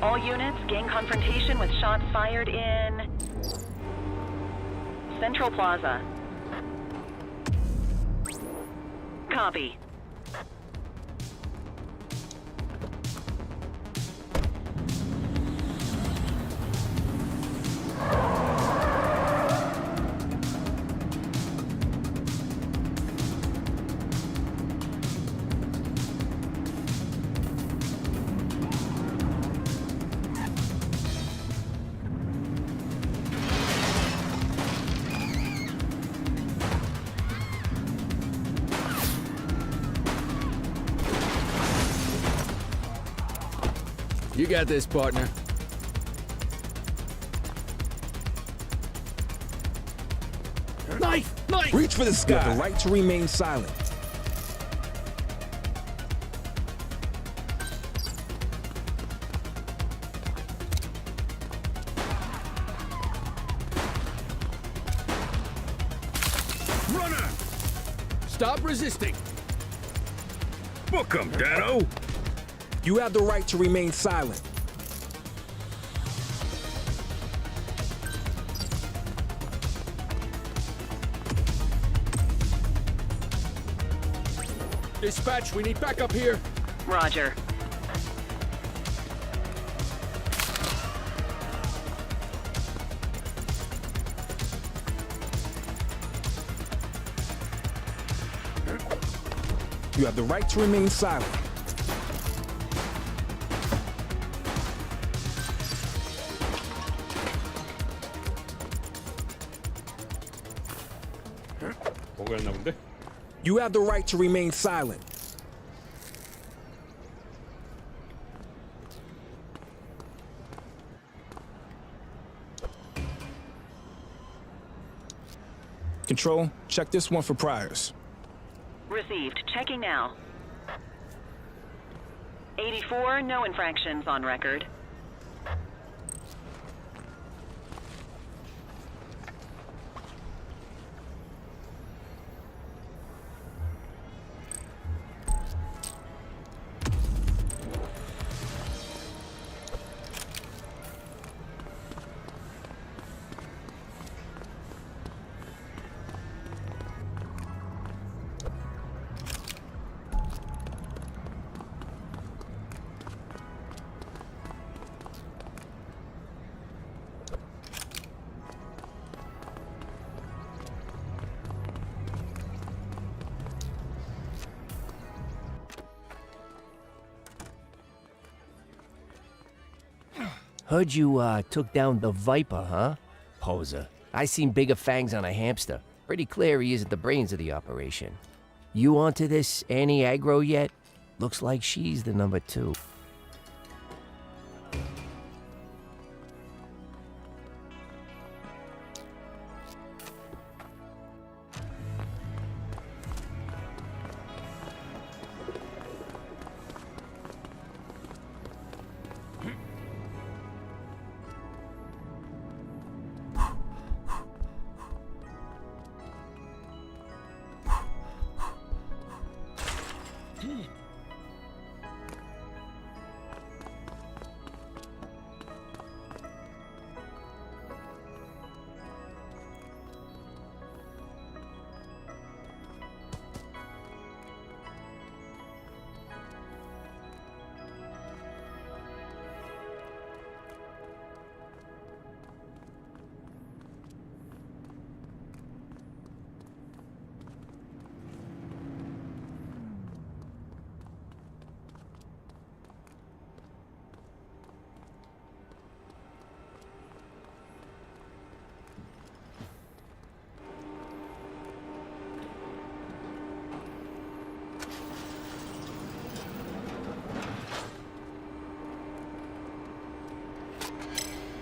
All units gain confrontation with shots fired in Central Plaza. Copy. You got this, partner. Knife! Knife! Reach for the sky. You have the right to remain silent. Runner! Stop resisting. Book 'em, Dano. You have the right to remain silent. Dispatch, we need backup here. Roger. You have the right to remain silent. 뭐가였나 본데? You have the right to remain silent. Control, check this one for priors. Received. Checking now. 84, no infractions on record. Heard you, took down the Viper, huh? Poser. I seen bigger fangs on a hamster. Pretty clear he isn't the brains of the operation. You onto this Annie Aggro yet? Looks like she's the number 2.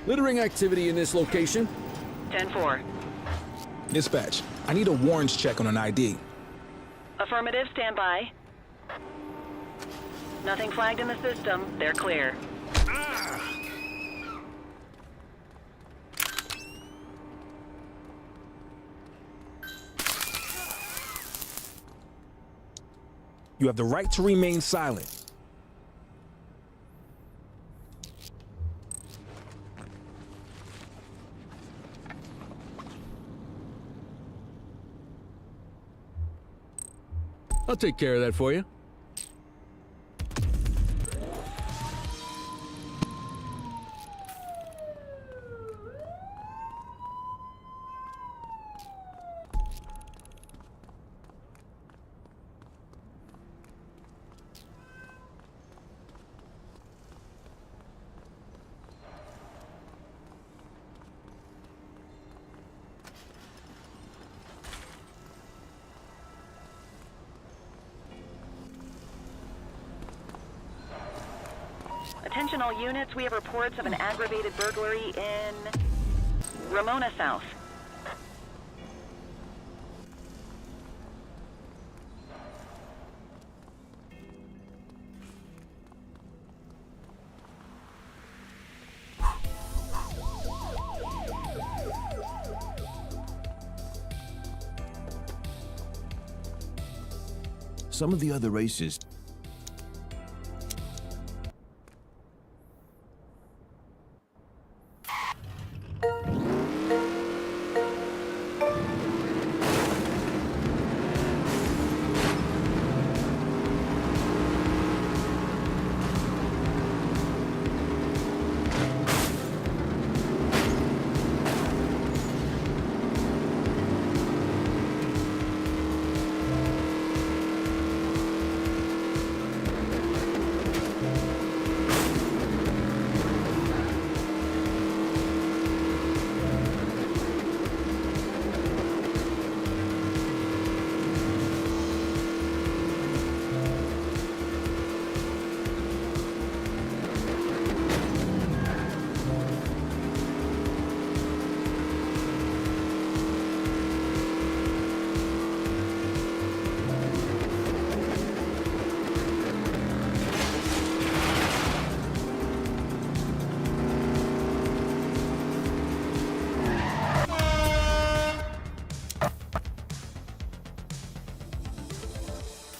Littering activity in this location. 10-4. Dispatch, I need a warrants check on an ID. Affirmative, stand by. Nothing flagged in the system. They're clear. You have the right to remain silent. I'll take care of that for you. Attention all units, we have reports of an aggravated burglary in Ramona South. Some of the other races.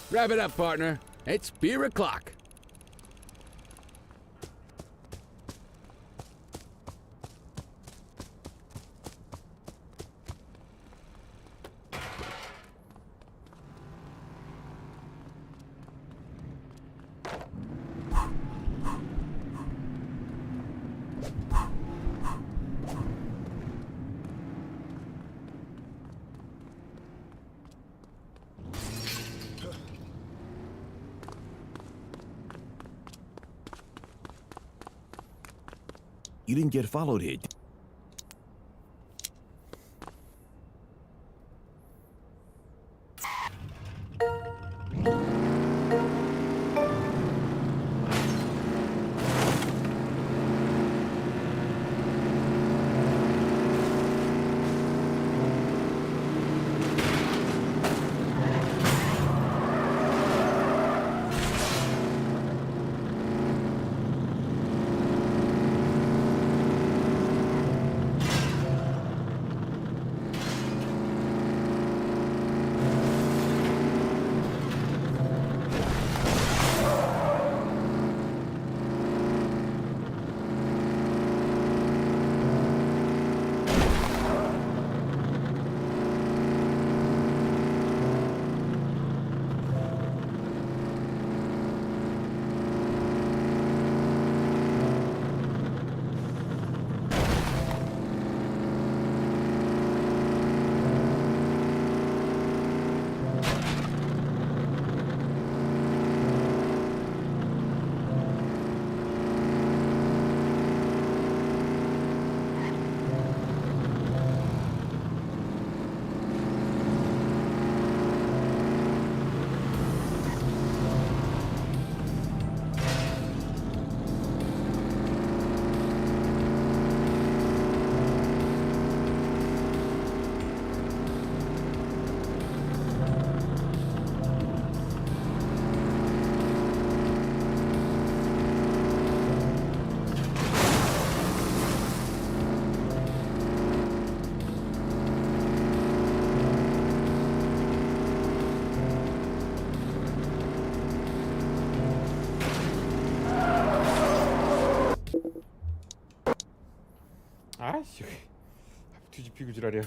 Wrap it up, partner. It's beer o'clock. You didn't get followed here. 아이씨, 뒤집히고 지랄이야.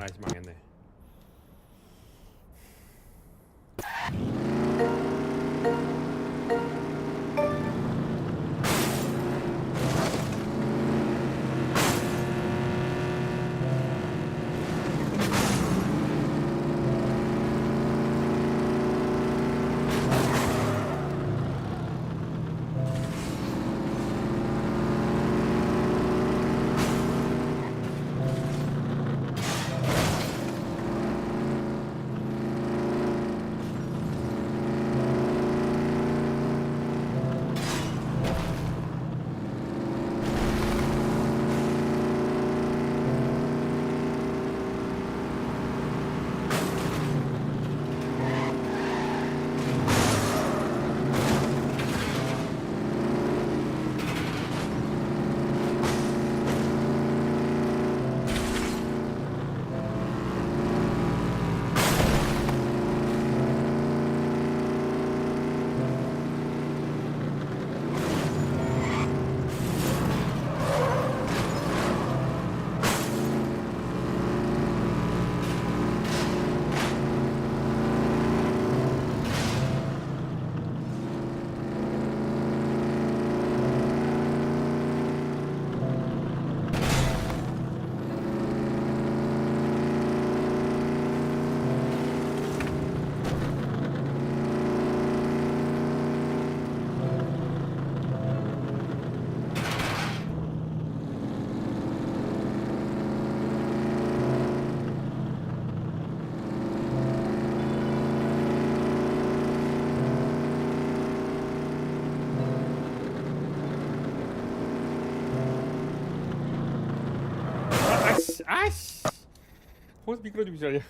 아이씨 망했네. 아이씨. 거기서 미끄러지기 전이야.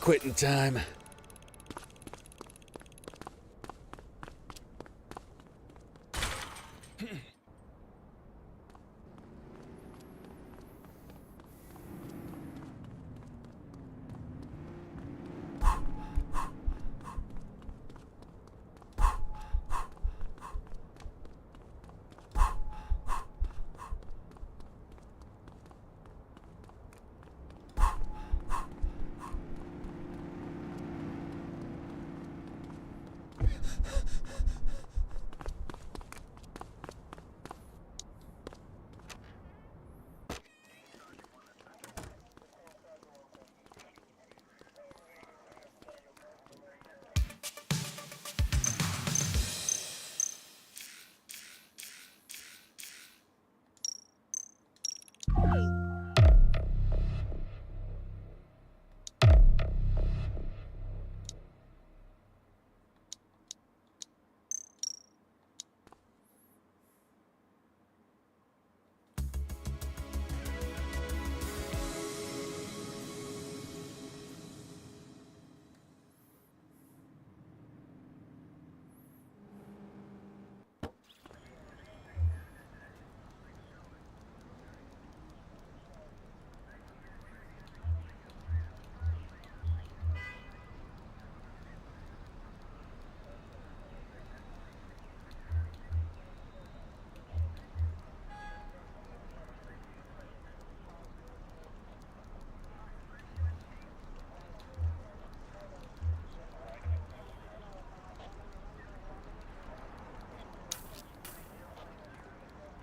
Quitting time.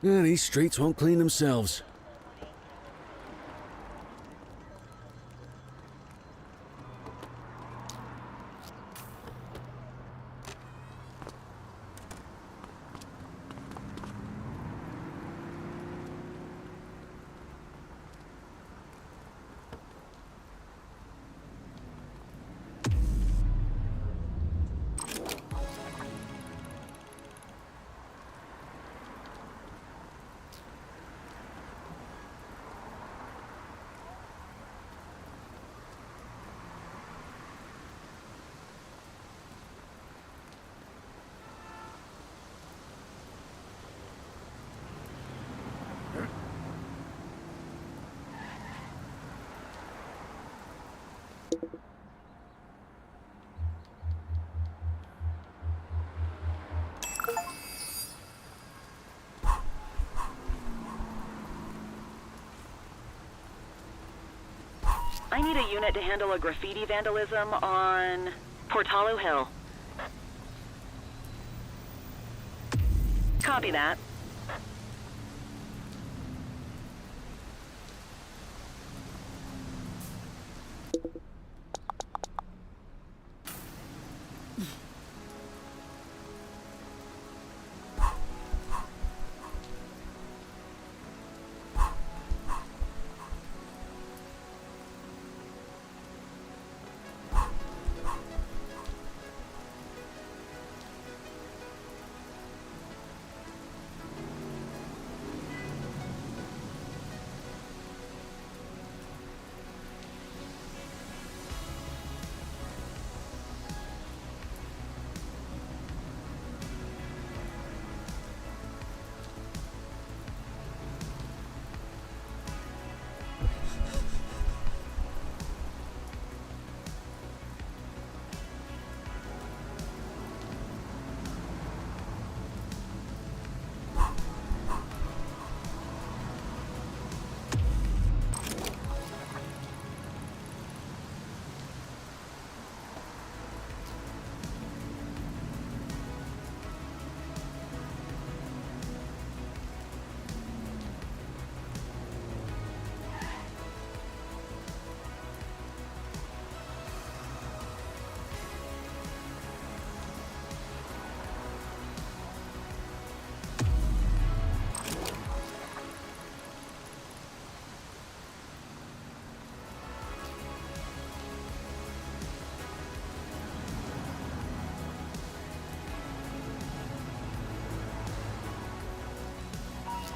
Yeah, these streets won't clean themselves. I need a unit to handle a graffiti vandalism on Portalo Hill. Copy that.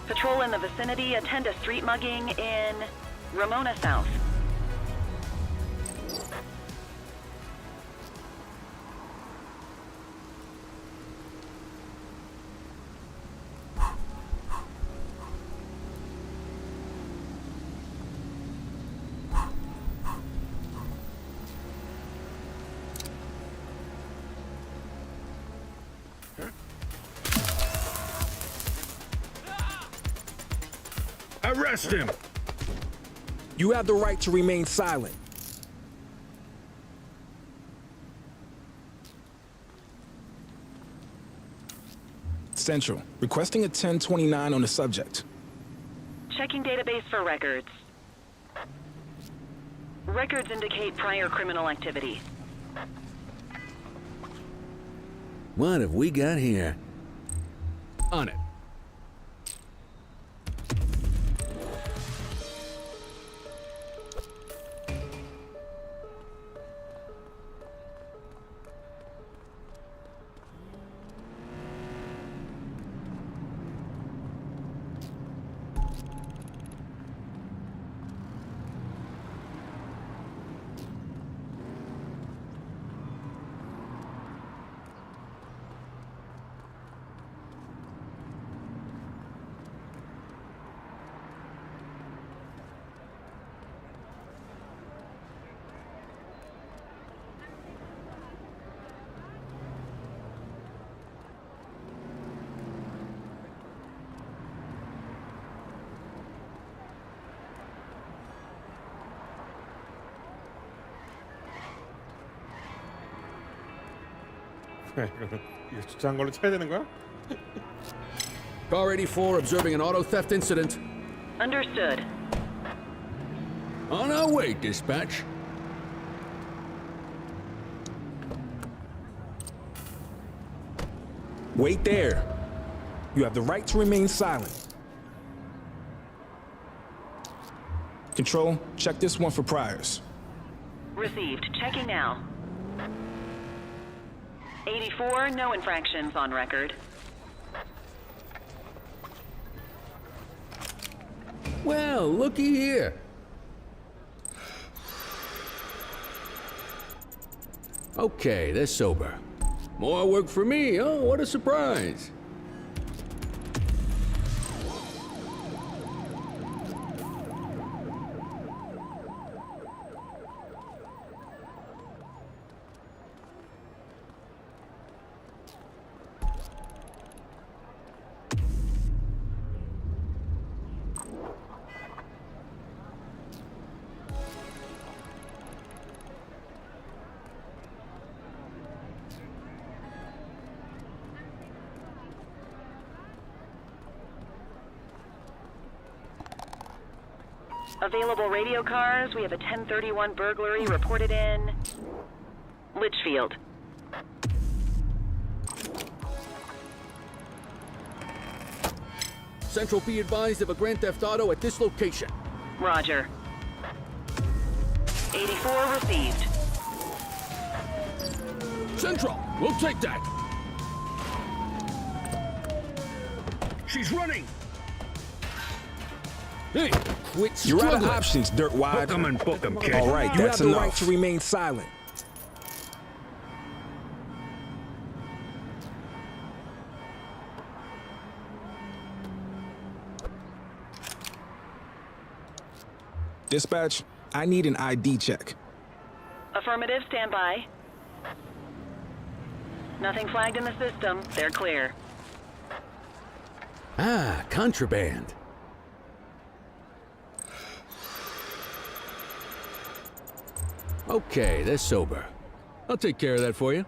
Patrol in the vicinity, attend a street mugging in Ramona South. Arrest him! You have the right to remain silent. Central, requesting a 1029 on the subject. Checking database for records. Records indicate prior criminal activity. What have we got here? On it. 이거 주차한 걸로 쳐야 되는 거야? Car 84 observing an auto theft incident. Understood. On our way, dispatch. Wait there. You have the right to remain silent. Control, check this one for priors. Received. Checking now. 84, no infractions on record. Well, looky here. Okay, they're sober. More work for me. Oh, what a surprise. Available radio cars. We have a 1031 burglary reported in Litchfield. Central be advised of a Grand Theft Auto at this location. Roger. 84 received. Central, we'll take that. She's running! Hey, quit You're out of struggling. options, dirtwad. Book 'em and book 'em, kid. All right, You that's have the enough. right to remain silent. Dispatch, I need an ID check. Affirmative, stand by. Nothing flagged in the system. They're clear. Ah, contraband. Okay, they're sober. I'll take care of that for you.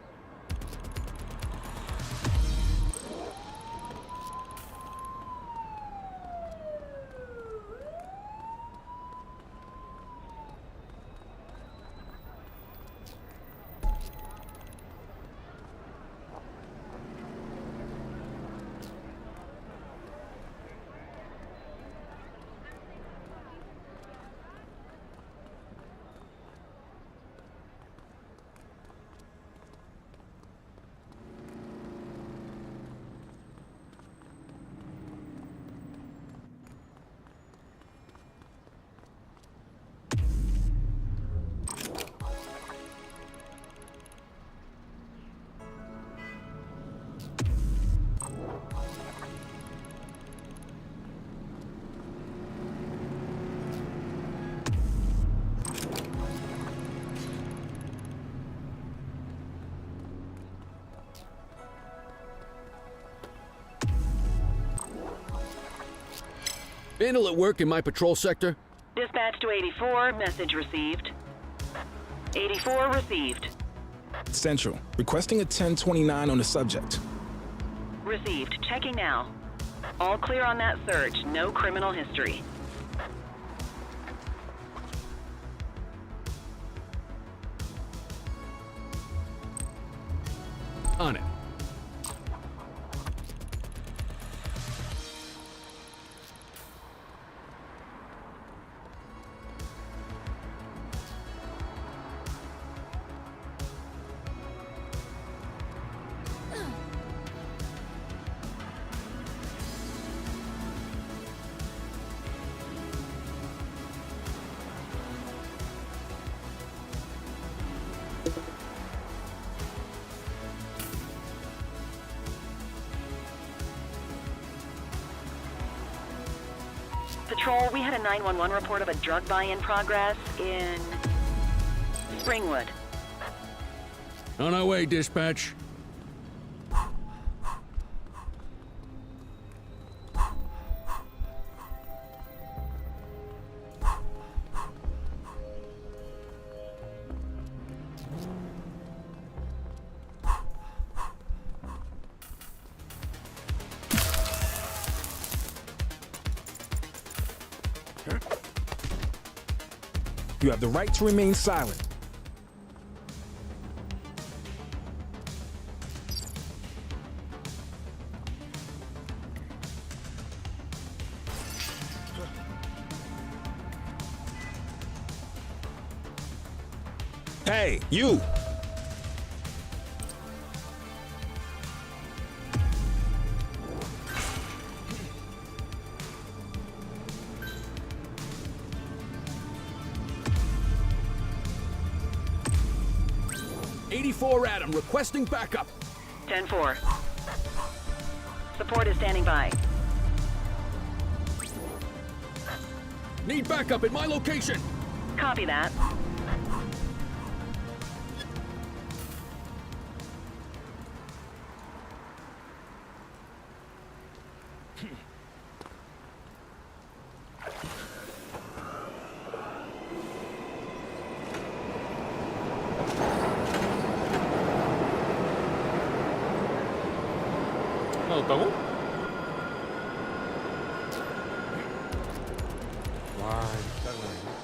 Vandal at work in my patrol sector? Dispatch to 84, message received. 84 received. Central, requesting a 1029 on the subject. Received. Checking now. All clear on that search. No criminal history. On it. Patrol, we had a 911 report of a drug buy in progress in Springwood. On our way, dispatch. You have the right to remain silent. Hey, you! Adam, requesting backup. 10-4. Support is standing by. Need backup at my location. Copy that. 하나 넣었다고? 와, 짜증나네.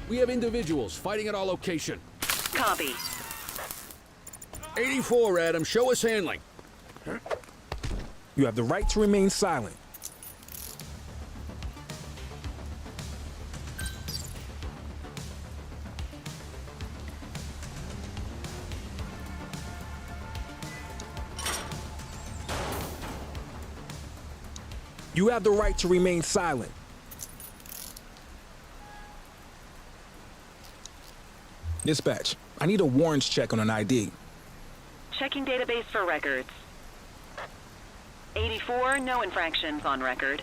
We have individuals fighting at our location. Copy. 84, Adam, show us handling. You have the right to remain silent. You have the right to remain silent. Dispatch, I need a warrants check on an ID. Checking database for records. 84, no infractions on record.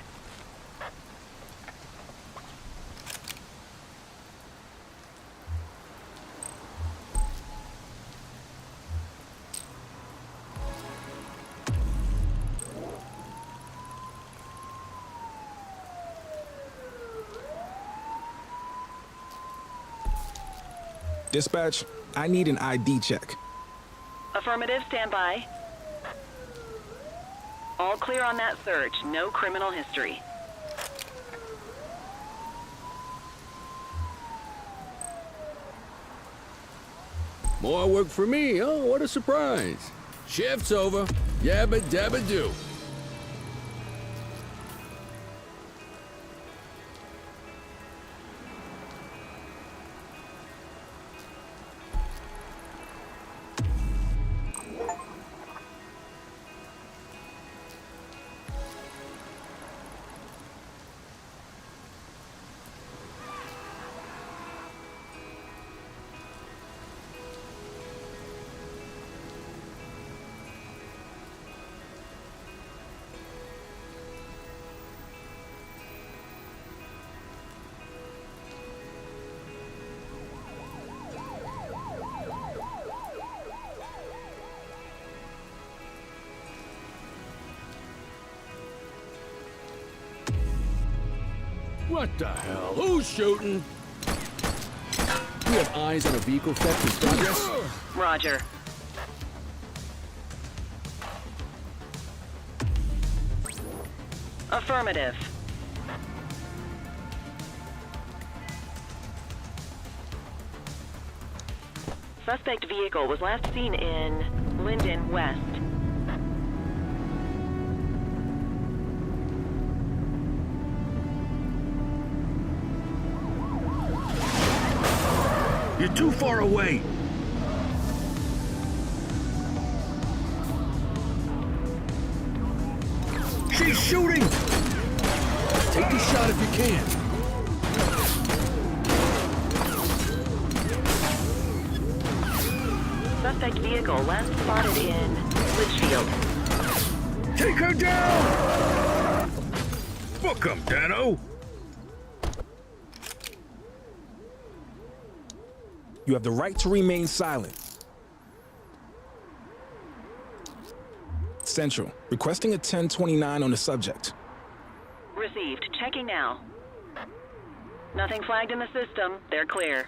Dispatch, I need an ID check. Affirmative, stand by. All clear on that search, no criminal history. More work for me, oh, what a surprise. Shift's over. Yabba dabba do. What the hell? Who's shooting? We have eyes on a vehicle theft in progress. Roger. Affirmative. Suspect vehicle was last seen in Linden West. You're too far away. She's shooting! Take the shot if you can. suspect vehicle last spotted in Litchfield. Take her down! Book 'em, Dano! You have the right to remain silent. Central, requesting a 1029 on the subject. Received. Checking now. Nothing flagged in the system. They're clear.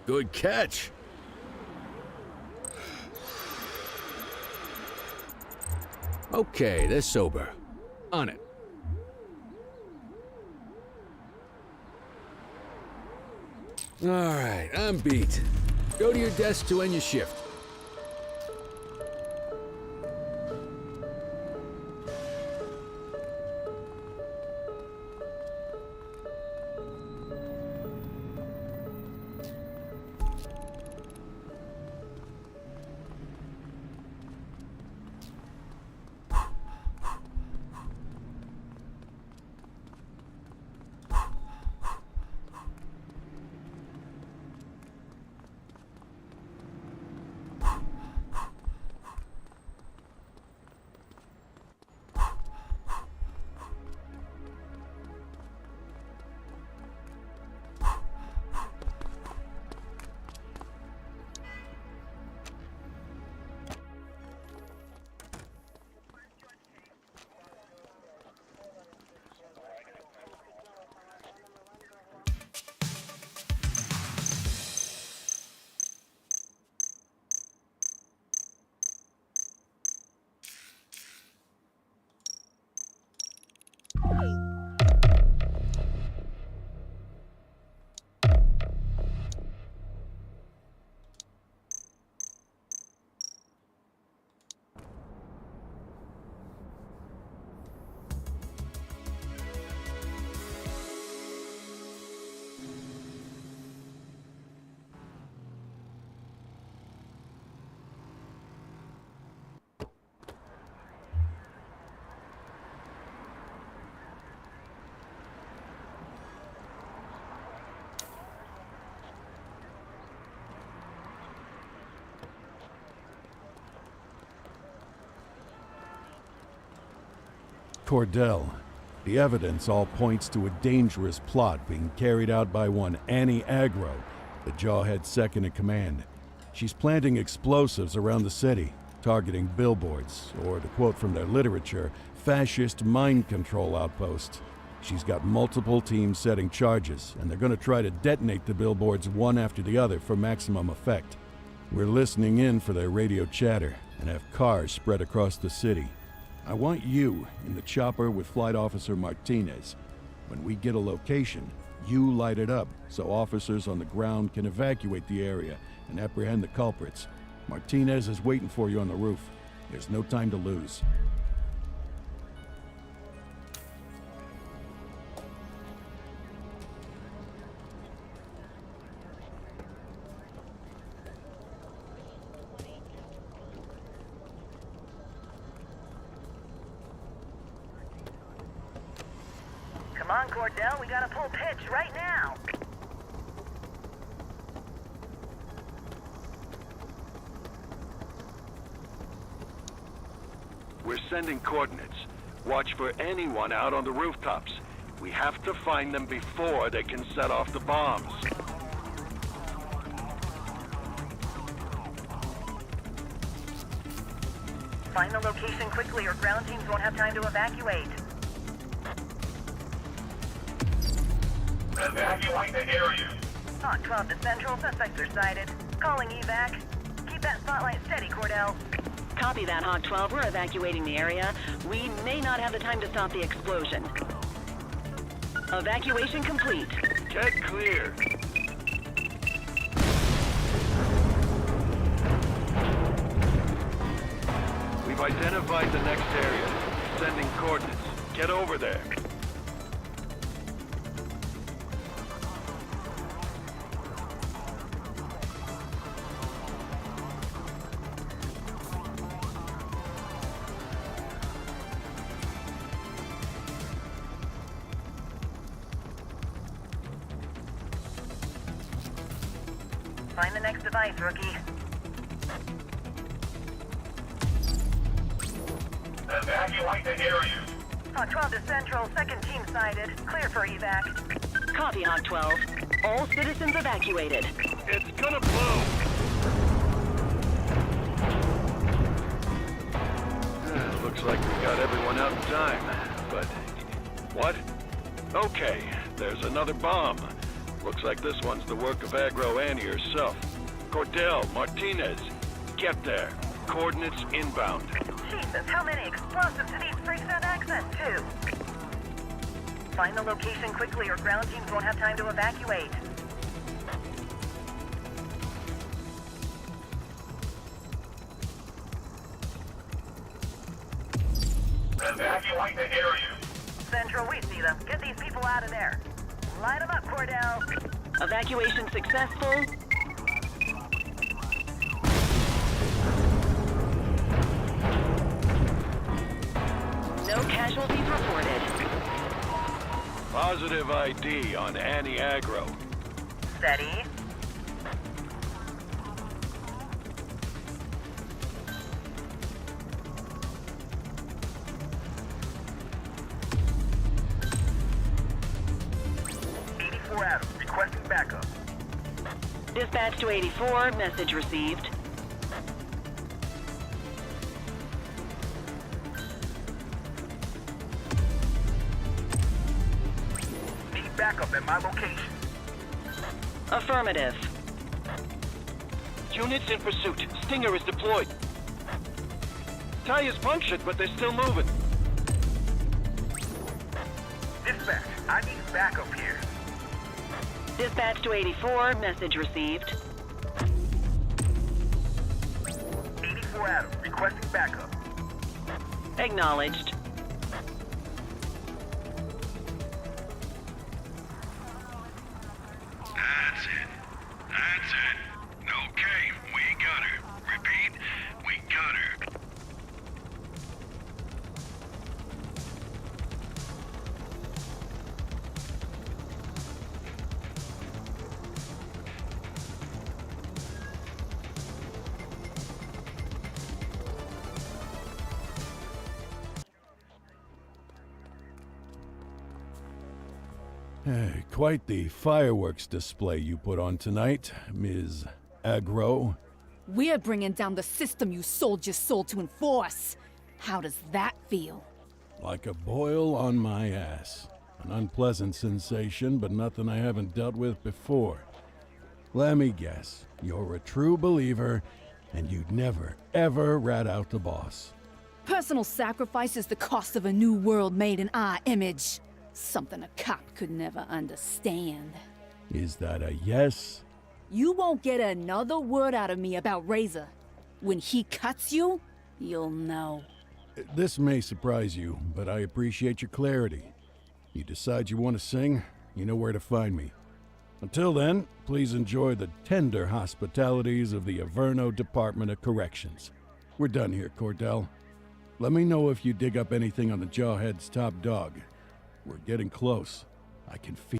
Good catch. Okay, they're sober. On it. All right, I'm beat. Go to your desk to end your shift. Cordell, the evidence all points to a dangerous plot being carried out by one Annie Agro, the Jawhead second in command. She's planting explosives around the city, targeting billboards, or to quote from their literature, fascist mind control outposts. She's got multiple teams setting charges, and they're going to try to detonate the billboards one after the other for maximum effect. We're listening in for their radio chatter and have cars spread across the city. I want you in the chopper with Flight Officer Martinez. When we get a location, you light it up so officers on the ground can evacuate the area and apprehend the culprits. Martinez is waiting for you on the roof. There's no time to lose. Come on, Cordell, we gotta pull pitch right now. We're sending coordinates. Watch for anyone out on the rooftops. We have to find them before they can set off the bombs. Find the location quickly or ground teams won't have time to evacuate. Evacuate the area. Hawk 12 to Central, suspects are sighted. Calling evac. Keep that spotlight steady, Cordell. Copy that, Hawk 12. We're evacuating the area. We may not have the time to stop the explosion. Evacuation complete. Get clear. We've identified the next area. Sending coordinates. Get over there. Find the next device, rookie. Evacuate the area. Hawk 12 to Central, second team sighted. Clear for evac. Copy, Hawk 12. All citizens evacuated. It's gonna blow! Looks like we got everyone out in time, but... What? Okay, there's another bomb. Looks like this one's the work of Aggro Annie herself. Cordell, Martinez, get there. Coordinates inbound. Jesus, how many explosives do these freaks have access to? Find the location quickly or ground teams won't have time to evacuate. Evacuate the area. Central, we see them. Get these people out of there. Light them up, Cordell. Evacuation successful. No casualties reported. Positive ID on Annie Aggro. Steady. Adam, requesting backup. Dispatch to 84, message received. Need backup at my location. Affirmative. Units in pursuit. Stinger is deployed. Tires punctured, but they're still moving. Dispatch, I need backup here. Dispatch to 84, message received. 84 Adam, requesting backup. Acknowledged. That's it. That's it. Okay, we got her. Repeat, we got her. Hey, quite the fireworks display you put on tonight, Ms. Aggro. We're bringing down the system you sold your soul to enforce. How does that feel? Like a boil on my ass. An unpleasant sensation, but nothing I haven't dealt with before. Let me guess, you're a true believer, and you'd never, ever rat out the boss. Personal sacrifice is the cost of a new world made in our image. Something a cop could never understand. Is that a yes? You won't get another word out of me about Razor. When he cuts you, you'll know. This may surprise you, but I appreciate your clarity. You decide you want to sing, you know where to find me. Until then, please enjoy the tender hospitalities of the Averno Department of Corrections. We're done here, Cordell. Let me know if you dig up anything on the Jawhead's top dog. We're getting close. I can feel.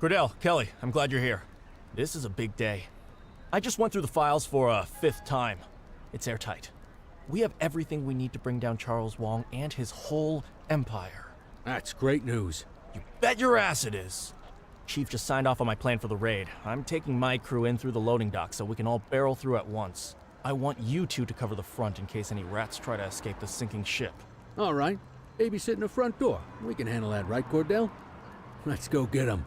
Cordell, Kelly, I'm glad you're here. This is a big day. I just went through the files for a 5th time. It's airtight. We have everything we need to bring down Charles Wong and his whole empire. That's great news. You bet your ass it is. Chief just signed off on my plan for the raid. I'm taking my crew in through the loading dock so we can all barrel through at once. I want you two to cover the front in case any rats try to escape the sinking ship. All right. Babysit in the front door. We can handle that, right, Cordell? Let's go get him.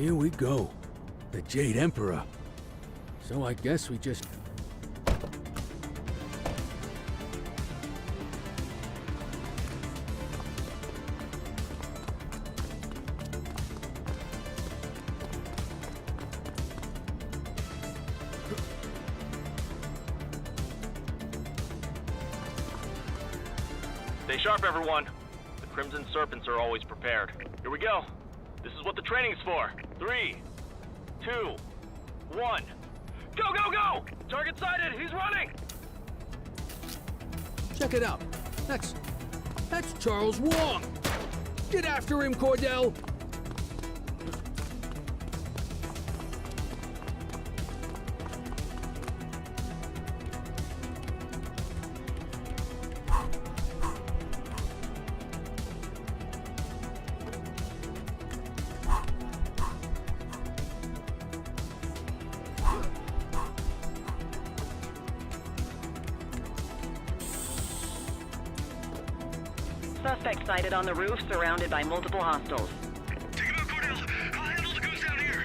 here we go. The Jade Emperor. So I guess we just... Stay sharp, everyone. The Crimson Serpents are always prepared. Here we go. This is what the training's for. 3, 2, 1. Go, go, go! Target sighted! He's running! Check it out. That's Charles Wong. Get after him, Cordell. Suspect sighted on the roof, surrounded by multiple hostiles. Take him out, Cordell. I'll handle the goose down here.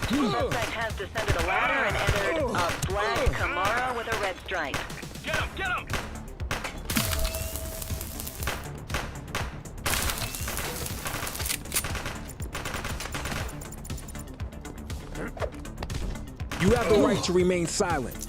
Suspect has descended a ladder and entered a black Camaro with a red stripe. Get him! Get him! You have the right to remain silent.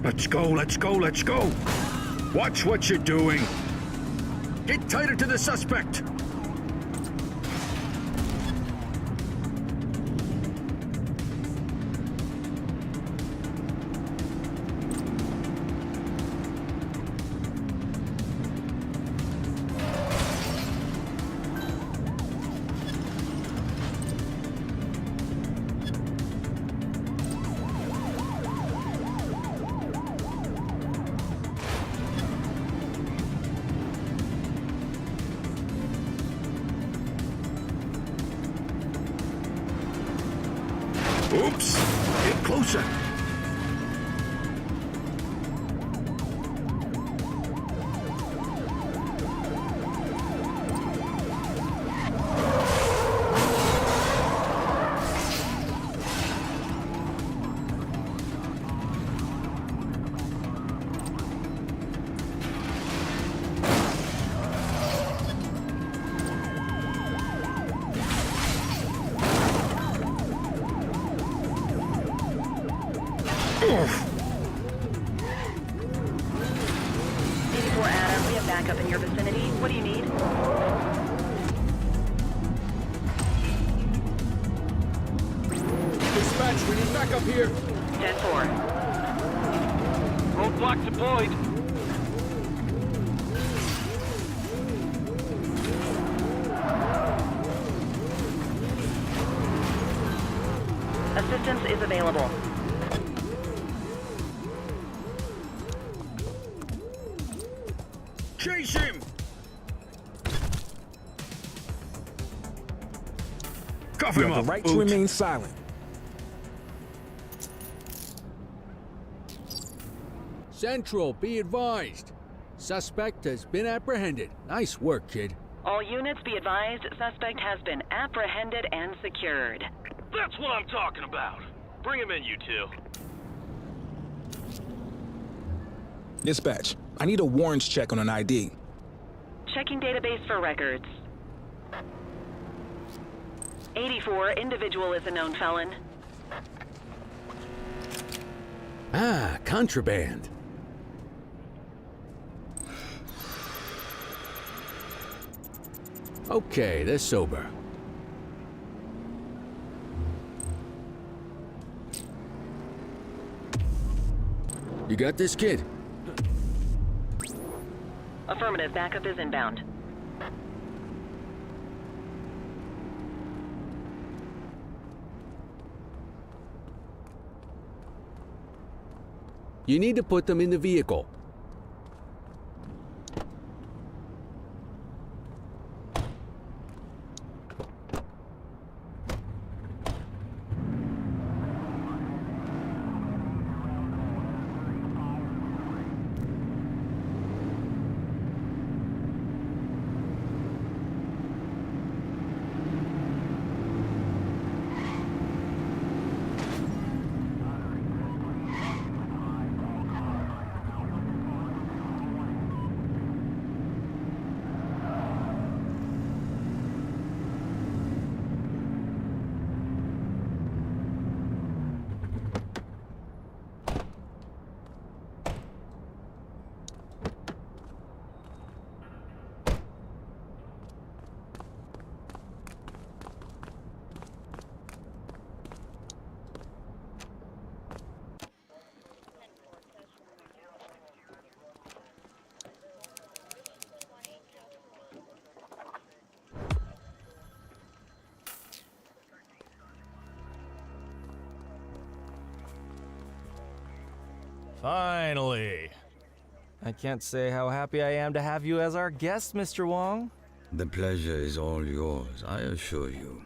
Let's go, let's go, let's go! Watch what you're doing! Get tighter to the suspect! Oops! Get closer! C4 Adam, we have backup in your vicinity. What do you need? Dispatch, we need backup here. 10-4. Roadblock deployed. Assistance is available. Chase him! Cuff You him have up, the right to Boot. remain silent. Central, be advised. Suspect has been apprehended. Nice work, kid. All units be advised, suspect has been apprehended and secured. That's what I'm talking about. Bring him in, you two. Dispatch, I need a warrants check on an ID. Checking database for records. 84, individual is a known felon. Ah, contraband. Okay, they're sober. You got this, kid? Affirmative, backup is inbound. You need to put them in the vehicle. Finally. I can't say how happy I am to have you as our guest, Mr. Wong. The pleasure is all yours, I assure you.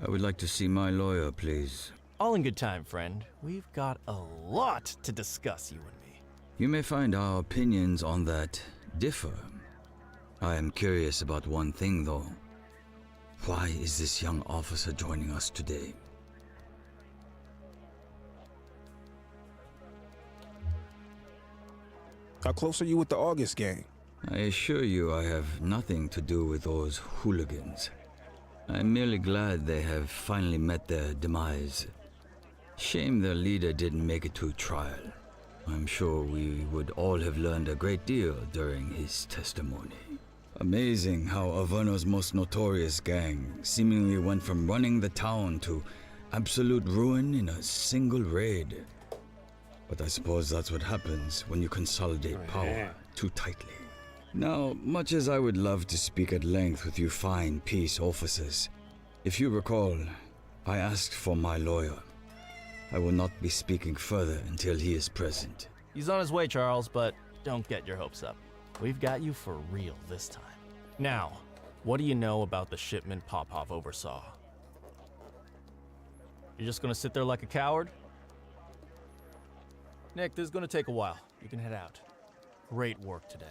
I would like to see my lawyer, please. All in good time, friend. We've got a lot to discuss, you and me. You may find our opinions on that differ. I am curious about one thing, though. Why is this young officer joining us today? How close are you with the August gang? I assure you I have nothing to do with those hooligans. I'm merely glad they have finally met their demise. Shame their leader didn't make it to trial. I'm sure we would all have learned a great deal during his testimony. Amazing how Averno's most notorious gang seemingly went from running the town to absolute ruin in a single raid. But I suppose that's what happens when you consolidate power too tightly. Now, much as I would love to speak at length with you fine peace officers, if you recall, I asked for my lawyer. I will not be speaking further until he is present. He's on his way, Charles, but don't get your hopes up. We've got you for real this time. Now, what do you know about the shipment Popov oversaw? You're just gonna sit there like a coward? Nick, this is gonna take a while. You can head out. Great work today.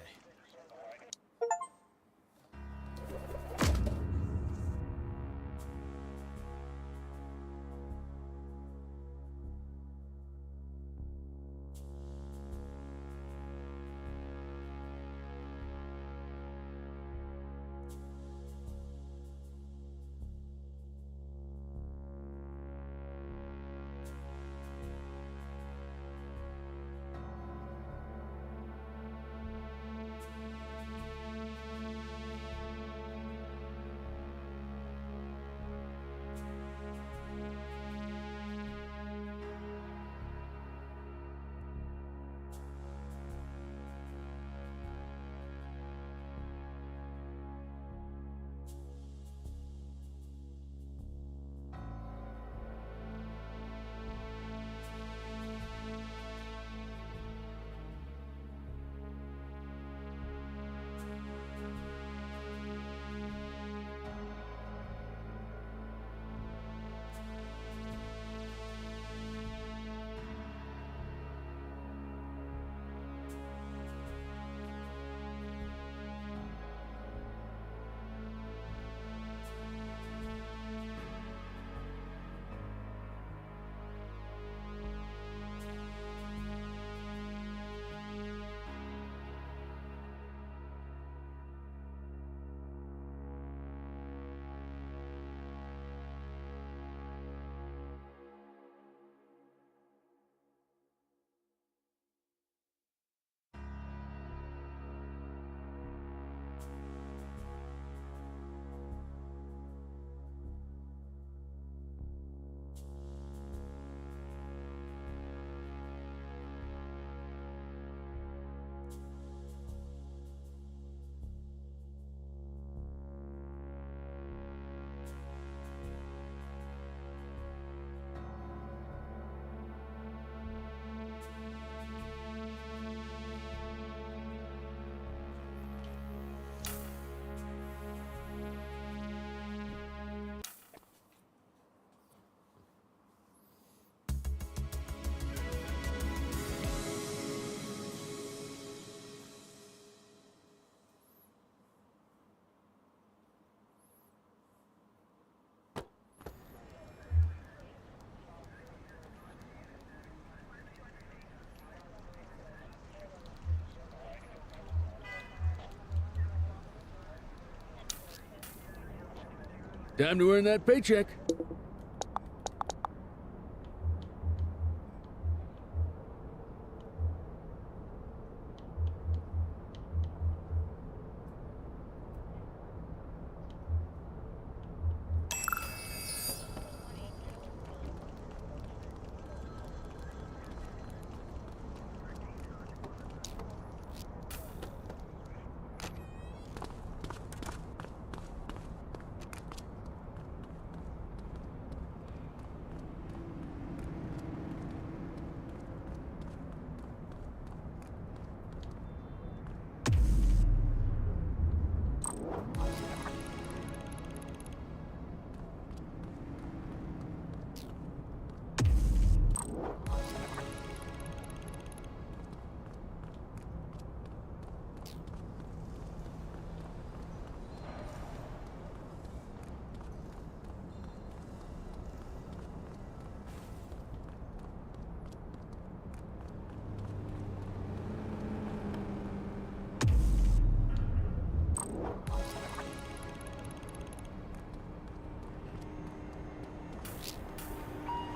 Time to earn that paycheck.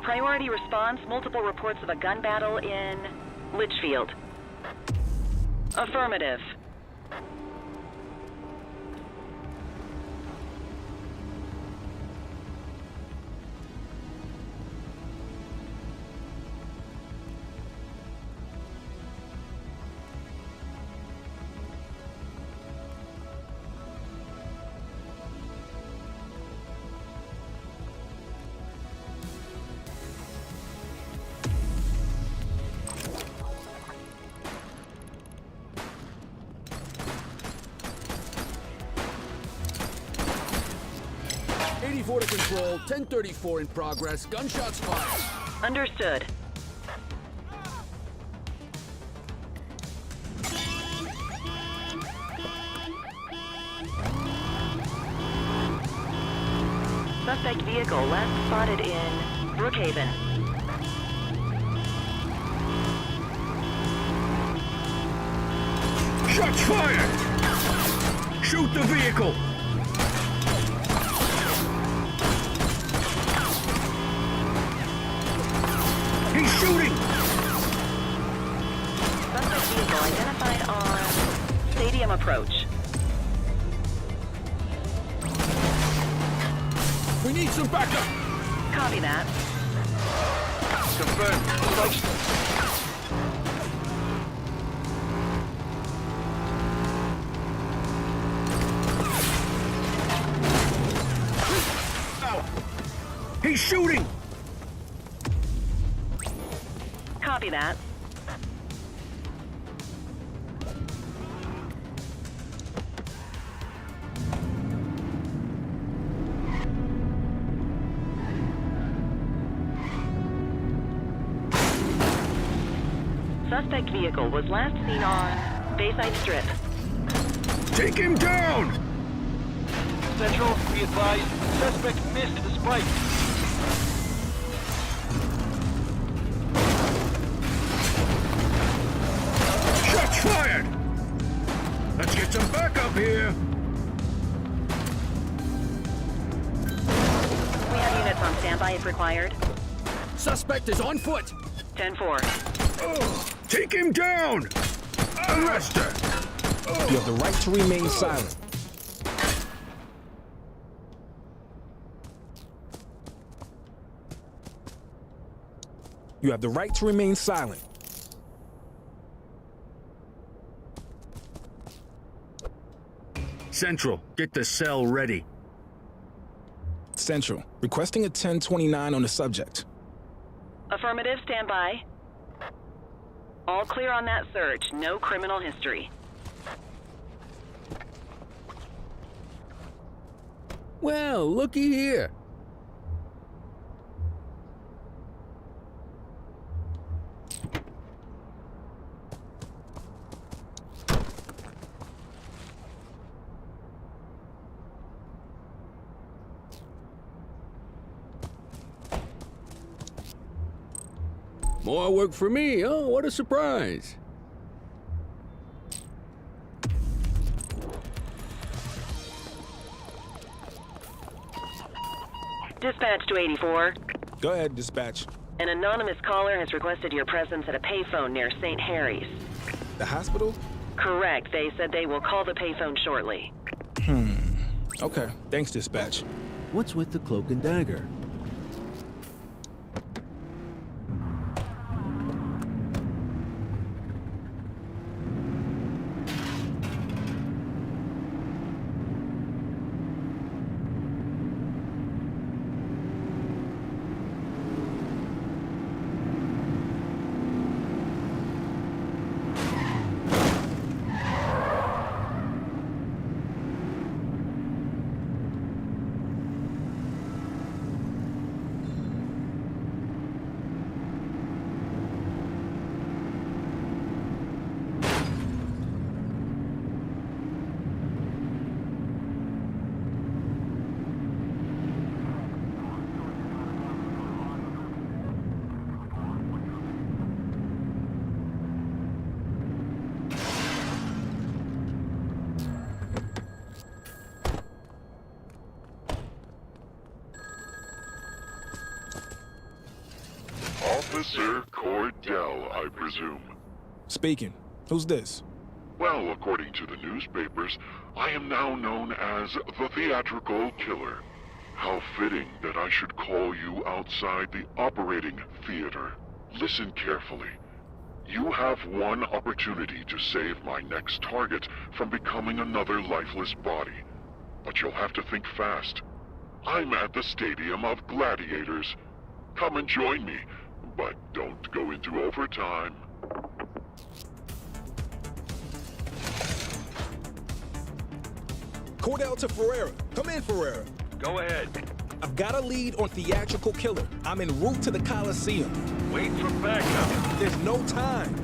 Priority response, multiple reports of a gun battle in Litchfield. Affirmative. '84 to control, 1034 in progress, gunshots fired. Understood. Suspect vehicle last spotted in Brookhaven. Shots fired! Shoot the vehicle! He's shooting! Suspect vehicle identified on Stadium approach. We need some backup! Copy that. Confirmed. He's shooting! Copy that. Suspect vehicle was last seen on Bayside Strip. Take him down! Central, be advised, suspect missed the spike. Shots fired! Let's get some backup here. We have units on standby if required. Suspect is on foot! 10-4. Take him down! Arrest her! You have the right to remain silent. You have the right to remain silent. Central, get the cell ready. Central, requesting a 1029 on the subject. Affirmative, standby. All clear on that search. No criminal history. Well, looky here. More work for me, oh, what a surprise. Dispatch to 84. Go ahead, dispatch. An anonymous caller has requested your presence at a payphone near St. Harry's. The hospital? Correct. They said they will call the payphone shortly. Okay, thanks, dispatch. What's with the cloak and dagger? Officer Cordell, I presume. Speaking. Who's this? Well, according to the newspapers, I am now known as the Theatrical Killer. How fitting that I should call you outside the operating theater. Listen carefully. You have one opportunity to save my next target from becoming another lifeless body. But you'll have to think fast. I'm at the Stadium of Gladiators. Come and join me, but don't go into overtime. Cordell to Ferreira. Come in, Ferreira. Go ahead. I've got a lead on Theatrical Killer. I'm en route to the Coliseum. Wait for backup. There's no time.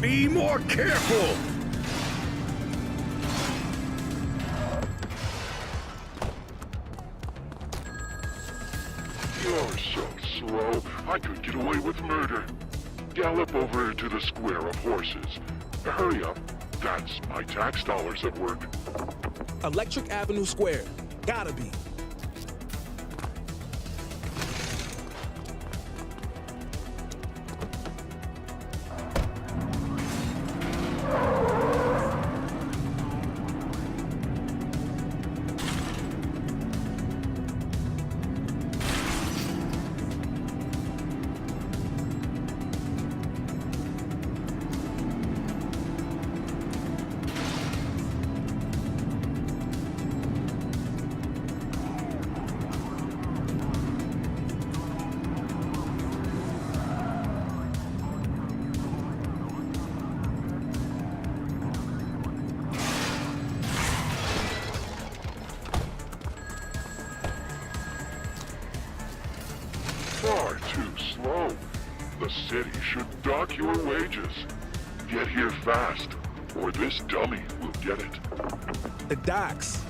Be more careful! You're so slow, I could get away with murder. Gallop over to the square of horses. Hurry up. That's my tax dollars at work. Electric Avenue Square. Gotta be. Far too slow. The city should dock your wages. Get here fast, or this dummy will get it. The docks.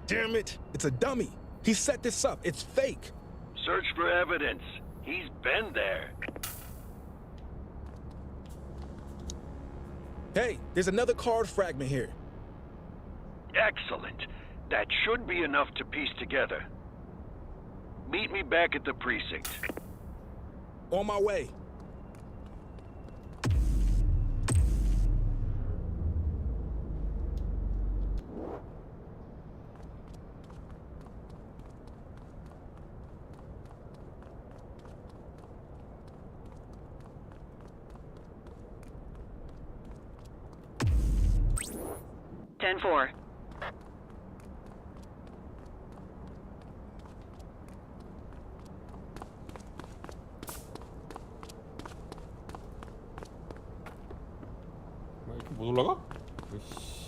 Damn it! It's a dummy! He set this up. It's fake! Search for evidence. He's been there. Hey, there's another card fragment here. Excellent. That should be enough to piece together. Meet me back at the precinct. On my way. Ten four. 이렇게 못 올라가? 으이씨.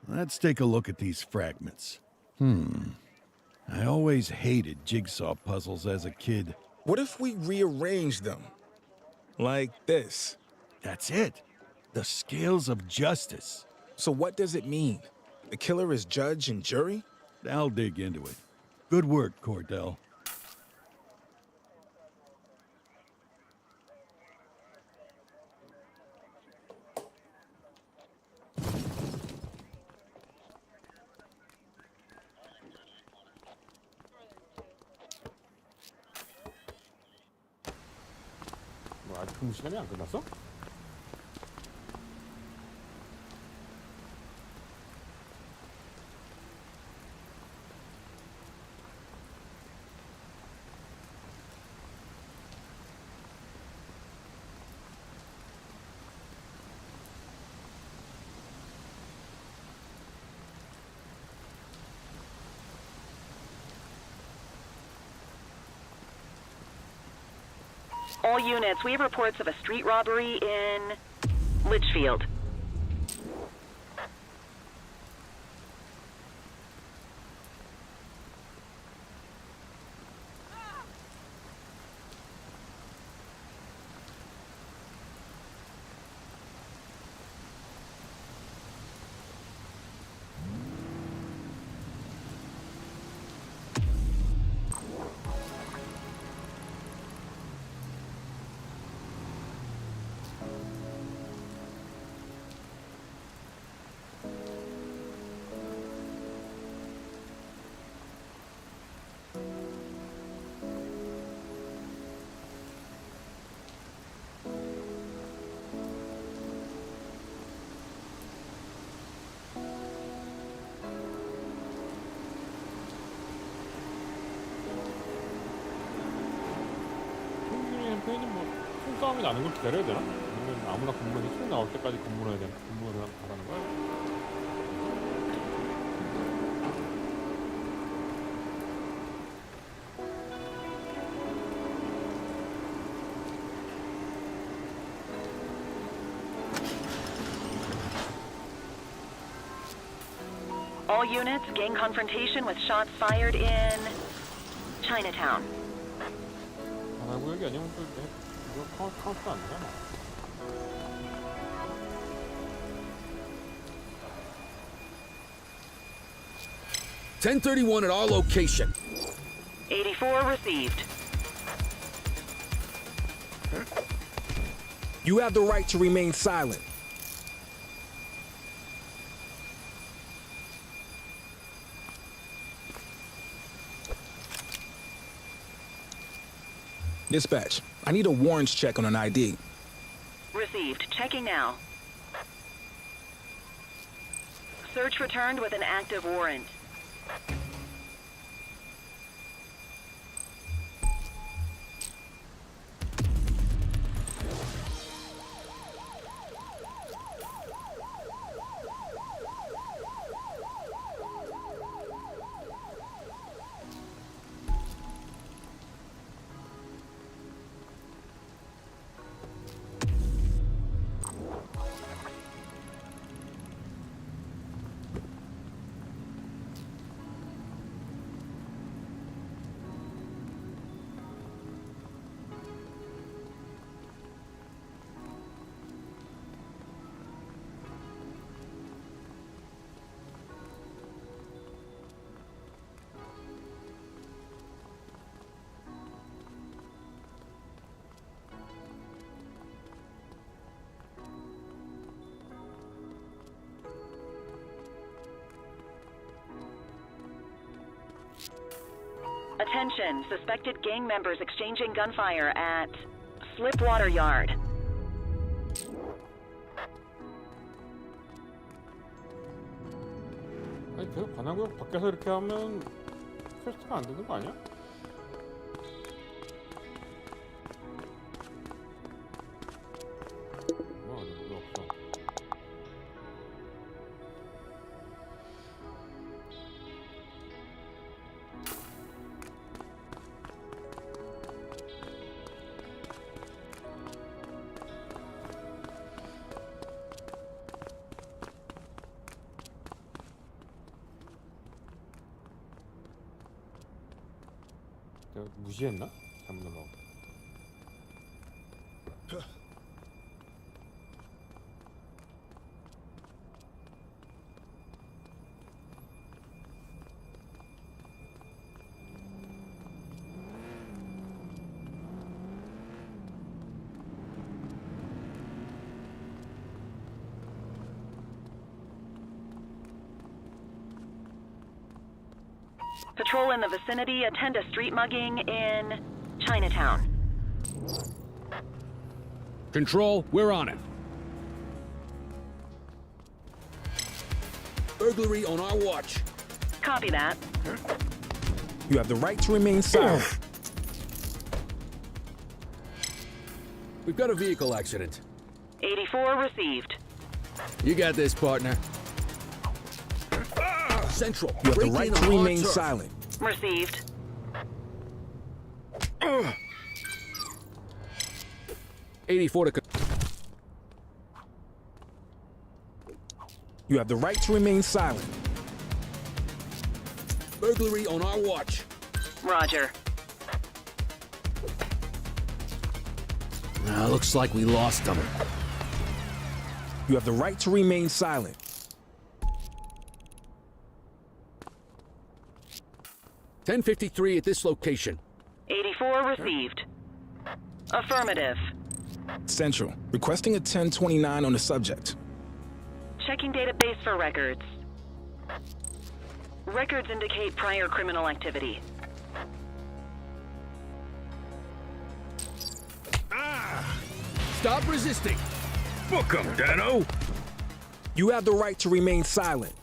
Let's take a look at these fragments. I always hated jigsaw puzzles as a kid. What if we rearrange them? Like this. That's it. The scales of justice. So what does it mean? The killer is judge and jury? I'll dig into it. Good work, Cordell. 뭐 아직 근무 시간이 안 끝났어? All units, we have reports of a street robbery in Litchfield. 형님한테는 뭐 총싸움이 나는 걸 기다려야 되나? 아니면 아무나 건물이 총 나올 때까지 건물을 가라는 거야? All units, gang confrontation with shots fired in Chinatown. 관할구역이 아니면 또 이거 카운트 안 되잖아. (1031) at our location. 84 received. You have the right to remain silent. Dispatch, I need a warrants check on an ID. Received. Checking now. Search returned with an active warrant. Attention, suspected gang members exchanging gunfire at Slipwater Yard. 아니 계속 관할구역 밖에서 이렇게 하면 퀘스트가 안 되는 거 아니야? 왜 없어? 내가 무시했나? 잘못 넘어가. Patrol in the vicinity, attend a street mugging in Chinatown. Control, we're on it. Burglary on our watch. Copy that. You have the right to remain silent. We've got a vehicle accident. 84 received. You got this, partner. Central. You have the break right in to on our remain turf. silent. Received. Uh. 84 to... You have the right to remain silent. Burglary on our watch. Roger. Looks like we lost them. You have the right to remain silent. (1053) at this location. 84 received. Affirmative. Central, requesting a 1029 on the subject. Checking database for records. Records indicate prior criminal activity. Stop resisting. Book 'em, Dano. You have the right to remain silent.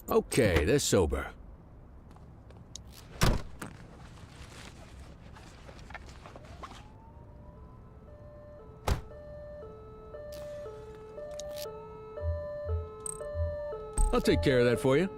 Okay, they're sober. I'll take care of that for you.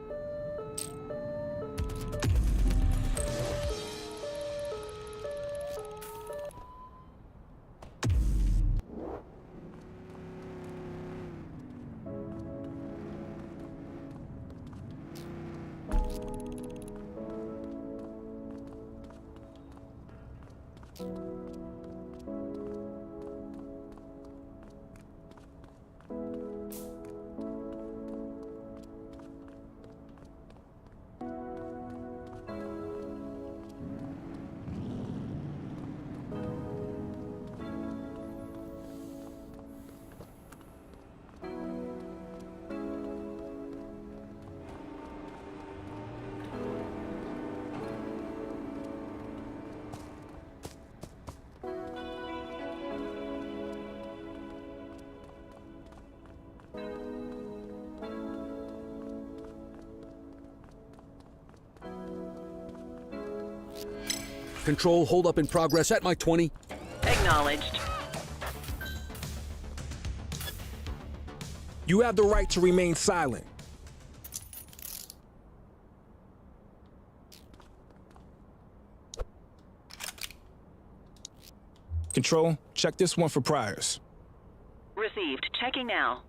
Control, hold up in progress at my 20. Acknowledged. You have the right to remain silent. Control, check this one for priors. Received. Checking now.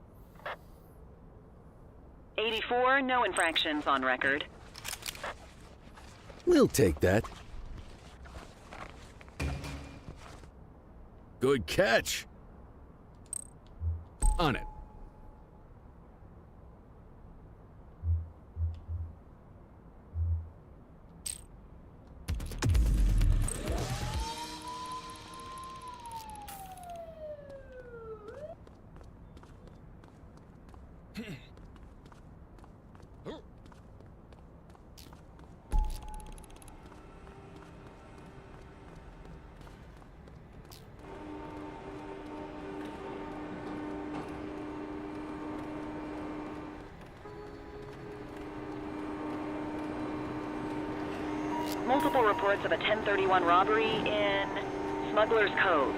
84, no infractions on record. We'll take that. Good catch. On it. Multiple reports of a 1031 robbery in Smuggler's Cove.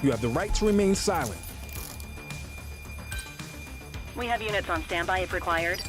You have the right to remain silent. We have units on standby if required.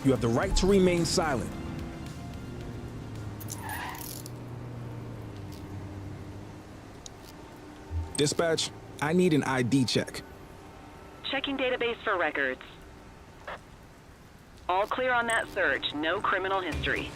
You have the right to remain silent. Dispatch, I need an ID check. Checking database for records. All clear on that search. No criminal history.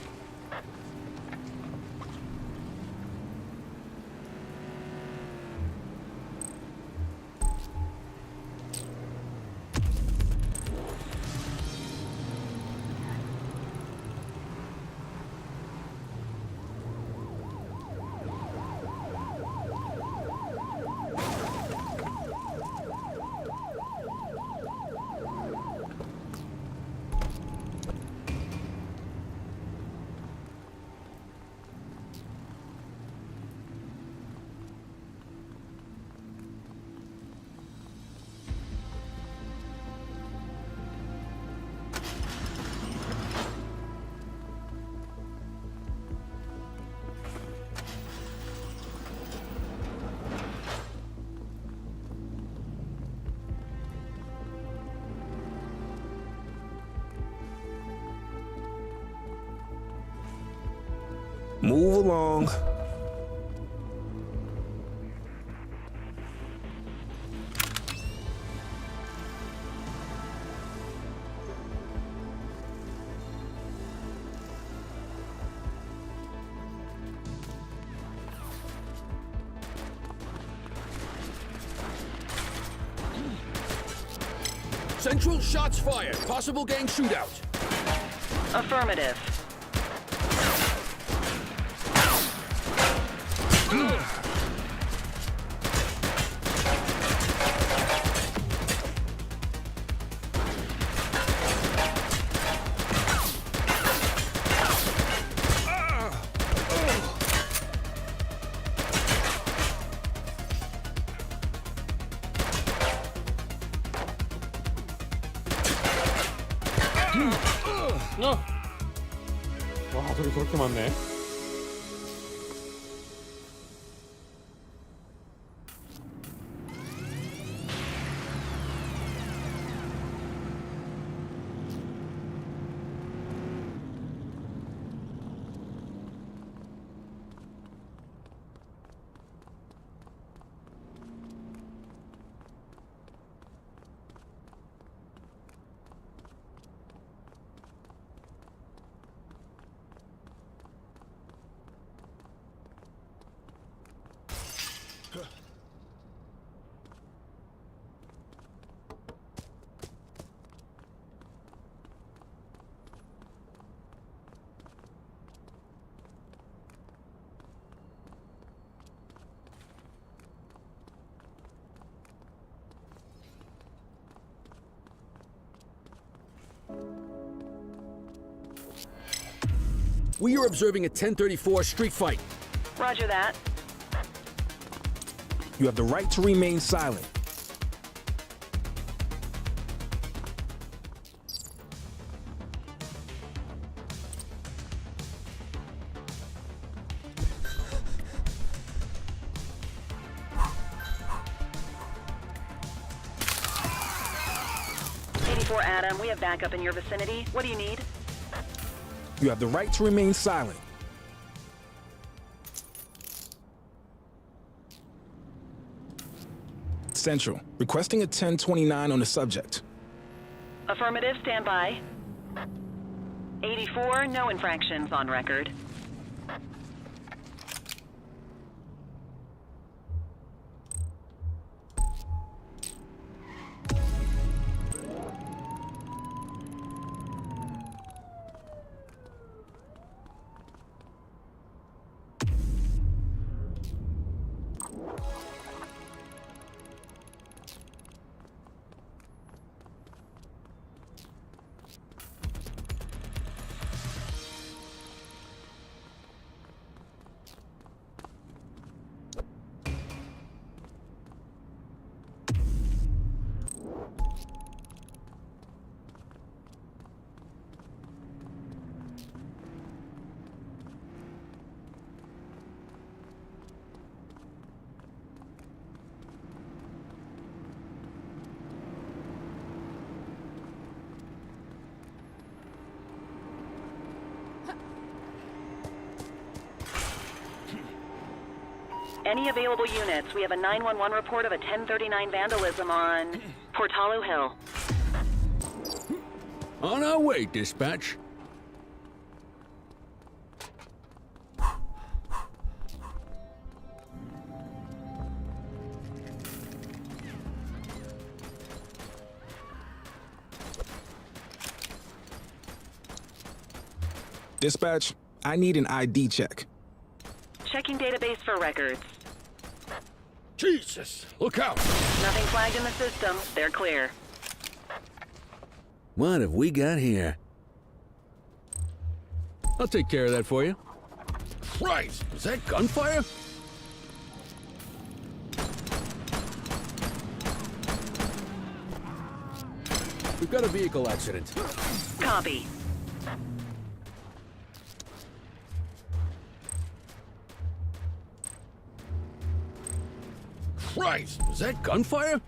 Move along. Central, shots fired. Possible gang shootout. Affirmative. 와, 저기 저렇게 많네. We are observing a 1034 street fight. Roger that. You have the right to remain silent. Adam, we have backup in your vicinity. What do you need? You have the right to remain silent. Central, requesting a 1029 on the subject. Affirmative, stand by. 84, no infractions on record. Any available units? We have a 911 report of a 1039 vandalism on Portalo Hill. On our way, dispatch. Dispatch, I need an ID check. Checking database for records. Jesus, look out! Nothing flagged in the system. They're clear. What have we got here? I'll take care of that for you. Christ, is that gunfire? We've got a vehicle accident. Copy. Christ, is that gunfire?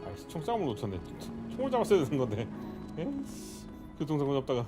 아이씨, 총 싸움을 놓쳤네. 총을 잡았어야 되는 건데. 에이씨, 교통사고 잡다가.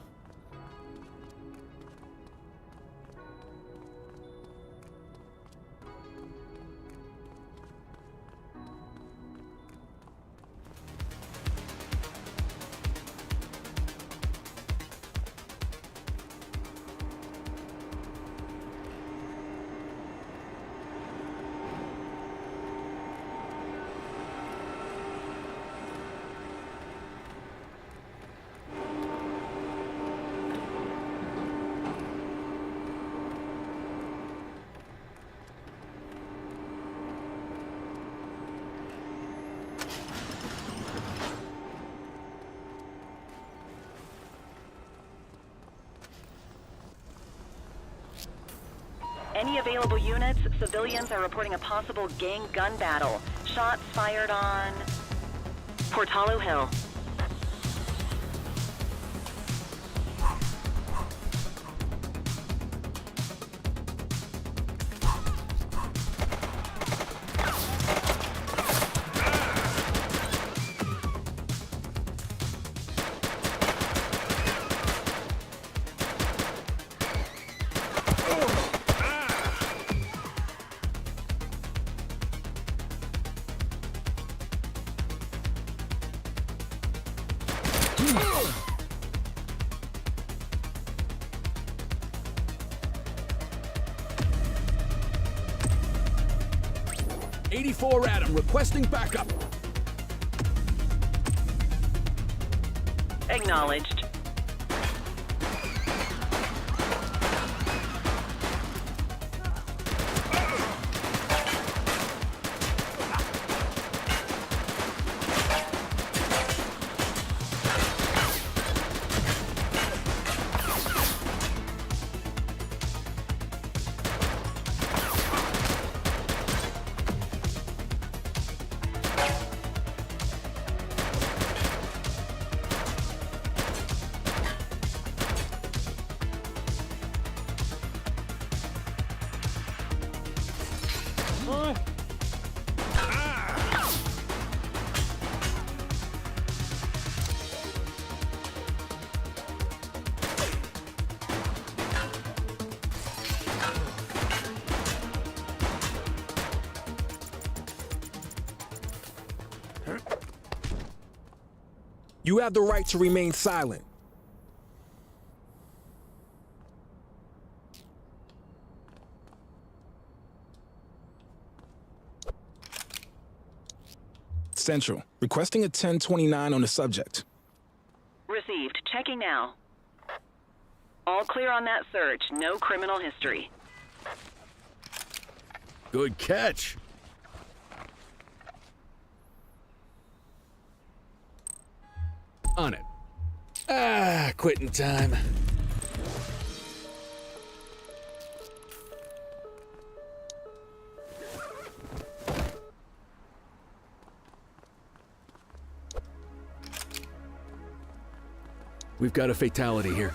Any available units, civilians are reporting a possible gang gun battle. Shots fired on Portalo Hill. '84 Adam requesting backup. Acknowledged. You have the right to remain silent. Central, requesting a 1029 on the subject. Received. Checking now. All clear on that search. No criminal history. Good catch. On it. Ah, quitting time. We've got a fatality here.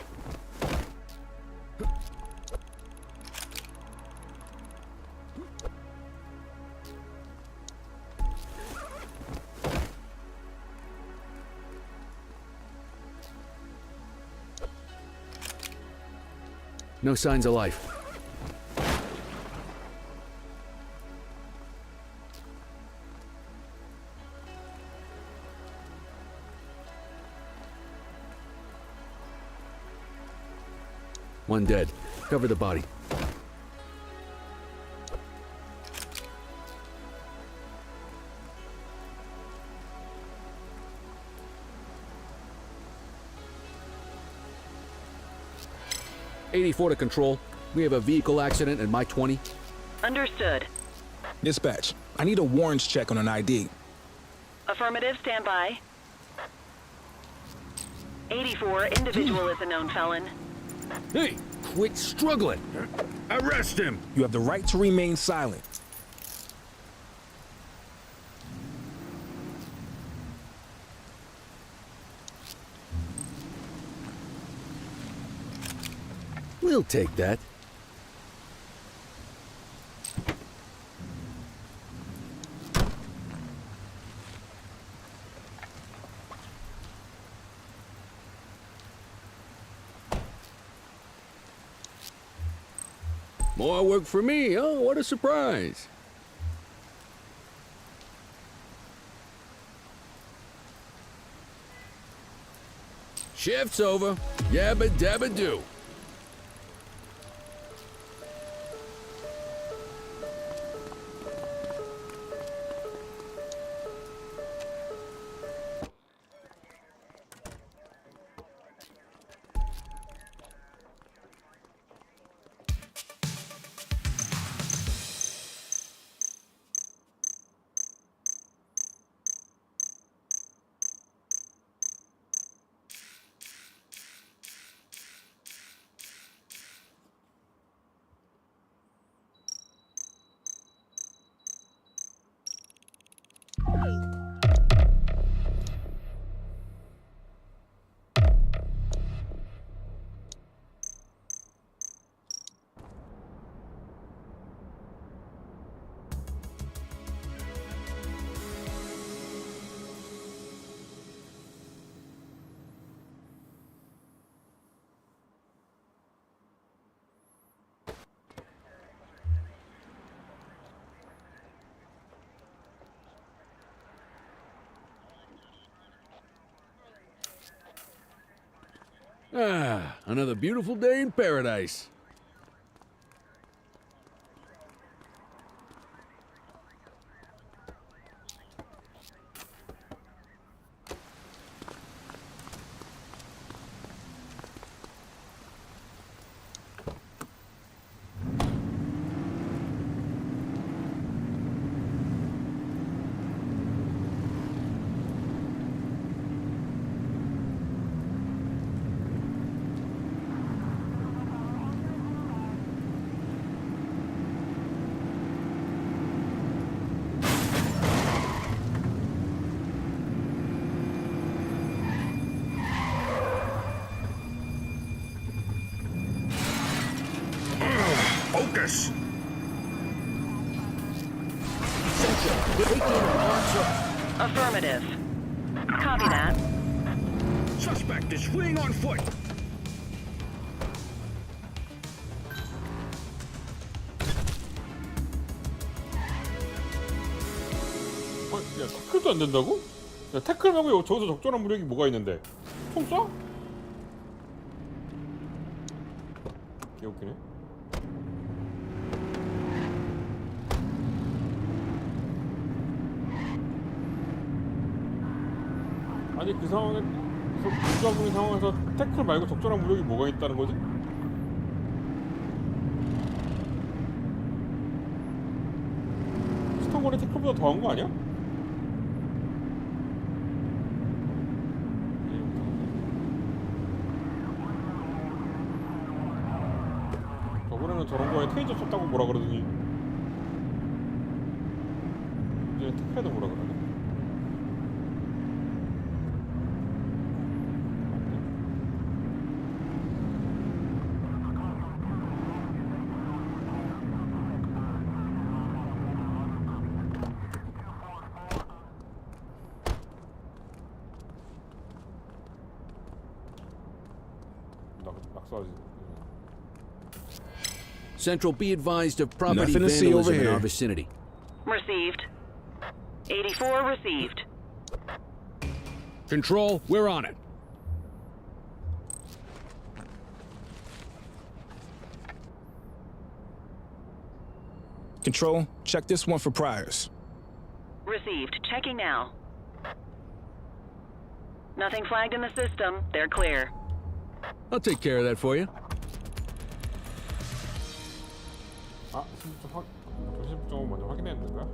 No signs of life. One dead. Cover the body. '84 to control. We have a vehicle accident in my 20. Understood. Dispatch, I need a warrants check on an ID. Affirmative. Stand by. 84. Individual is a known felon. Hey, quit struggling. Arrest him. You have the right to remain silent. We'll take that. More work for me, oh, what a surprise. Shift's over. Yabba dabba do. Ah, another beautiful day in paradise. Focus! Affirmative. Copy that. Suspect is fleeing on foot. 야, 태클도 안 된다고? 야, 태클 말고 저기서 적절한 무력이 뭐가 있는데? 총 쏴? 개웃기네. 아니 그 상황에 불가분의 상황에서 태클 말고 적절한 무력이 뭐가 있다는 거지? 스턴거리 태클보다 더한 거 아니야? 저번에는 저런 거에 테이저 쳤다고 뭐라 그러더니 이제 태클에도 뭐라 그러네. Central, be advised of property Nothing to see over vandalism in here. our vicinity. Received. 84 received. Control, we're on it. Control, check this one for priors. Received. Checking now. Nothing flagged in the system. They're clear. I'll take care of that for you. 아, 정신부터 먼저 확인해야 되는 거야?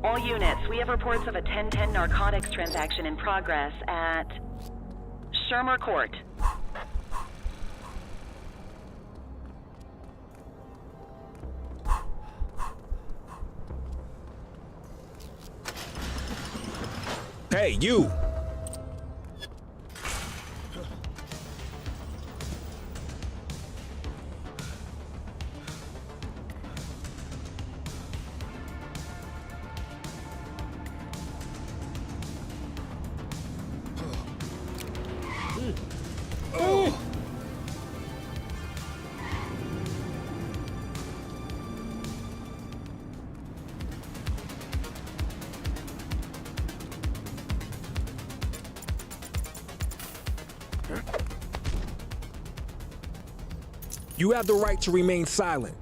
All units, we have reports of a 1010 narcotics transaction in progress at Shermer Court. Hey, you! You have the right to remain silent.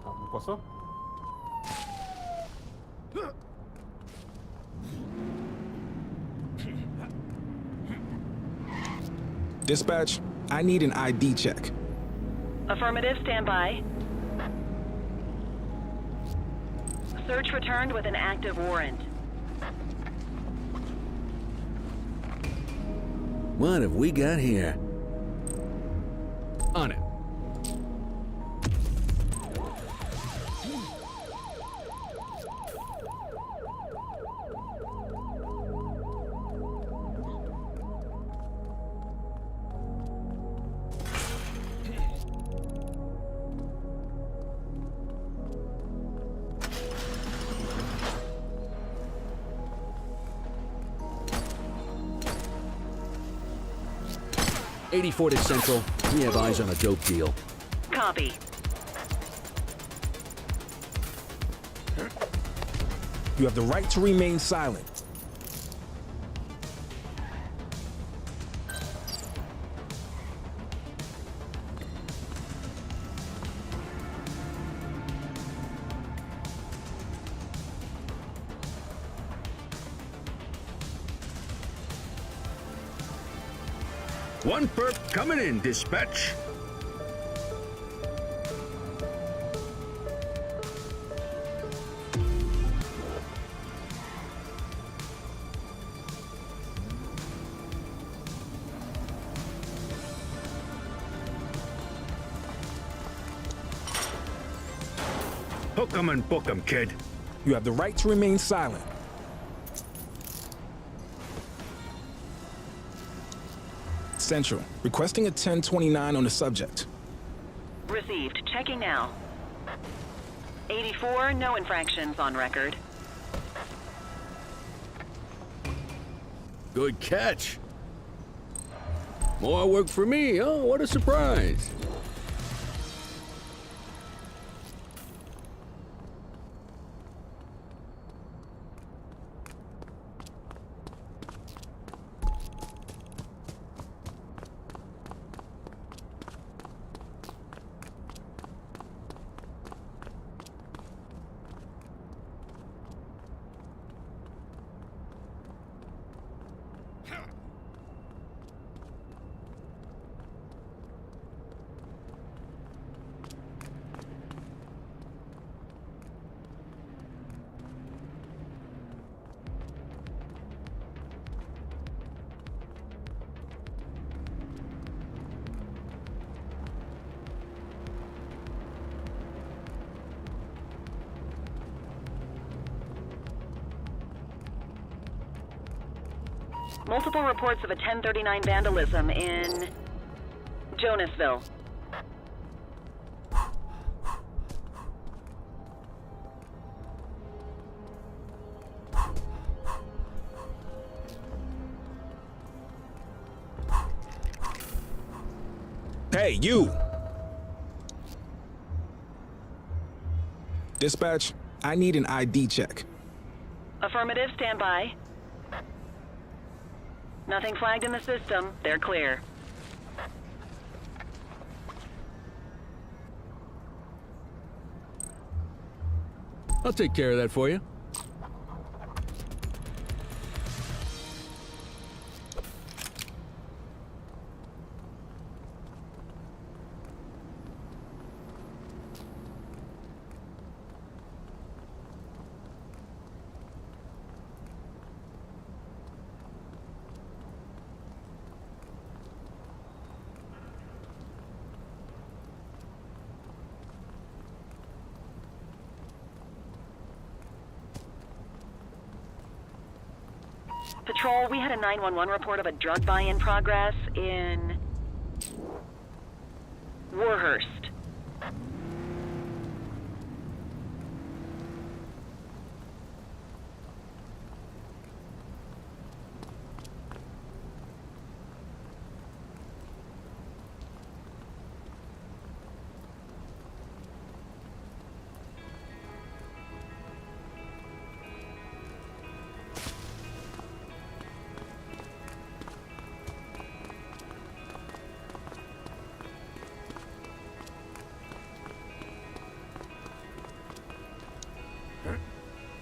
아, 못 봤어? Dispatch, I need an ID check. Affirmative, stand by. Search returned with an active warrant. What have we got here? On it. '84 to Central. We have eyes on a dope deal. Copy. You have the right to remain silent. One perp coming in, dispatch. Hook 'em and book 'em, kid. You have the right to remain silent. Central, requesting a 1029 on the subject. Received. Checking now. 84, no infractions on record. Good catch. More work for me. Oh, what a surprise. Multiple reports of a 1039 vandalism in Jonasville. Hey, you! Dispatch, I need an ID check. Affirmative, stand by. Nothing flagged in the system. They're clear. I'll take care of that for you. Patrol, we had a 911 report of a drug buy in progress in Warhurst.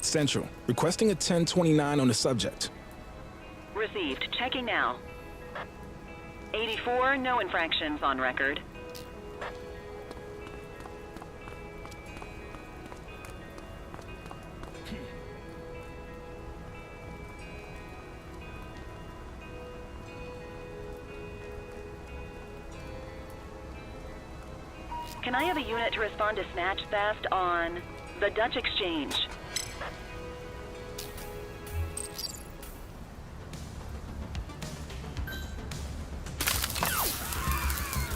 Central, requesting a 1029 on the subject. Received. Checking now. 84, no infractions on record. Can I have a unit to respond to snatch theft on the Dutch Exchange?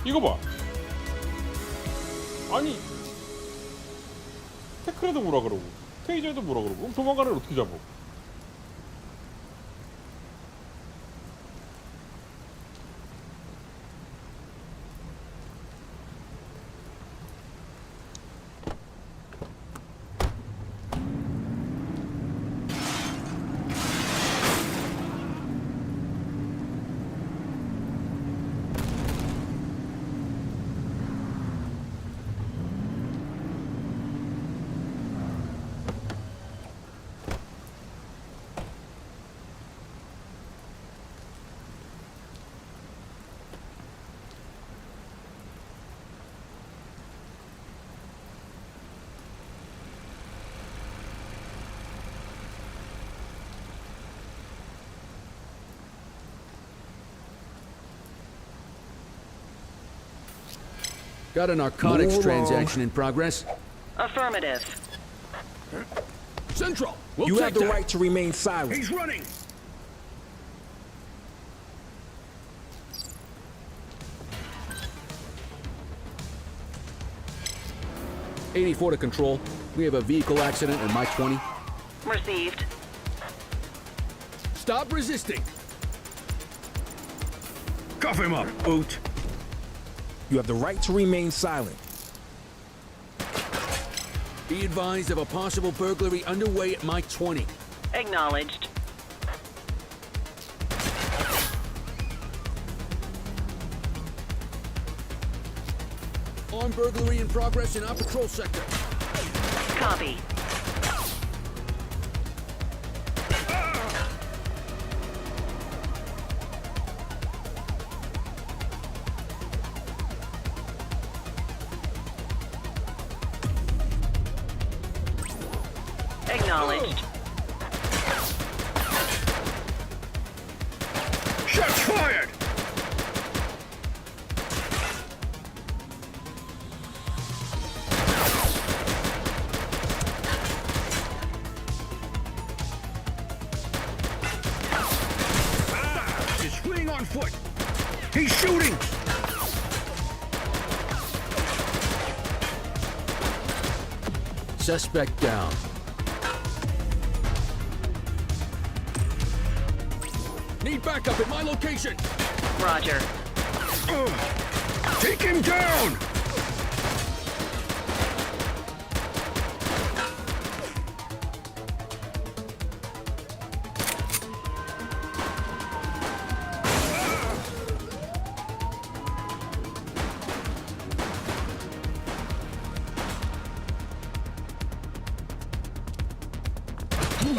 이거 봐. 아니 태클에도 뭐라 그러고 테이저에도 뭐라 그러고 그럼 도망가를 어떻게 잡어? Got a narcotics Move on. transaction in progress. Affirmative. Central, we'll You take have the that. right to remain silent. He's running. '84 to control. We have a vehicle accident in my 20. Received. Stop resisting. Cuff him up, Oot. You have the right to remain silent. Be advised of a possible burglary underway at my 20. Acknowledged. Armed burglary in progress in our patrol sector. Copy. Acknowledged. Shots fired! He's fleeing on foot. He's shooting! Suspect down. Need backup at my location. Roger. Take him down!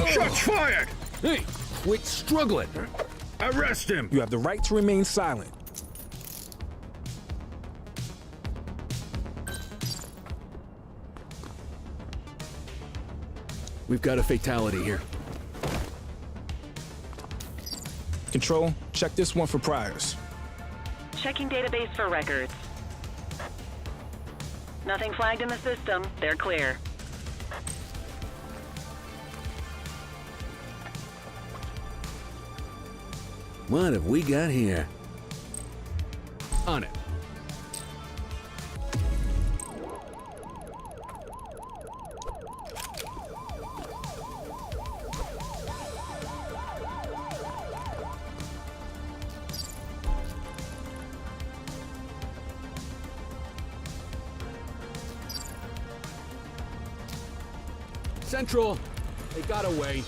Shots fired! Hey, quit struggling. Arrest him! You have the right to remain silent. We've got a fatality here. Control, check this one for priors. Checking database for records. Nothing flagged in the system. They're clear. What have we got here? On it. Central, they got away.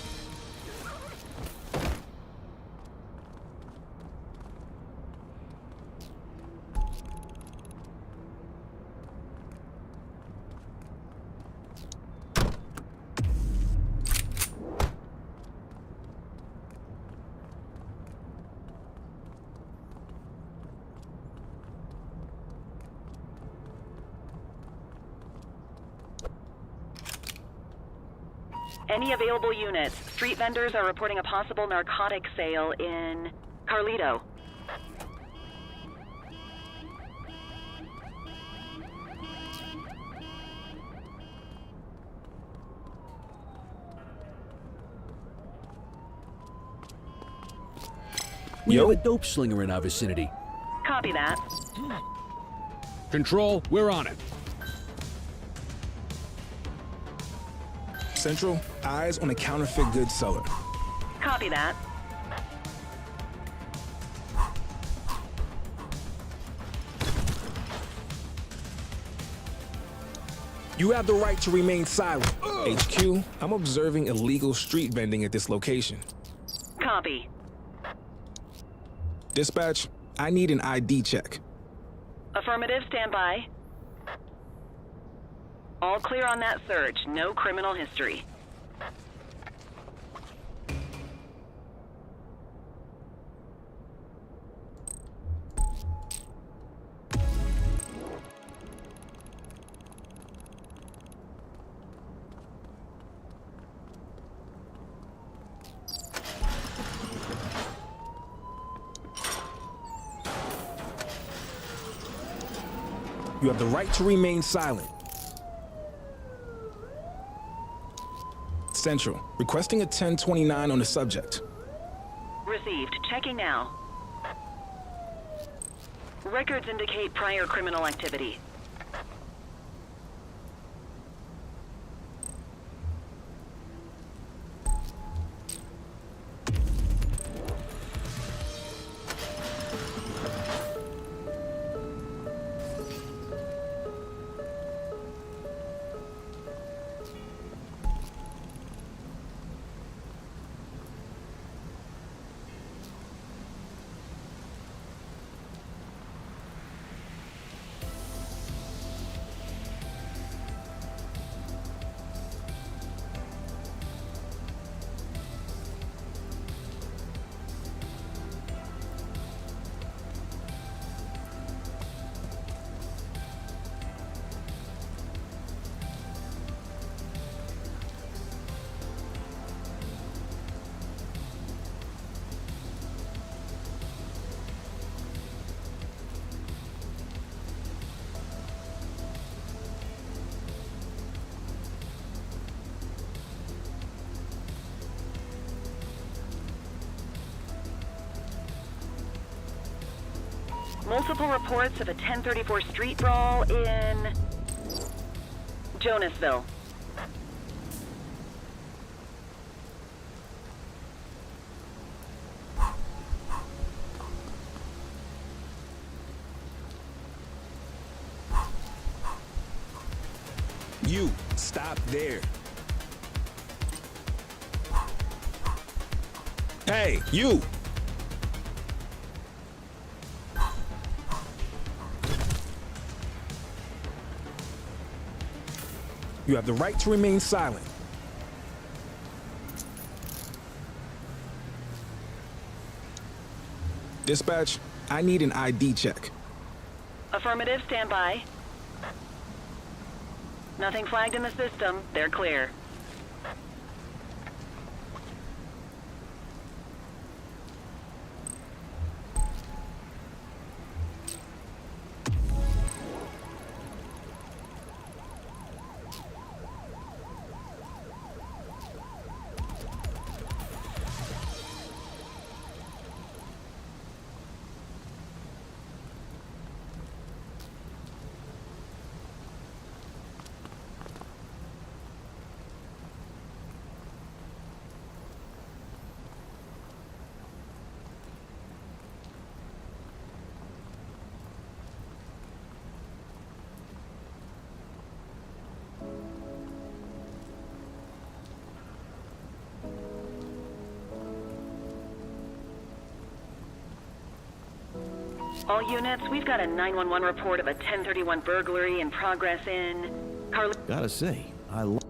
Any available units? Street vendors are reporting a possible narcotic sale in Carlito. We Yo. have a dope slinger in our vicinity. Copy that. Control, we're on it. Central, eyes on a counterfeit goods seller. Copy that. You have the right to remain silent. HQ, I'm observing illegal street vending at this location. Copy. Dispatch, I need an ID check. Affirmative, stand by. All clear on that search. No criminal history. You have the right to remain silent. Central, requesting a 1029 on the subject. Received. Checking now. Records indicate prior criminal activity. Multiple reports of a 1034 street brawl in Jonasville. You, stop there. Hey, you! You have the right to remain silent. Dispatch, I need an ID check. Affirmative, stand by. Nothing flagged in the system. They're clear. All units, we've got a 911 report of a 1031 burglary in progress in Gotta say, I love.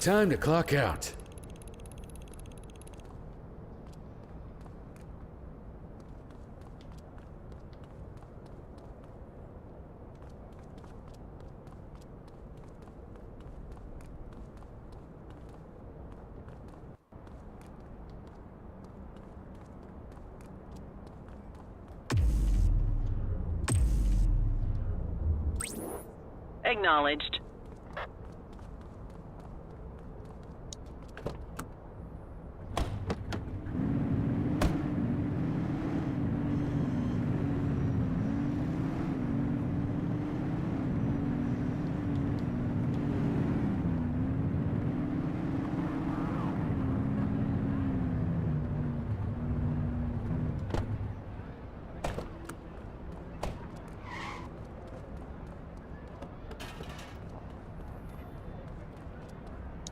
Time to clock out. Acknowledged.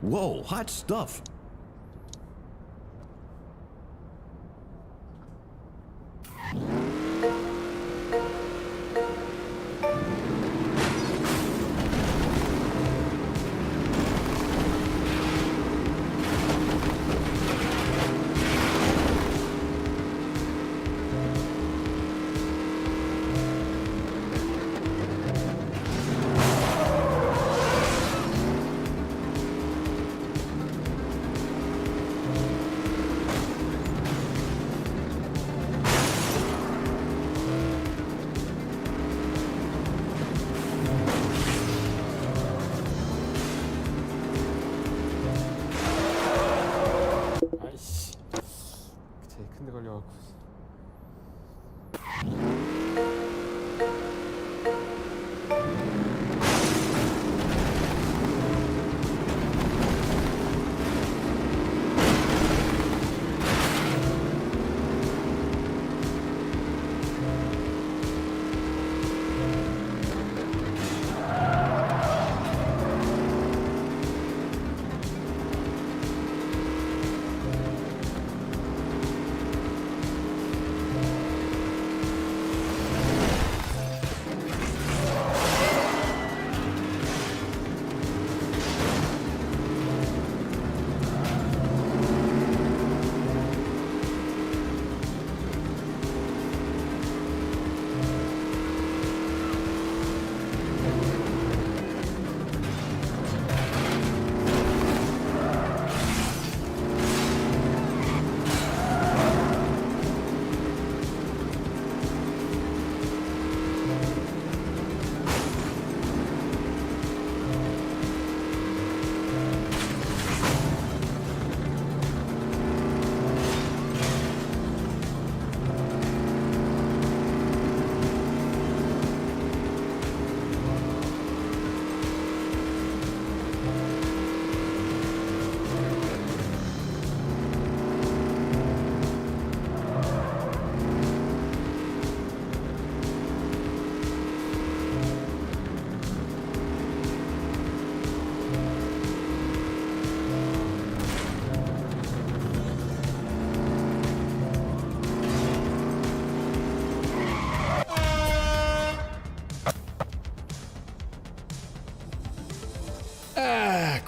Whoa, hot stuff. 아이씨. 제일 큰데 걸려갖고.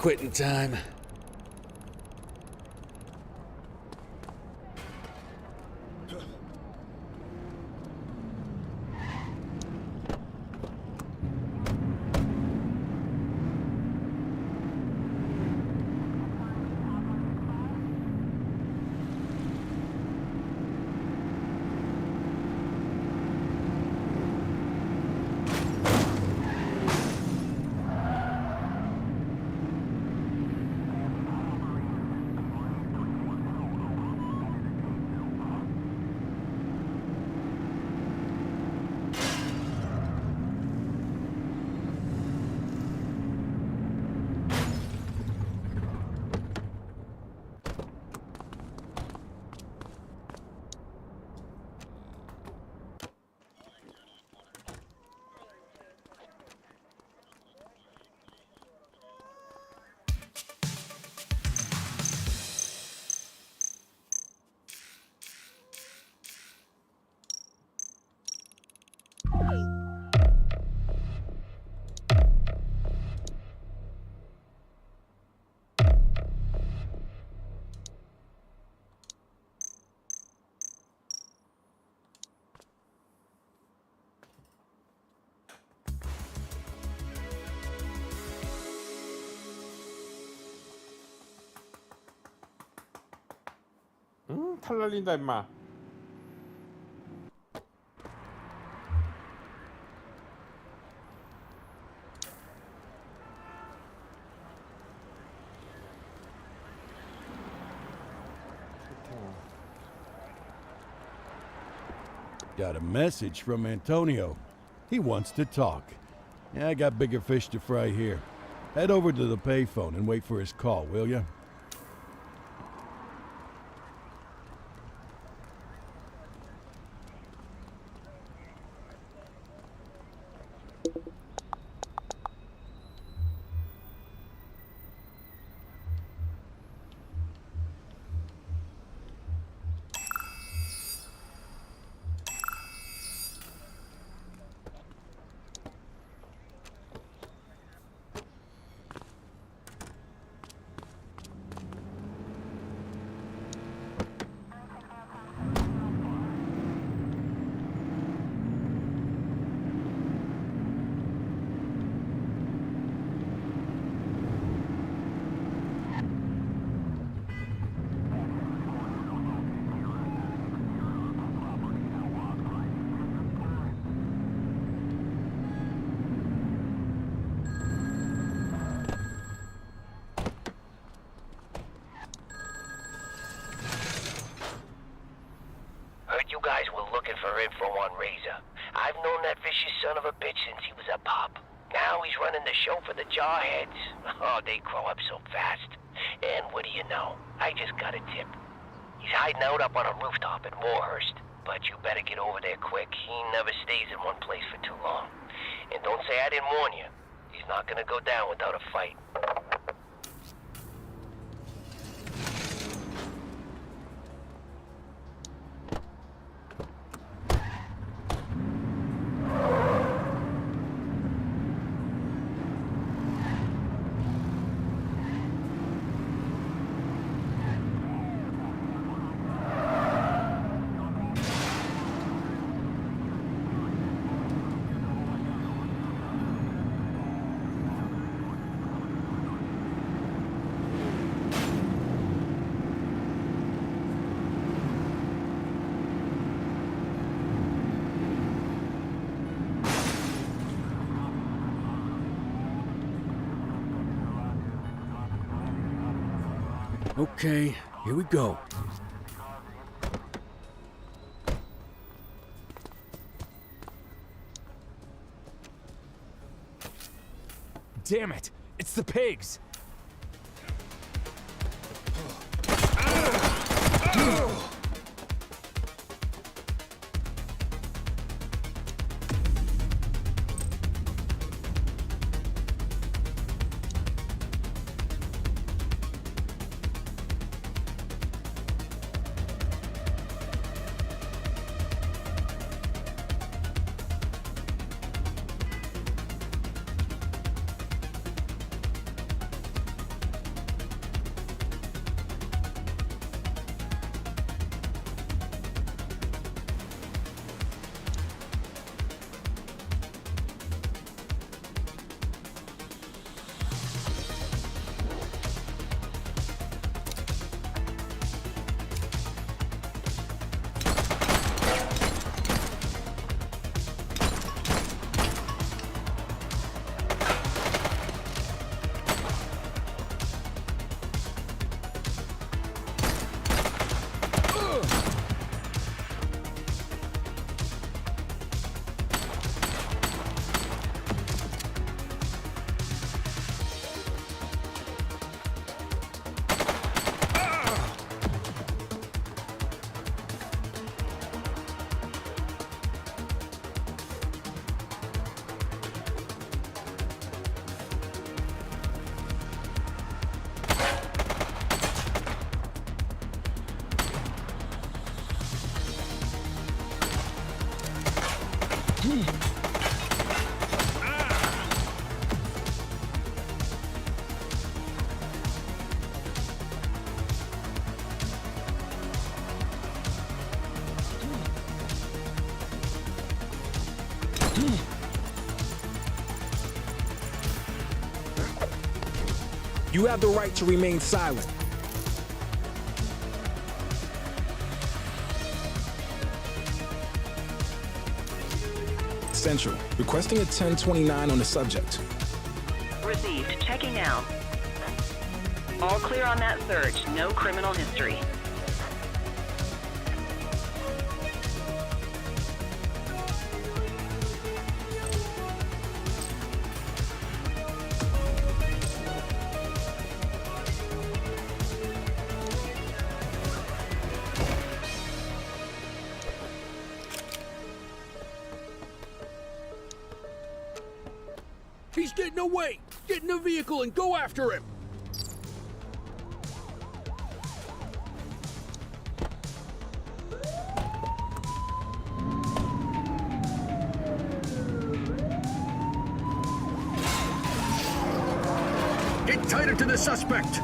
Quitting time. 탈 날린다 임마. Got a message from Antonio. He wants to talk. Yeah, I got bigger fish to fry here. Head over to the payphone and wait for his call, will ya? You guys were looking for info on Razor. I've known that vicious son of a bitch since he was a pup. Now he's running the show for the Jarheads. Oh, they grow up so fast. And what do you know? I just got a tip. He's hiding out up on a rooftop at Moorhurst. But you better get over there quick. He never stays in one place for too long. And don't say I didn't warn you. He's not gonna go down without a fight. Okay, here we go. Damn it! It's the pigs! You have the right to remain silent. Central. Requesting a 1029 on the subject. Received. Checking now. All clear on that search. No criminal history. He's getting away! Get in the vehicle and go after him! Get tighter to the suspect!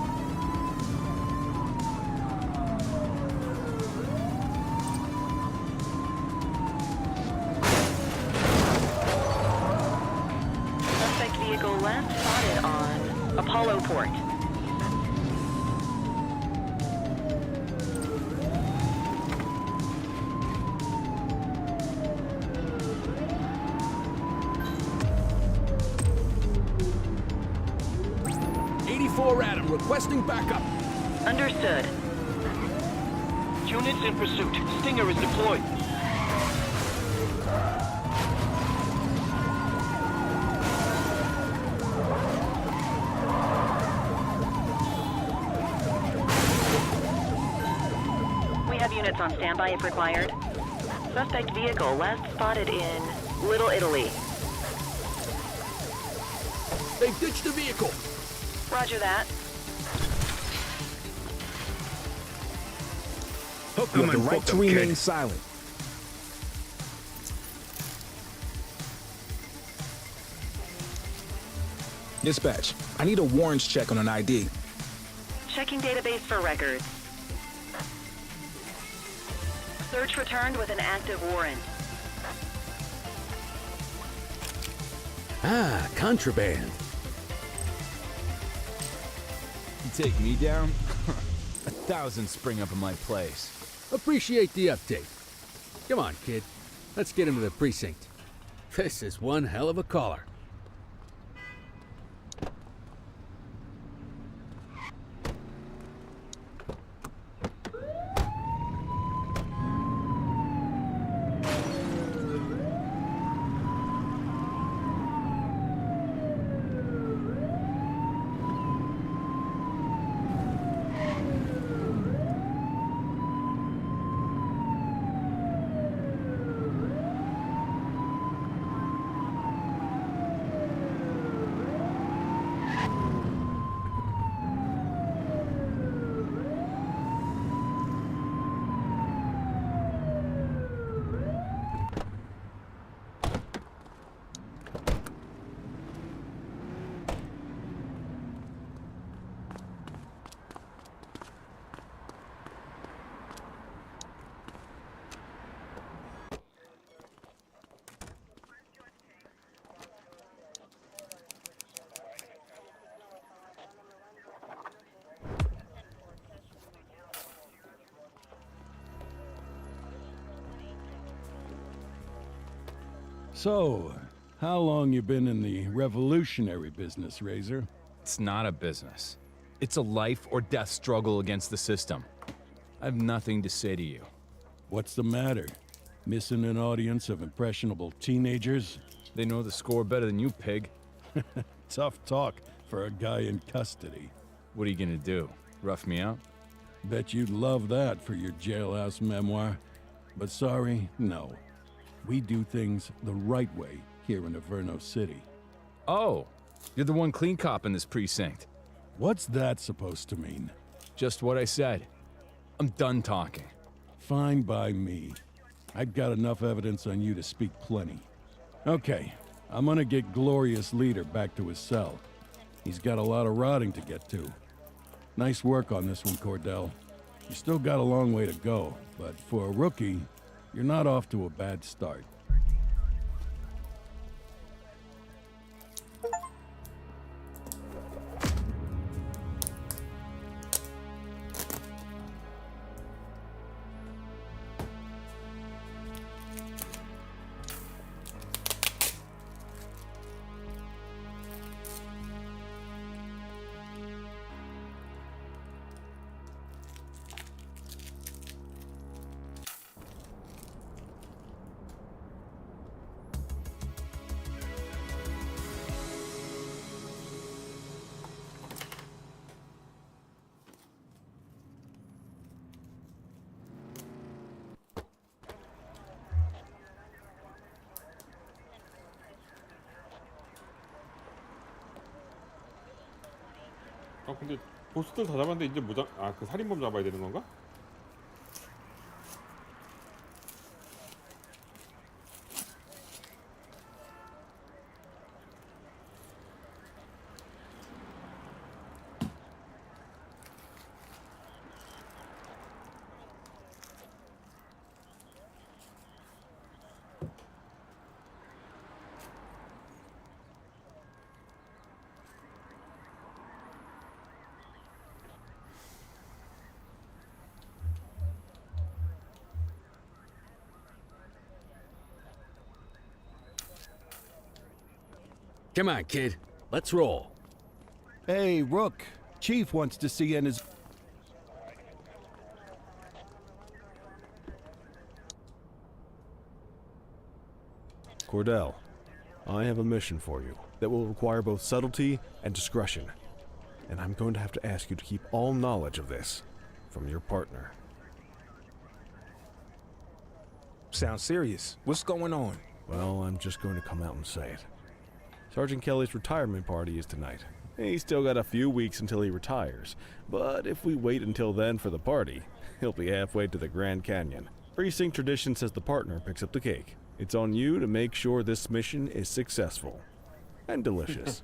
Suspect vehicle left spotted on Apollo Port. Adam, requesting backup. Understood. Units in pursuit. Stinger is deployed. We have units on standby if required. Suspect vehicle last spotted in Little Italy. They've ditched the vehicle. Roger that. You have the right to remain silent. Dispatch, I need a warrants check on an ID. Checking database for records. Search returned with an active warrant. Ah, contraband. You take me down? 1,000 spring up in my place. Appreciate the update. Come on, kid. Let's get into the precinct. This is one hell of a caller. So, how long you been in the revolutionary business, Razor? It's not a business. It's a life or death struggle against the system. I have nothing to say to you. What's the matter? Missing an audience of impressionable teenagers? They know the score better than you, pig. Tough talk for a guy in custody. What are you gonna do? Rough me out? Bet you'd love that for your jailhouse memoir. But sorry, no. We do things the right way here in Averno City. Oh, you're the one clean cop in this precinct. What's that supposed to mean? Just what I said. I'm done talking. Fine by me. I've got enough evidence on you to speak plenty. Okay, I'm gonna get Glorious Leader back to his cell. He's got a lot of rotting to get to. Nice work on this one, Cordell. You still got a long way to go, but for a rookie, you're not off to a bad start. 아 근데 보스들 다 잡았는데 이제 뭐그 살인범 잡아야 되는 건가? Come on, kid. Let's roll. Hey, Rook. Chief wants to see you in his... Cordell, I have a mission for you that will require both subtlety and discretion. And I'm going to have to ask you to keep all knowledge of this from your partner. Sounds serious. What's going on? Well, I'm just going to come out and say it. Sergeant Kelly's retirement party is tonight. He's still got a few weeks until he retires, but if we wait until then for the party, he'll be halfway to the Grand Canyon. Precinct tradition says the partner picks up the cake. It's on you to make sure this mission is successful and delicious.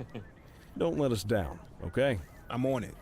Don't let us down, okay? I'm on it.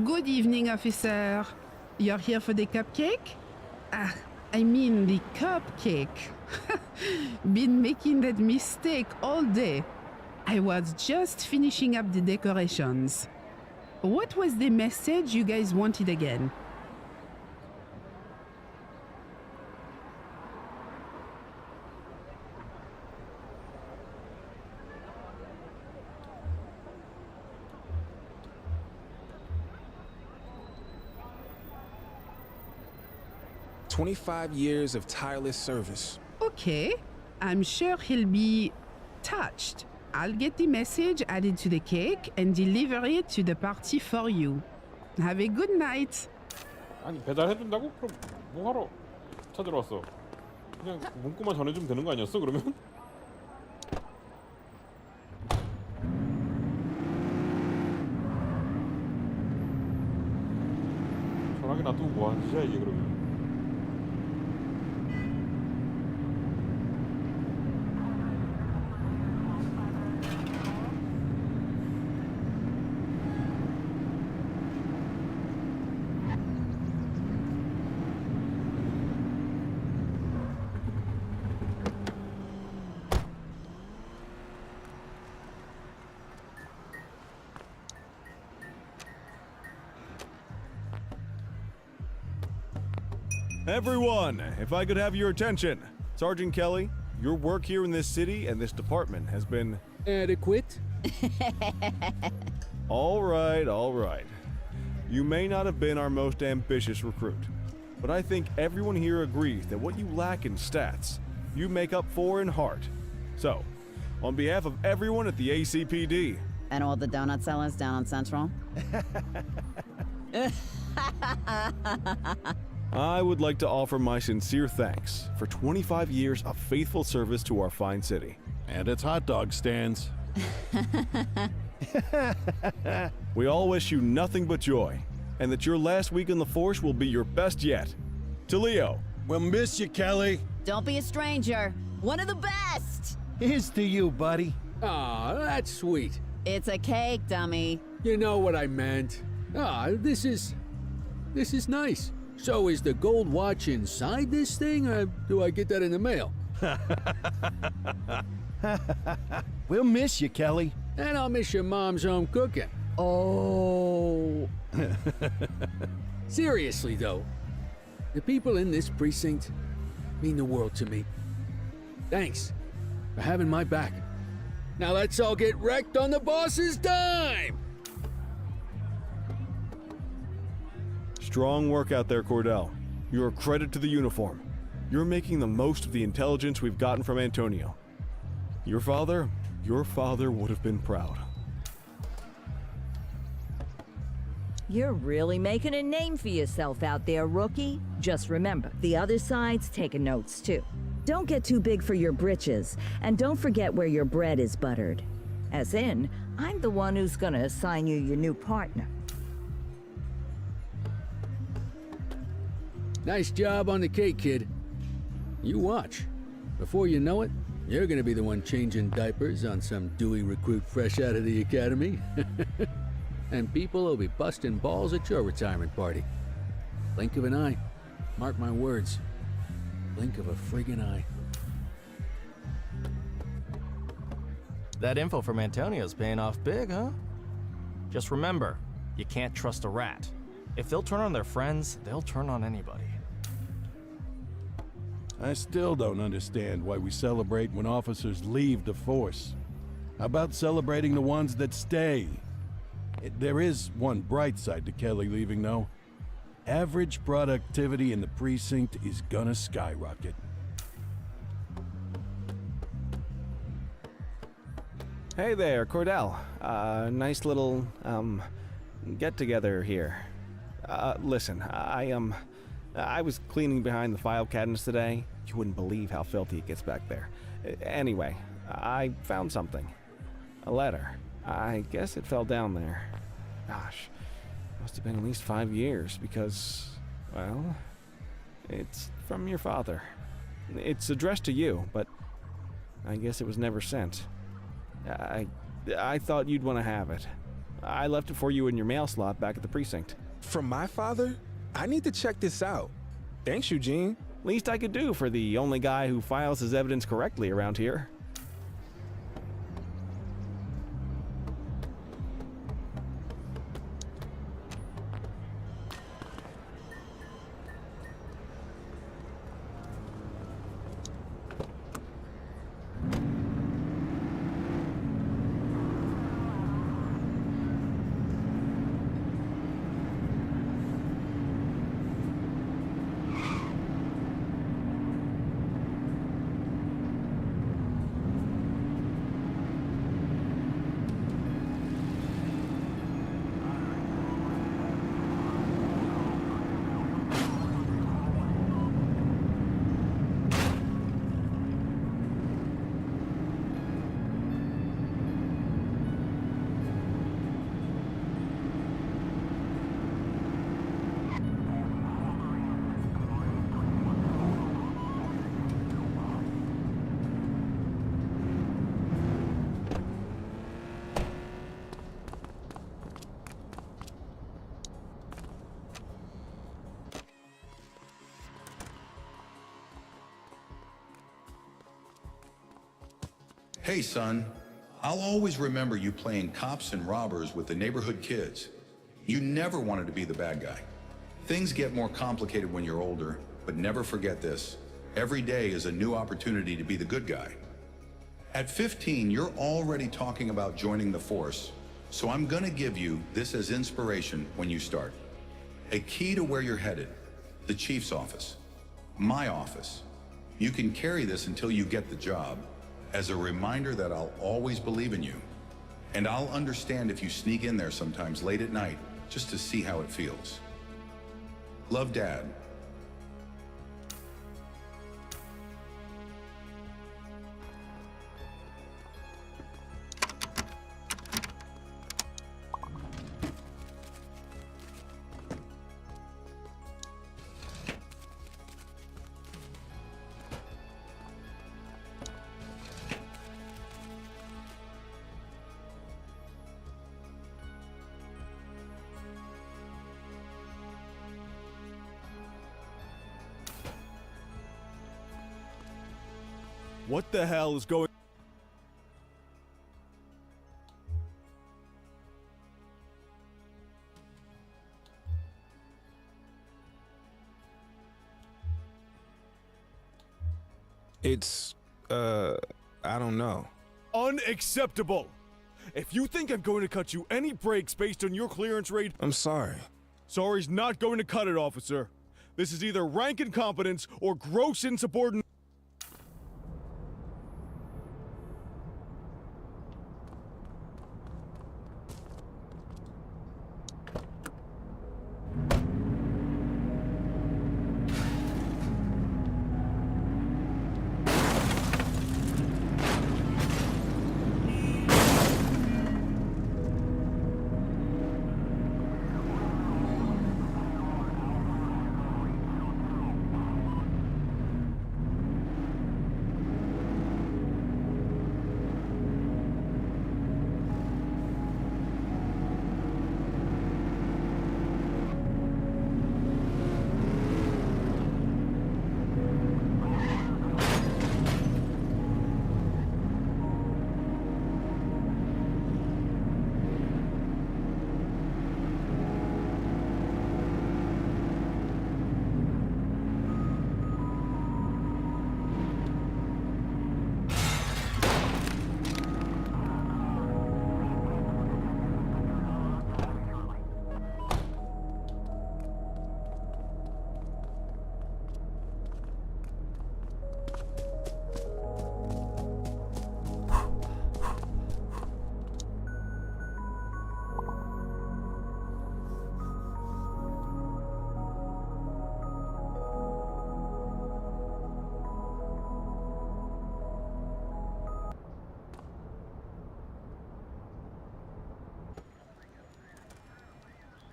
Good evening, officer. You're here for the cupcake? Ah, I mean the cupcake. Been making that mistake all day. I was just finishing up the decorations. What was the message you guys wanted again? "25 years of tireless service." Okay, I'm sure he'll be touched. I'll get the message added to the cake and deliver it to the party for you. Have a good night. 아니 배달해준다고? 그럼 뭐하러 찾으러 왔어? 그냥 문구만 전해주면 되는 거 아니었어 그러면? 전화기 놔두고 뭐하는 짓이야 이게 그러면? Everyone, if I could have your attention. Sergeant Kelly, your work here in this city and this department has been... Adequate? All right. You may not have been our most ambitious recruit, but I think everyone here agrees that what you lack in stats, you make up for in heart. So, on behalf of everyone at the ACPD... And all the donut sellers down on Central? I would like to offer my sincere thanks for 25 years of faithful service to our fine city. And its hot dog stands. We all wish you nothing but joy, and that your last week on the force will be your best yet. To Leo. We'll miss you, Kelly. Don't be a stranger. One of the best. Here's to you, buddy. Aw, that's sweet. It's a cake, dummy. You know what I meant. This is nice. So is the gold watch inside this thing, or do I get that in the mail? We'll miss you, Kelly. And I'll miss your mom's home cooking. Oh. Seriously, though, the people in this precinct mean the world to me. Thanks for having my back. Now let's all get wrecked on the boss's dime! Strong work out there, Cordell. You're a credit to the uniform. You're making the most of the intelligence we've gotten from Antonio. Your father would have been proud. You're really making a name for yourself out there, rookie. Just remember, the other side's taking notes too. Don't get too big for your britches, and don't forget where your bread is buttered. As in, I'm the one who's gonna assign you your new partner. Nice job on the cake, kid. You watch. Before you know it, you're gonna be the one changing diapers on some dewy recruit fresh out of the academy. And people will be busting balls at your retirement party. Blink of an eye. Mark my words. Blink of a friggin' eye. That info from Antonio's paying off big, huh? Just remember, you can't trust a rat. If they'll turn on their friends, they'll turn on anybody. I still don't understand why we celebrate when officers leave the force. How about celebrating the ones that stay? There is one bright side to Kelly leaving, though. Average productivity in the precinct is gonna skyrocket. Hey there, Cordell. Nice little, get-together here. Listen, I was cleaning behind the file cabinets today. You wouldn't believe how filthy it gets back there. Anyway, I found something. A letter. I guess it fell down there. Gosh, must have been at least 5 years because, well, it's from your father. It's addressed to you, but I guess it was never sent. I thought you'd want to have it. I left it for you in your mail slot back at the precinct. From my father? I need to check this out. Thanks, Eugene. Least I could do for the only guy who files his evidence correctly around here. Hey, son. I'll always remember you playing cops and robbers with the neighborhood kids. You never wanted to be the bad guy. Things get more complicated when you're older, but never forget this. Every day is a new opportunity to be the good guy. At 15, you're already talking about joining the force, so I'm gonna give you this as inspiration when you start. A key to where you're headed, the chief's office, my office. You can carry this until you get the job, as a reminder that I'll always believe in you. And I'll understand if you sneak in there sometimes late at night, just to see how it feels. Love, Dad. What the hell is going... It's, I don't know. Unacceptable! If you think I'm going to cut you any breaks based on your clearance rate... I'm sorry. Sorry's not going to cut it, officer. This is either rank incompetence or gross insubordination.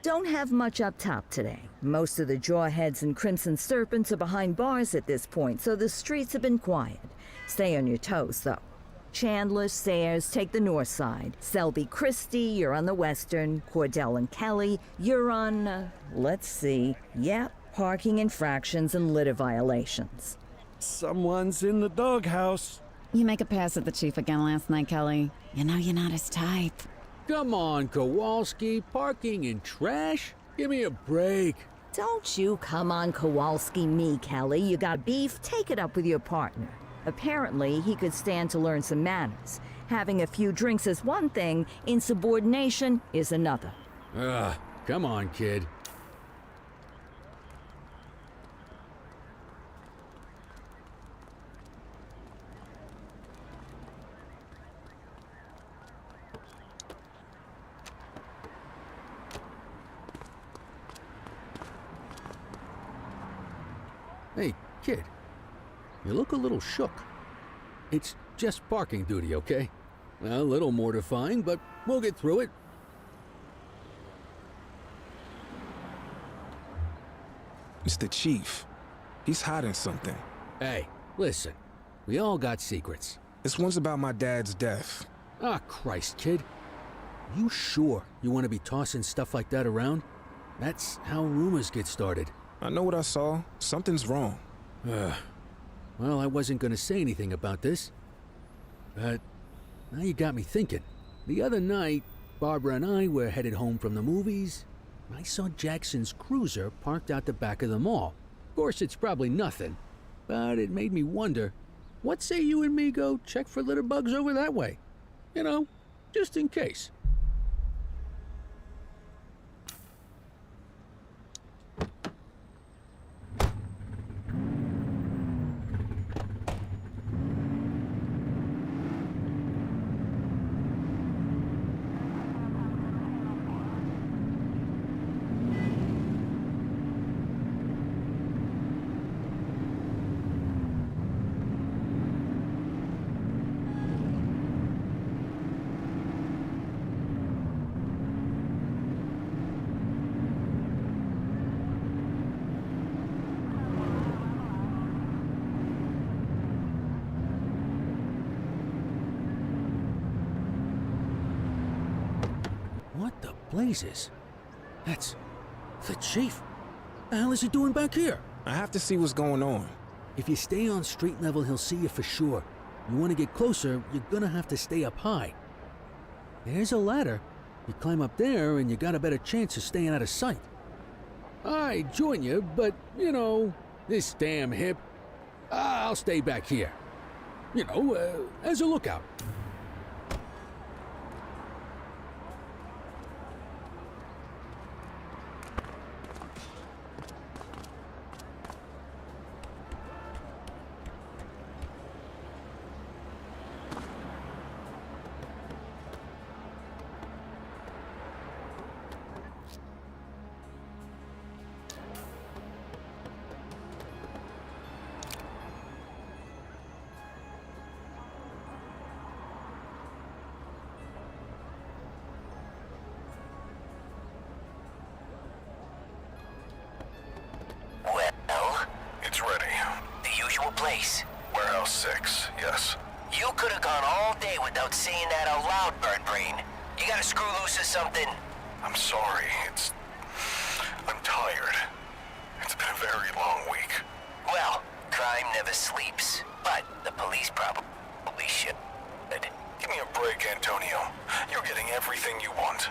Don't have much up top today. Most of the Jawheads and Crimson Serpents are behind bars at this point, so the streets have been quiet. Stay on your toes, though. Chandler, Sayers take the north side. Selby Christie, you're on the western. Cordell and Kelly, you're on, let's see. Yep, parking infractions and litter violations. Someone's in the doghouse. You make a pass at the chief again last night, Kelly. You know you're not his type. Come on, Kowalski. Parking and trash? Give me a break. Don't you come on Kowalski me, Kelly. You got beef? Take it up with your partner. Apparently, he could stand to learn some manners. Having a few drinks is one thing, insubordination is another. Come on, kid. Hey, kid. You look a little shook. It's just parking duty, okay? A little mortifying, but we'll get through it. It's the chief. He's hiding something. Hey, listen. We all got secrets. This one's about my dad's death. Ah, Christ, kid. You sure you want to be tossing stuff like that around? That's how rumors get started. I know what I saw. Something's wrong. Well, I wasn't going to say anything about this. But now you got me thinking. The other night, Barbara and I were headed home from the movies. I saw Jackson's cruiser parked out the back of the mall. Of course, it's probably nothing. But it made me wonder, what say you and me go check for litter bugs over that way? You know, just in case. What the blazes? That's the chief. The hell is he doing back here? I have to see what's going on. If you stay on street level, he'll see you for sure. You want to get closer, you're gonna have to stay up high. There's a ladder. You climb up there and you got a better chance of staying out of sight. I'd join you, but, you know, this damn hip. I'll stay back here. You know, as a lookout. Place. Warehouse 6, yes. You could have gone all day without saying that out loud, Bird Brain. You got a screw loose or something? I'm sorry, I'm tired. It's been a very long week. Well, crime never sleeps, but the police probably should. Give me a break, Antonio. You're getting everything you want.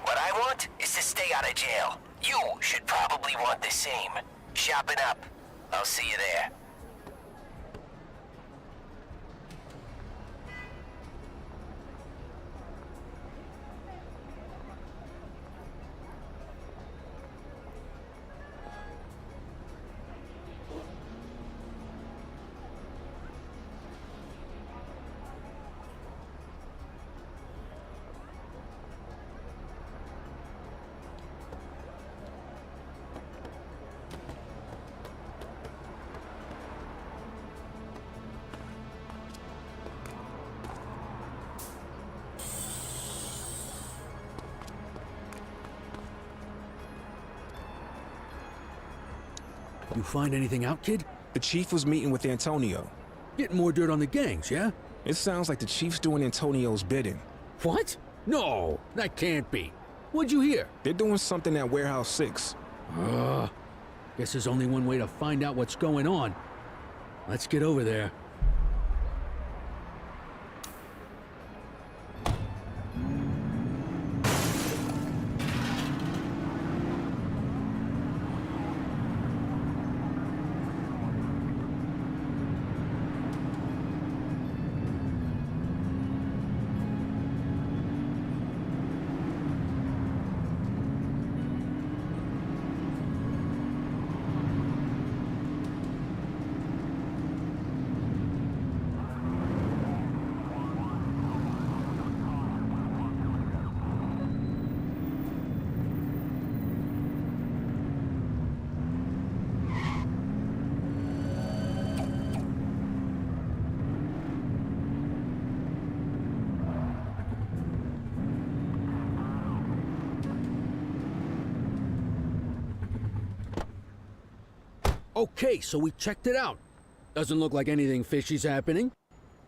What I want is to stay out of jail. You should probably want the same. Sharpen up. I'll see you there. You find anything out, kid? The chief was meeting with Antonio. Getting more dirt on the gangs, yeah? It sounds like the chief's doing Antonio's bidding. What? No, that can't be. What'd you hear? They're doing something at Warehouse 6. Guess there's only one way to find out what's going on. Let's get over there. Okay, so we checked it out. Doesn't look like anything fishy's happening.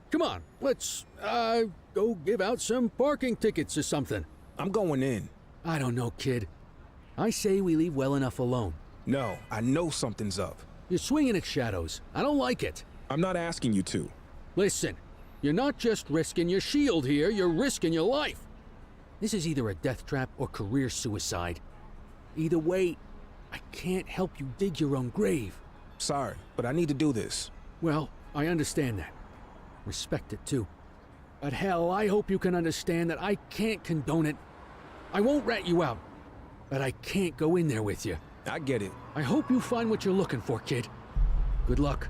Come on, let's, go give out some parking tickets or something. I'm going in. I don't know, kid. I say we leave well enough alone. No, I know something's up. You're swinging at shadows. I don't like it. I'm not asking you to. Listen, you're not just risking your shield here, you're risking your life. This is either a death trap or career suicide. Either way, I can't help you dig your own grave. Sorry, but I need to do this. Well, I understand that. Respect it too. But hell, I hope you can understand that I can't condone it. I won't rat you out, but I can't go in there with you. I get it. I hope you find what you're looking for, kid. Good luck.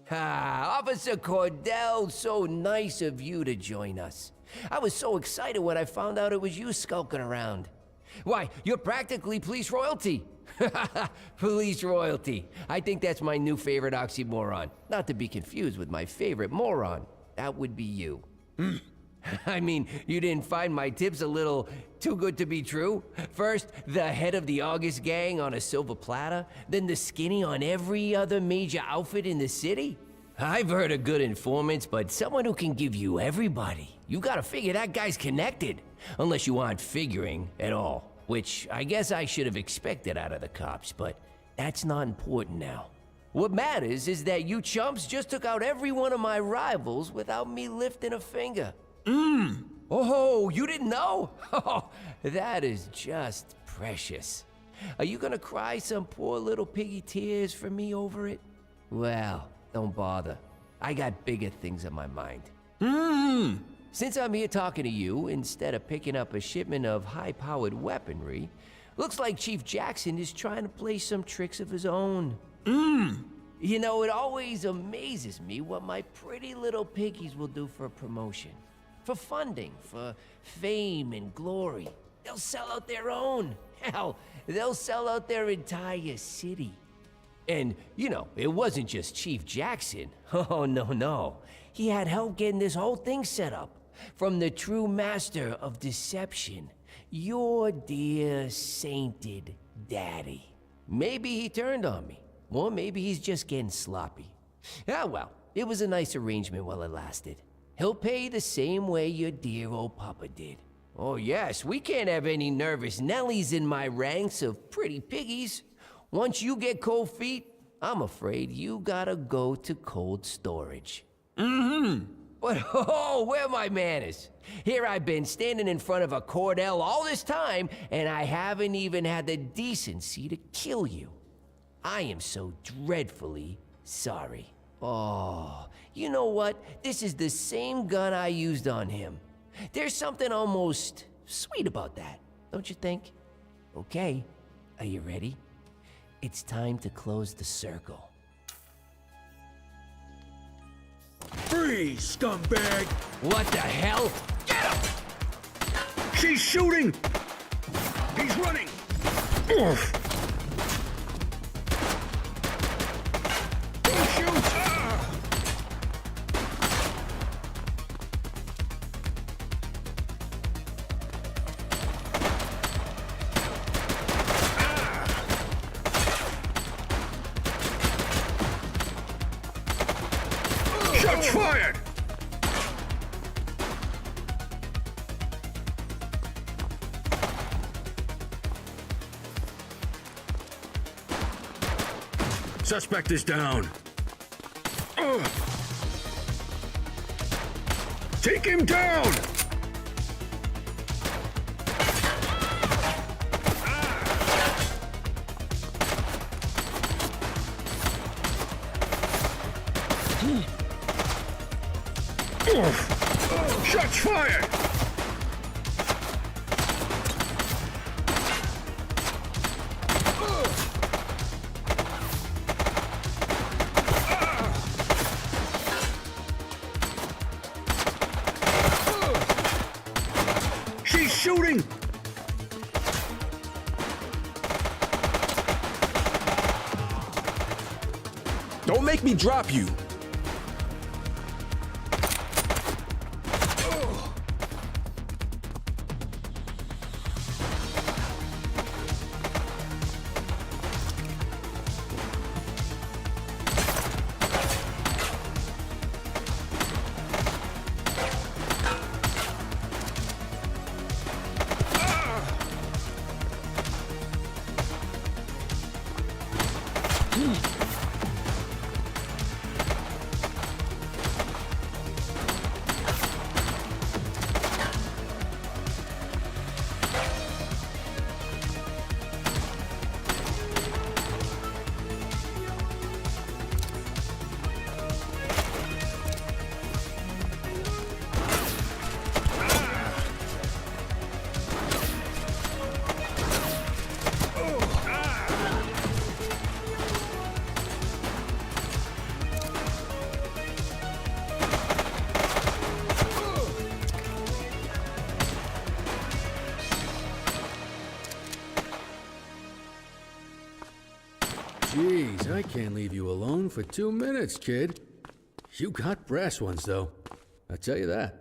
Ah, Officer Cordell, so nice of you to join us. I was so excited when I found out it was you skulking around. Why, you're practically police royalty. Police royalty. I think that's my new favorite oxymoron. Not to be confused with my favorite moron. That would be you. I mean, you didn't find my tips a little too good to be true? First, the head of the August gang on a silver platter, then the skinny on every other major outfit in the city? I've heard of good informants, but someone who can give you everybody. You gotta figure that guy's connected. Unless you aren't figuring at all. Which I guess I should have expected out of the cops, but that's not important now. What matters is that you chumps just took out every one of my rivals without me lifting a finger. Oh, you didn't know? Oh, that is just precious. Are you gonna cry some poor little piggy tears for me over it? Well, don't bother. I got bigger things on my mind. Since I'm here talking to you, instead of picking up a shipment of high-powered weaponry, looks like Chief Jackson is trying to play some tricks of his own. You know, it always amazes me what my pretty little piggies will do for a promotion. For funding, for fame and glory. They'll sell out their own. Hell, they'll sell out their entire city. And, you know, it wasn't just Chief Jackson. Oh, no. He had help getting this whole thing set up. From the true master of deception, your dear sainted daddy. Maybe he turned on me. Or maybe he's just getting sloppy. Ah, well, it was a nice arrangement while it lasted. He'll pay the same way your dear old papa did. Oh yes, we can't have any nervous Nellies in my ranks of pretty piggies. Once you get cold feet, I'm afraid you gotta go to cold storage. But oh, where are my manners? Here I've been standing in front of a Cordell all this time, and I haven't even had the decency to kill you. I am so dreadfully sorry. Oh, you know what? This is the same gun I used on him. There's something almost sweet about that, don't you think? Okay, are you ready? It's time to close the circle. Freeze, scumbag! What the hell? Get him! She's shooting! He's running! Oof. Don't shoot! Shots fired! Suspect is down. Take him down! Shots fired! She's shooting! Don't make me drop you. I can't leave you alone for 2 minutes, kid. You got brass ones, though. I'll tell you that.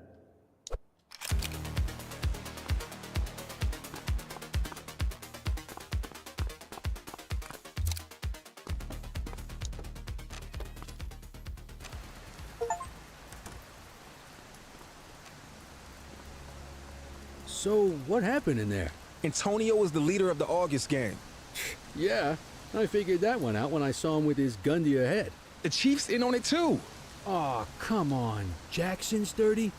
So, what happened in there? Antonio is the leader of the August gang. Yeah, I figured that one out when I saw him with his gun to your head. The chief's in on it too. Aw, come on. Jackson's dirty?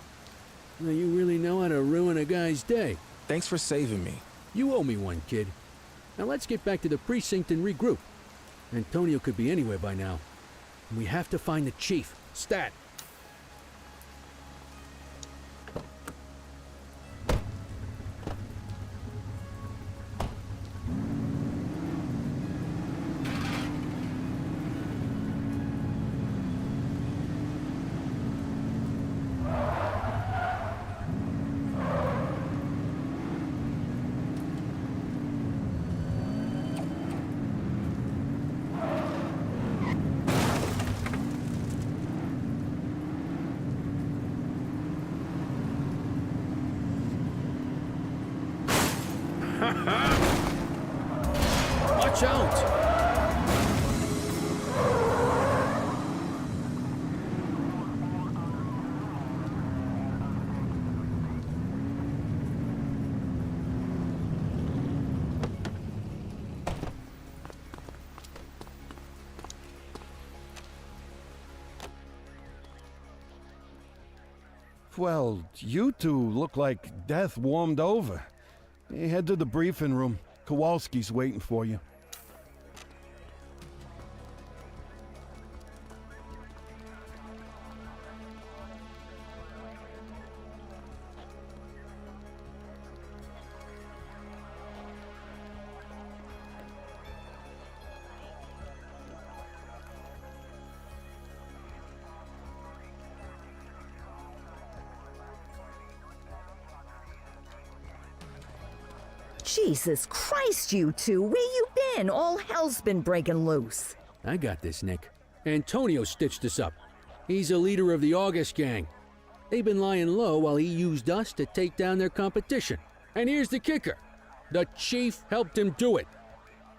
Well, you really know how to ruin a guy's day. Thanks for saving me. You owe me one, kid. Now let's get back to the precinct and regroup. Antonio could be anywhere by now. And we have to find the chief. Stat. Watch out! Well, you two look like death warmed over. Hey, head to the briefing room. Kowalski's waiting for you. Jesus Christ, you two! Where you been? All hell's been breaking loose. I got this, Nick. Antonio stitched us up. He's a leader of the August gang. They've been lying low while he used us to take down their competition. And here's the kicker. The chief helped him do it.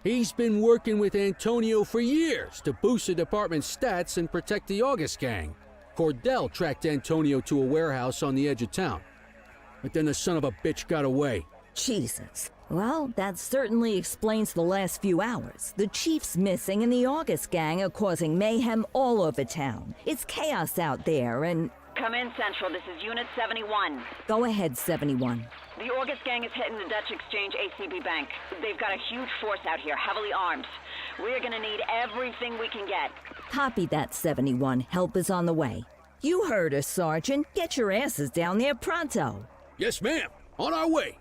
He's been working with Antonio for years to boost the department's stats and protect the August gang. Cordell tracked Antonio to a warehouse on the edge of town. But then the son of a bitch got away. Jesus. Well, that certainly explains the last few hours. The chief's missing and the August gang are causing mayhem all over town. It's chaos out there and... Come in, Central. This is Unit 71. Go ahead, 71. The August gang is hitting the Dutch Exchange ACB Bank. They've got a huge force out here, heavily armed. We're gonna need everything we can get. Copy that, 71. Help is on the way. You heard us, Sergeant. Get your asses down there pronto. Yes, ma'am. On our way.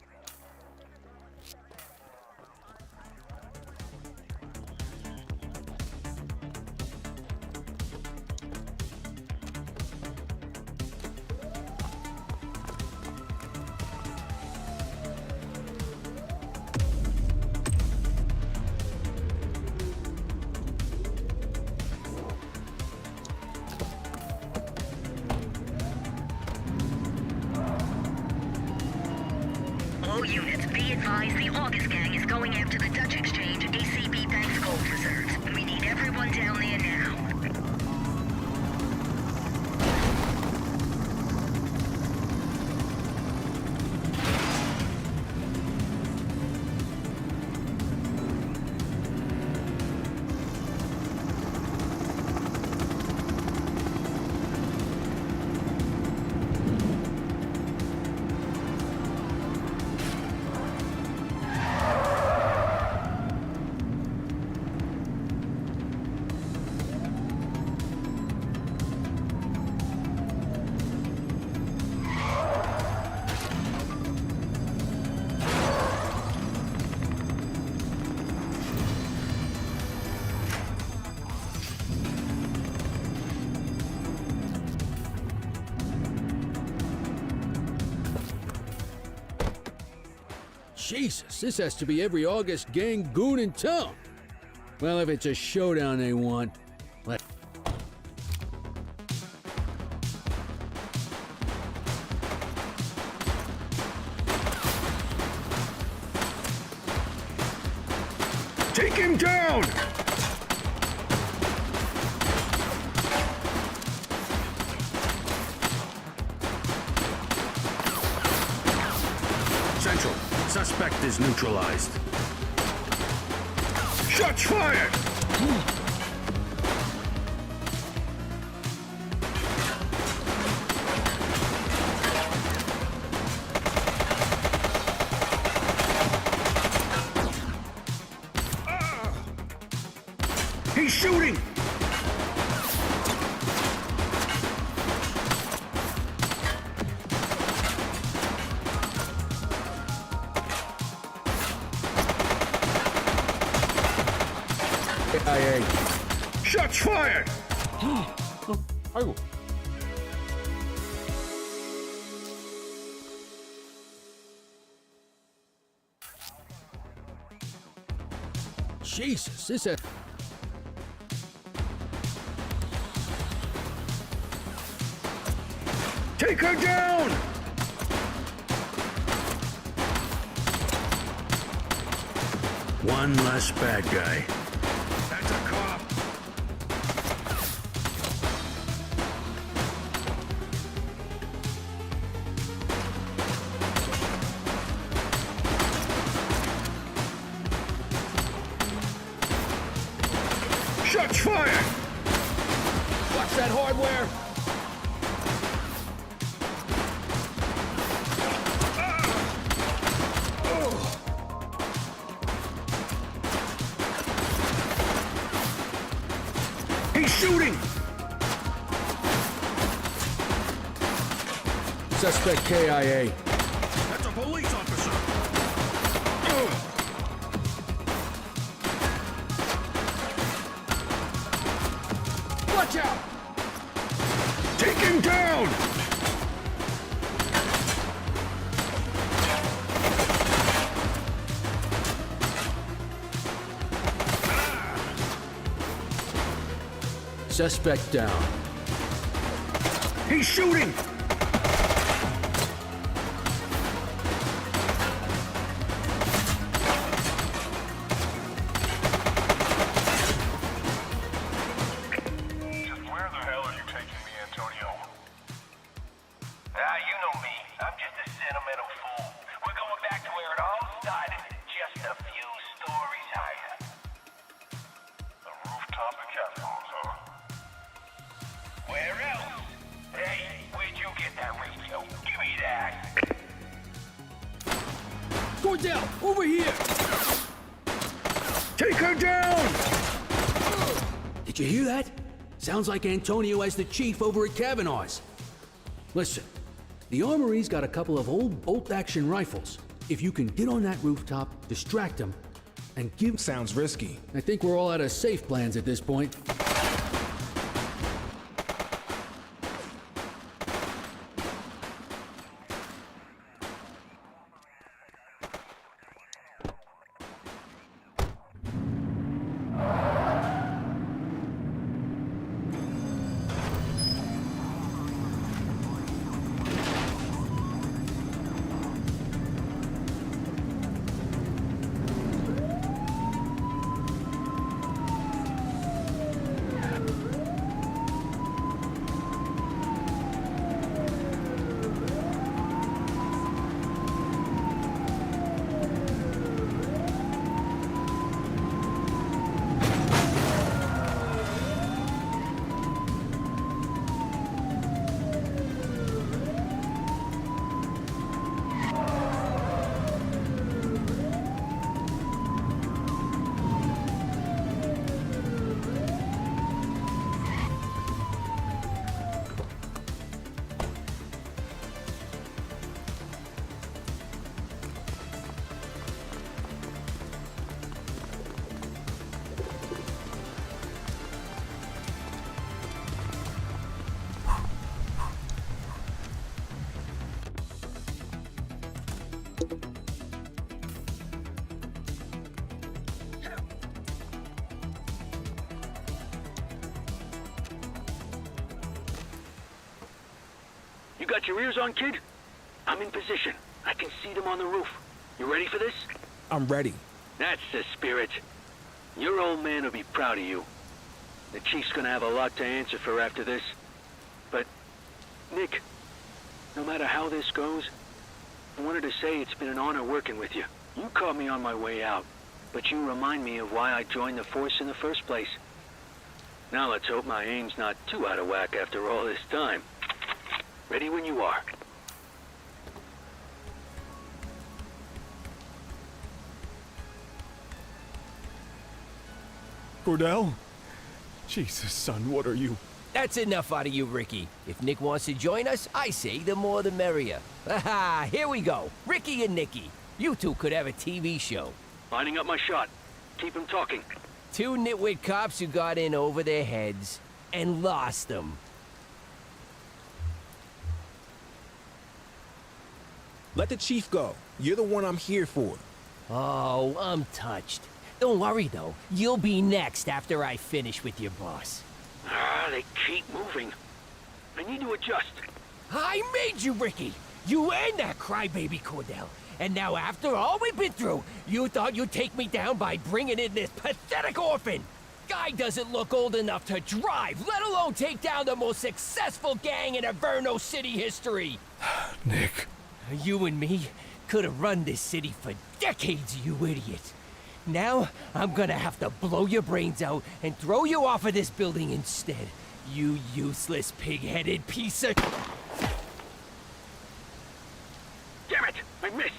All units, be advised the August gang is going after the Dutch Exchange ACB Bank's gold reserves. We need everyone down there now. Jesus, this has to be every August gang goon in town. Well, if it's a showdown they want, let. Take him down! Central, suspect is neutralized. Shots fired! He's shooting! IA. Shots fired! 아이고. Jesus, this is. Take her down! One less bad guy. That's a cop. Shots fired! Watch that hardware! He's shooting! Suspect KIA. That's a police officer! Watch out! Take him down! Suspect down. He's shooting! Just where the hell are you taking me, Antonio? Ah, you know me. I'm just a sentimental fool. We're going back to where it all started, just a few stories higher. The rooftop of catacombs, huh? Where else? Hey, where'd you get that radio? Give me that. Cordell, over here! Take her down! Did you hear that? Sounds like Antonio as the chief over at Kavanaugh's. Listen, the armory's got a couple of old bolt-action rifles. If you can get on that rooftop, distract them, and give... Sounds risky. I think we're all out of safe plans at this point. You got your ears on, kid? I'm in position. I can see them on the roof. You ready for this? I'm ready. That's the spirit. Your old man will be proud of you. The chief's gonna have a lot to answer for after this. But, Nick, no matter how this goes, I wanted to say it's been an honor working with you. You caught me on my way out, but you remind me of why I joined the force in the first place. Now let's hope my aim's not too out of whack after all this time. Ready when you are. Cordell? Jesus, son, what are you? That's enough out of you, Ricky. If Nick wants to join us, I say the more the merrier. Haha, here we go. Ricky and Nicky. You two could have a TV show. Lining up my shot. Keep him talking. Two nitwit cops who got in over their heads and lost them. Let the chief go. You're the one I'm here for. Oh, I'm touched. Don't worry, though. You'll be next after I finish with your boss. Ah, they keep moving. I need to adjust. I made you, Ricky. You and that crybaby Cordell. And now after all we've been through, you thought you'd take me down by bringing in this pathetic orphan. Guy doesn't look old enough to drive, let alone take down the most successful gang in Averno City history. Nick. You and me could have run this city for decades, you idiot. Now, I'm gonna have to blow your brains out and throw you off of this building instead. You useless pig-headed piece of... Damn it! I missed!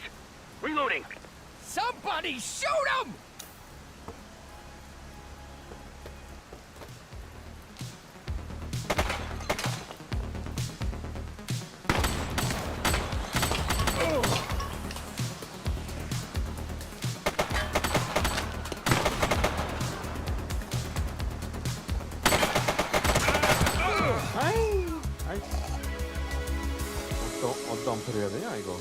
Reloading! Somebody shoot him! 어떤 플레이 해야 되냐 이거.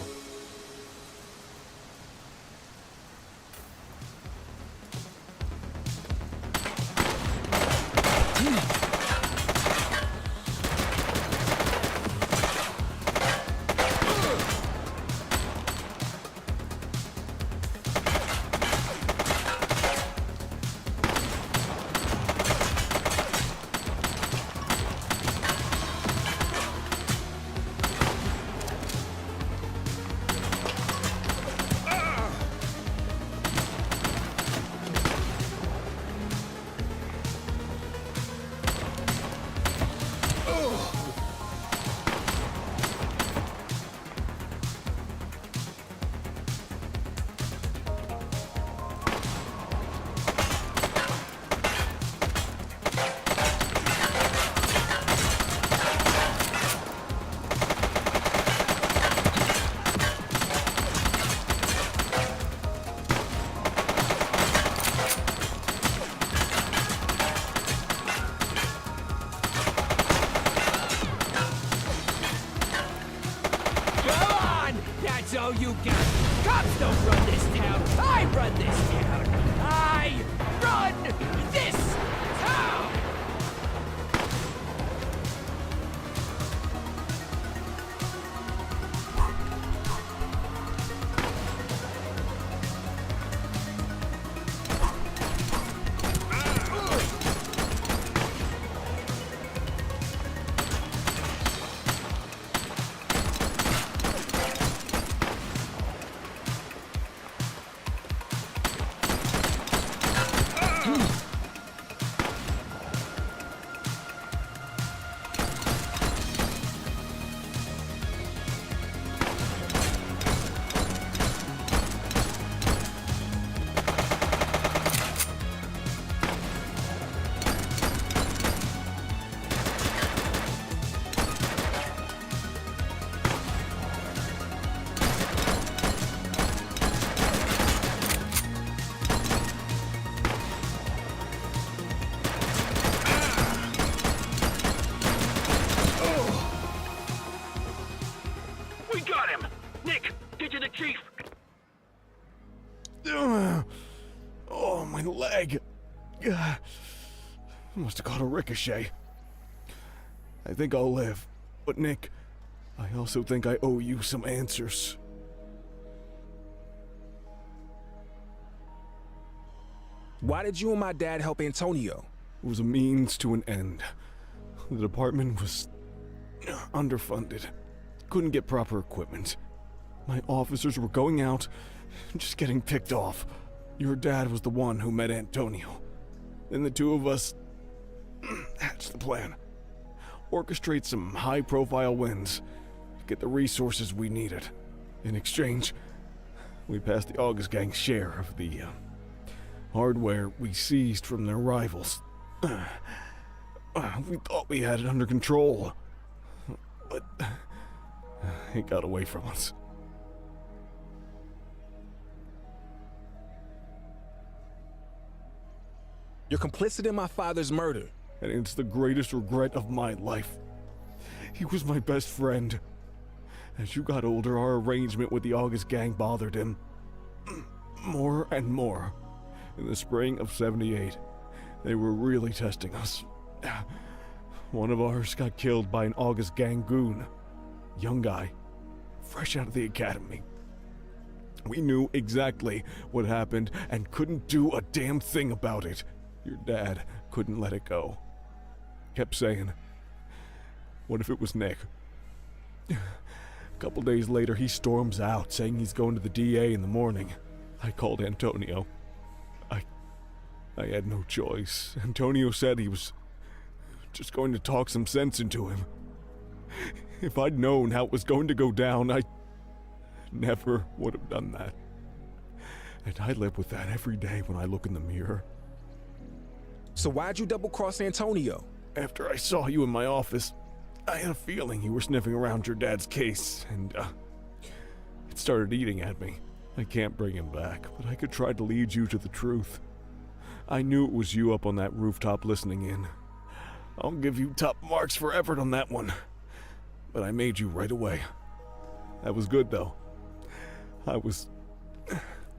So you got cops don't run this town. I run this town. I run this town. Oh, my leg. I must have caught a ricochet. I think I'll live. But Nick, I also think I owe you some answers. Why did you and my dad help Antonio? It was a means to an end. The department was underfunded. Couldn't get proper equipment. My officers were going out, just getting picked off. Your dad was the one who met Antonio. Then the two of us hatched the plan. Orchestrate some high-profile wins to get the resources we needed. In exchange, we passed the August Gang's share of the hardware we seized from their rivals. We thought we had it under control, but it got away from us. You're complicit in my father's murder. And it's the greatest regret of my life. He was my best friend. As you got older, our arrangement with the August Gang bothered him. More and more. In the spring of '78, they were really testing us. One of ours got killed by an August Gang goon. Young guy, fresh out of the academy. We knew exactly what happened and couldn't do a damn thing about it. Your dad couldn't let it go. Kept saying, what if it was Nick? A couple days later, he storms out, saying he's going to the DA in the morning. I called Antonio. I had no choice. Antonio said he was just going to talk some sense into him. If I'd known how it was going to go down, I never would have done that. And I live with that every day when I look in the mirror. So why'd you double-cross Antonio? After I saw you in my office, I had a feeling you were sniffing around your dad's case, and it started eating at me. I can't bring him back, but I could try to lead you to the truth. I knew it was you up on that rooftop listening in. I'll give you top marks for effort on that one. But I made you right away. That was good, though. I was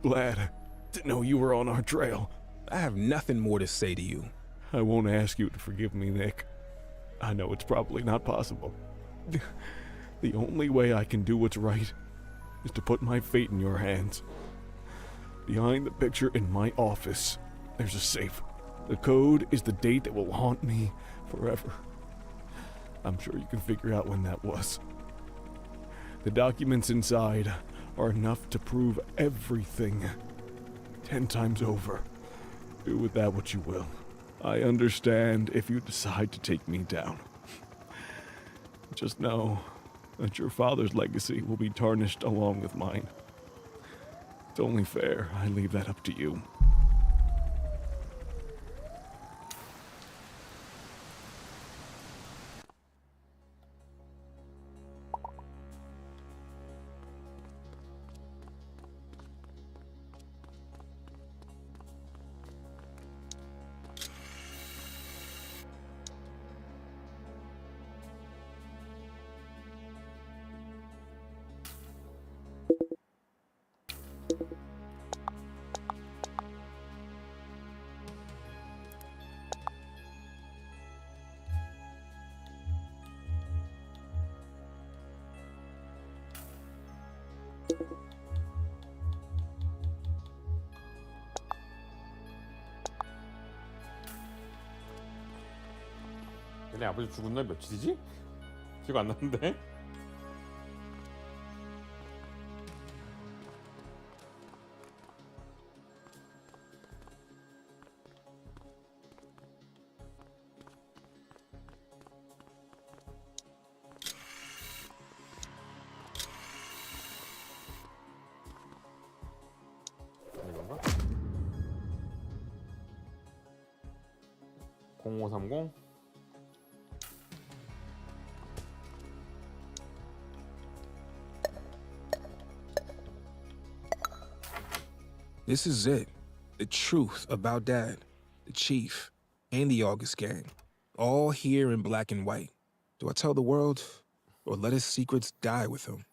glad to know you were on our trail. I have nothing more to say to you. I won't ask you to forgive me, Nick. I know it's probably not possible. The only way I can do what's right is to put my fate in your hands. Behind the picture in my office, there's a safe. The code is the date that will haunt me forever. I'm sure you can figure out when that was. The documents inside are enough to prove everything 10 times over. Do with that what you will. I understand if you decide to take me down. Just know that your father's legacy will be tarnished along with mine. It's only fair I leave that up to you. 얘네 아버지 죽은 날 며칠이지? 기억 안 나는데? 이건가? 0530 This is it. The truth about Dad, the Chief, and the August Gang. All here in black and white. Do I tell the world, or let his secrets die with him?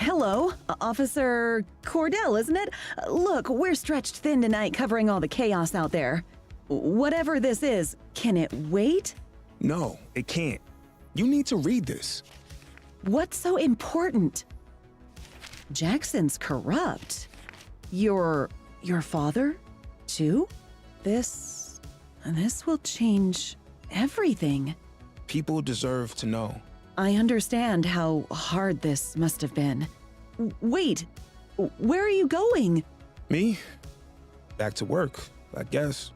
Hello, Officer Cordell, isn't it? Look, we're stretched thin tonight covering all the chaos out there. Whatever this is, can it wait? No, it can't. You need to read this. What's so important? Jackson's corrupt. Your father, too? This will change everything. People deserve to know. I understand how hard this must have been. Wait, where are you going? Me? Back to work, I guess.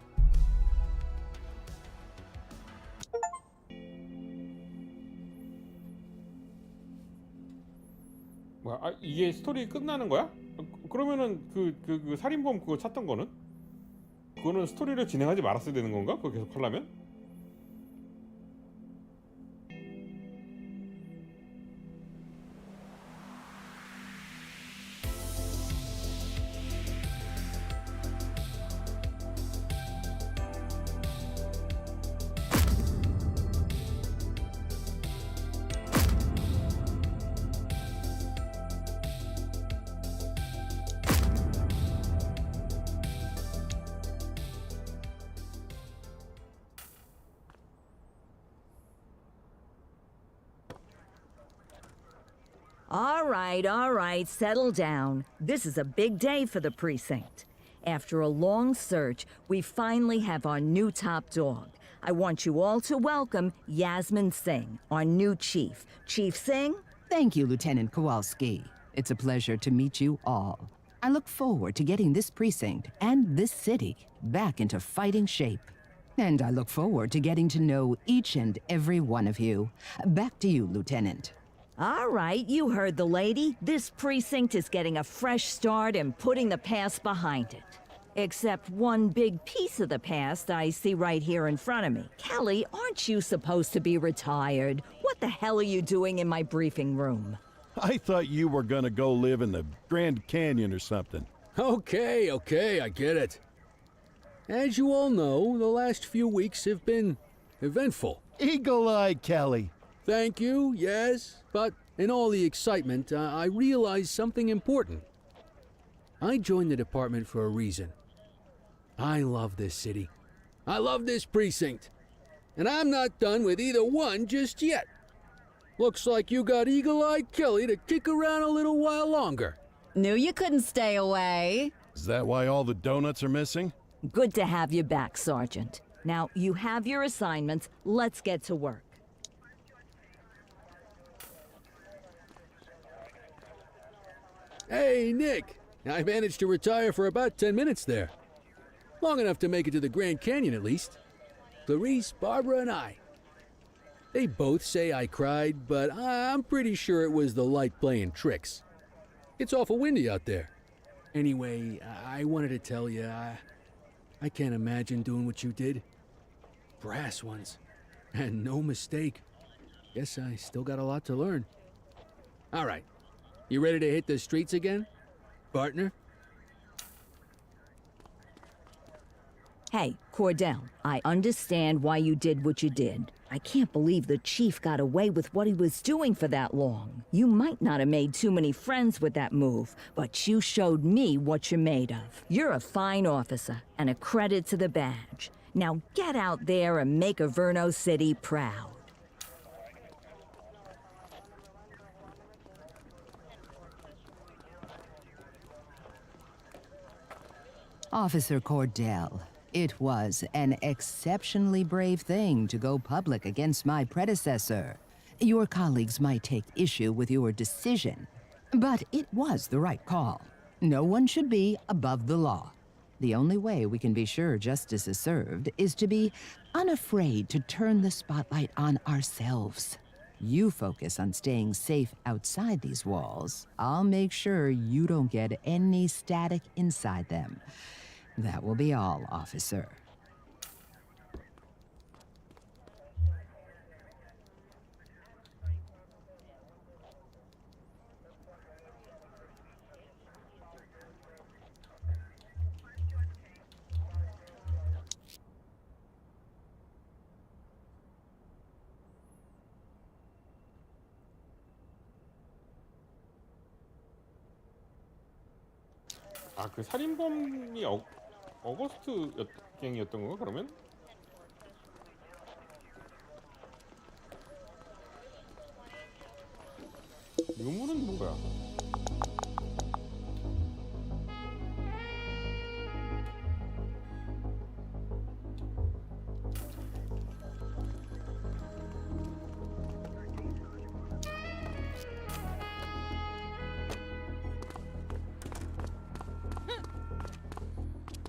뭐야? 아, 이게 스토리 끝나는 거야? 그러면은 그 살인범 그거 찾던 거는? 그거는 스토리를 진행하지 말았어야 되는 건가? 그거 계속 하려면? All right, settle down. This is a big day for the precinct. After a long search, we finally have our new top dog. I want you all to welcome Yasmin Singh, our new chief. Chief Singh? Thank you, Lieutenant Kowalski. It's a pleasure to meet you all. I look forward to getting this precinct and this city back into fighting shape. And I look forward to getting to know each and every one of you. Back to you, Lieutenant. All right, you heard the lady. This precinct is getting a fresh start and putting the past behind it. Except one big piece of the past I see right here in front of me. Kelly, aren't you supposed to be retired? What the hell are you doing in my briefing room? I thought you were gonna go live in the Grand Canyon or something. Okay, I get it. As you all know, the last few weeks have been eventful. Eagle-Eye Kelly. Thank you, yes, but in all the excitement, I realized something important. I joined the department for a reason. I love this city. I love this precinct. And I'm not done with either one just yet. Looks like you got Eagle-Eye Kelly to kick around a little while longer. Knew you couldn't stay away. Is that why all the donuts are missing? Good to have you back, Sergeant. Now, you have your assignments. Let's get to work. Hey, Nick. I managed to retire for about 10 minutes there. Long enough to make it to the Grand Canyon, at least. Clarice, Barbara, and I. They both say I cried, but I'm pretty sure it was the light playing tricks. It's awful windy out there. Anyway, I wanted to tell you, I can't imagine doing what you did. Brass ones. And no mistake. Guess I still got a lot to learn. All right. You ready to hit the streets again, partner? Hey, Cordell, I understand why you did what you did. I can't believe the chief got away with what he was doing for that long. You might not have made too many friends with that move, but you showed me what you're made of. You're a fine officer and a credit to the badge. Now get out there and make Averno City proud. Officer Cordell, it was an exceptionally brave thing to go public against my predecessor. Your colleagues might take issue with your decision, but it was the right call. No one should be above the law. The only way we can be sure justice is served is to be unafraid to turn the spotlight on ourselves. You focus on staying safe outside these walls. I'll make sure you don't get any static inside them. That will be all, officer. 아, 그 살인범이 어거스트 갱이었던 건가 그러면? 유물은 뭐야?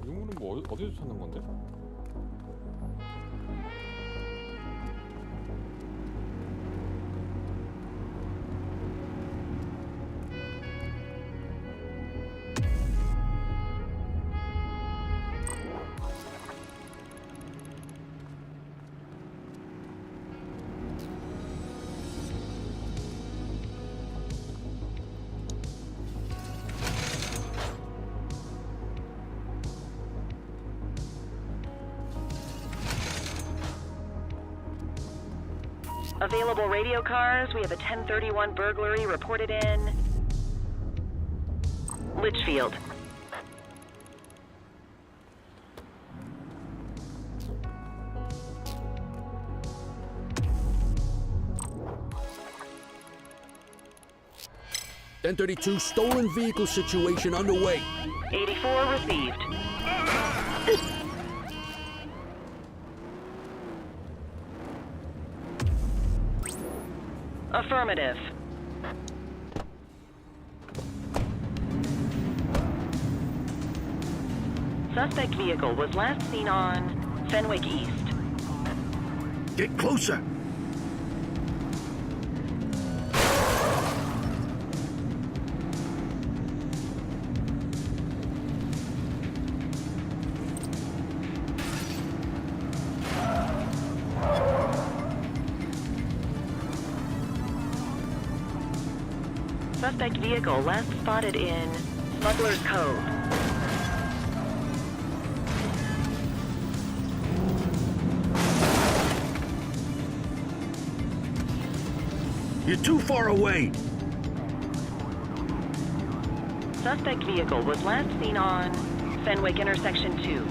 유물은 뭐 어디서 찾는 건데? Available radio cars. We have a 1031 burglary reported in Litchfield. (1032) stolen vehicle situation underway. 84 received. Affirmative. Suspect vehicle was last seen on Fenwick East. Get closer. Suspect vehicle last spotted in Smuggler's Cove. You're too far away. Suspect vehicle was last seen on Fenwick Intersection 2.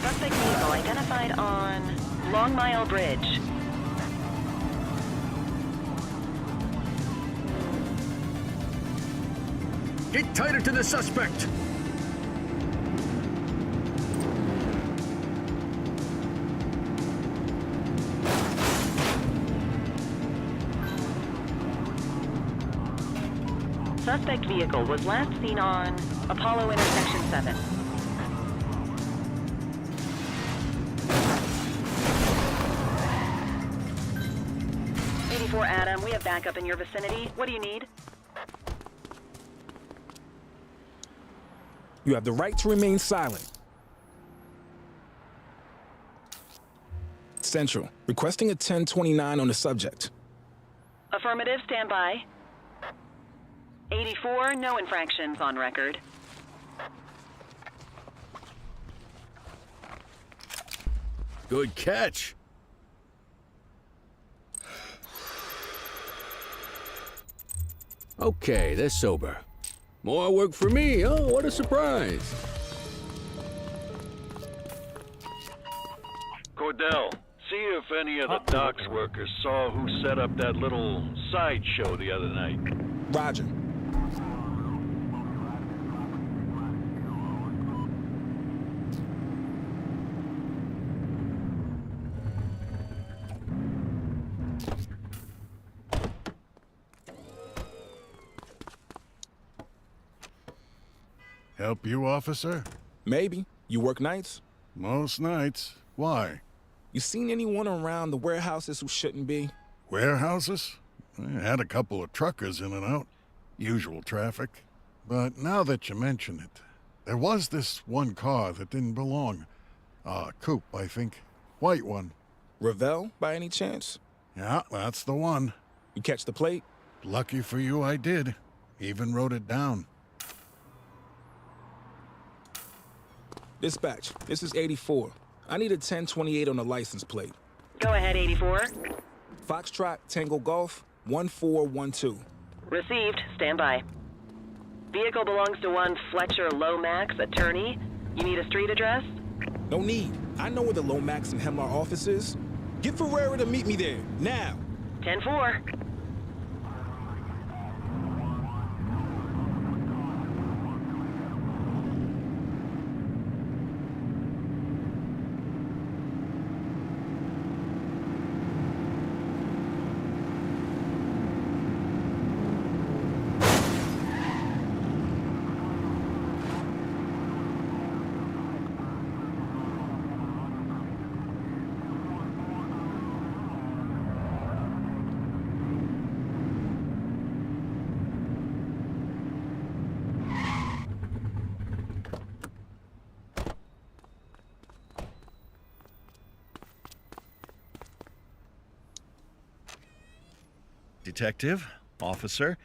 Suspect vehicle identified on Long Mile Bridge. Get tighter to the suspect. Suspect vehicle was last seen on Apollo Intersection 7. Adam, we have backup in your vicinity. What do you need? You have the right to remain silent. Central, requesting a 1029 on the subject. Affirmative, stand by. 84, no infractions on record. Good catch. Okay, they're sober. More work for me. Oh, what a surprise. Cordell, see if any of the docks workers saw who set up that little sideshow the other night. Roger. Help you, officer? Maybe. You work nights? Most nights. Why? You seen anyone around the warehouses who shouldn't be? Warehouses? I had a couple of truckers in and out. Usual traffic. But now that you mention it, there was this one car that didn't belong. Coupe, I think. White one. Ravel, by any chance? Yeah, that's the one. You catch the plate? Lucky for you, I did. Even wrote it down. Dispatch, this is 84. I need a 1028 on the license plate. Go ahead, 84. Foxtrot Tango Golf 1412. Received. Stand by. Vehicle belongs to one Fletcher Lomax, attorney. You need a street address? No need. I know where the Lomax and Hemlar office is. Get Ferreira to meet me there, now. 10-4. Detective, officer,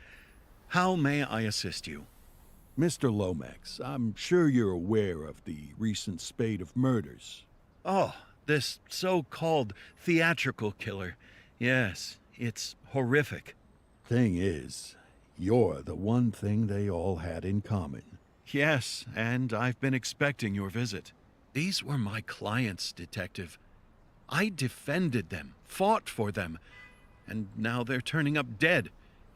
how may I assist you? Mr. Lomax, I'm sure you're aware of the recent spate of murders. Oh, this so-called theatrical killer. Yes, it's horrific. Thing is, you're the one thing they all had in common. Yes, and I've been expecting your visit. These were my clients, Detective. I defended them, fought for them, and now they're turning up dead.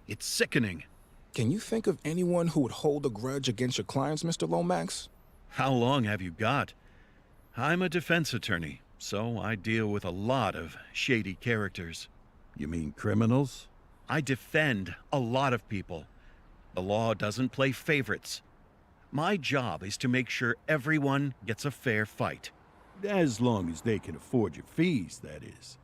It's sickening. Can you think of anyone who would hold a grudge against your clients, Mr. Lomax? How long have you got? I'm a defense attorney, so I deal with a lot of shady characters. You mean criminals? I defend a lot of people. The law doesn't play favorites. My job is to make sure everyone gets a fair fight. As long as they can afford your fees, that is.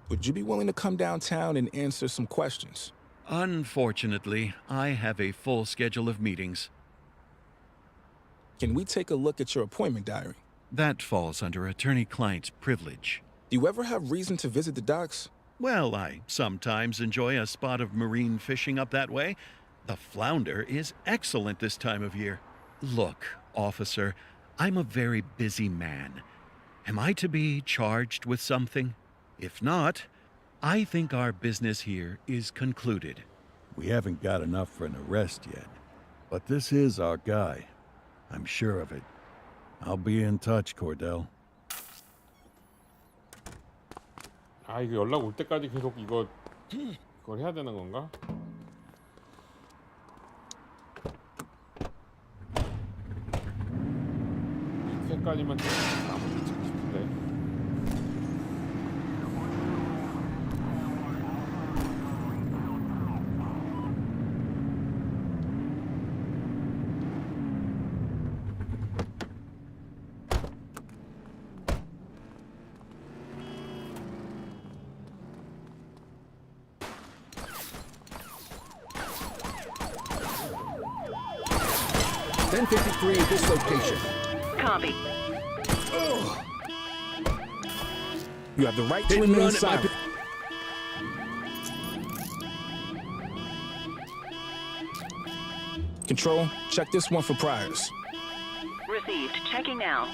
Would you be willing to come downtown and answer some questions? Unfortunately, I have a full schedule of meetings. Can we take a look at your appointment diary? That falls under attorney-client privilege. Do you ever have reason to visit the docks? Well, I sometimes enjoy a spot of marine fishing up that way. The flounder is excellent this time of year. Look, officer, I'm a very busy man. Am I to be charged with something? If not, I think our business here is concluded. We haven't got enough for an arrest yet, but this is our guy. I'm sure of it. I'll be in touch, Cordell. 아, 이거 연락 올 때까지 계속 이걸 해야 되는 건가? 이때까지만 나머지 찾고 싶은데. at this location. Copy. You have the right to remain silent. Control, check this one for priors. Received. Checking now.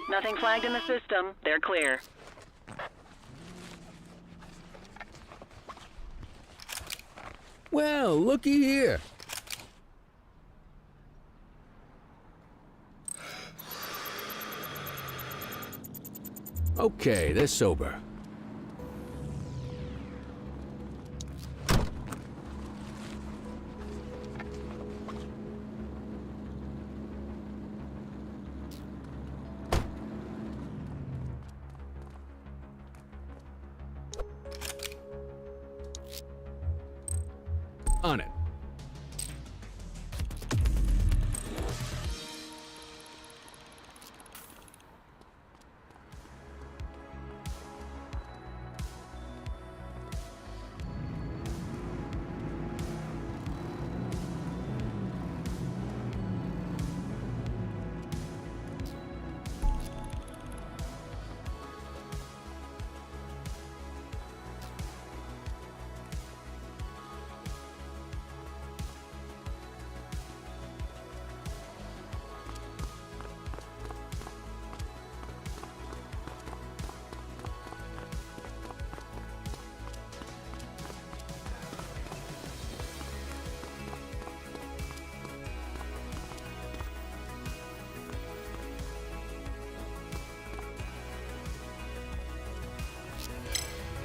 Nothing flagged in the system. They're clear. Well, looky here. Okay, they're sober. On it.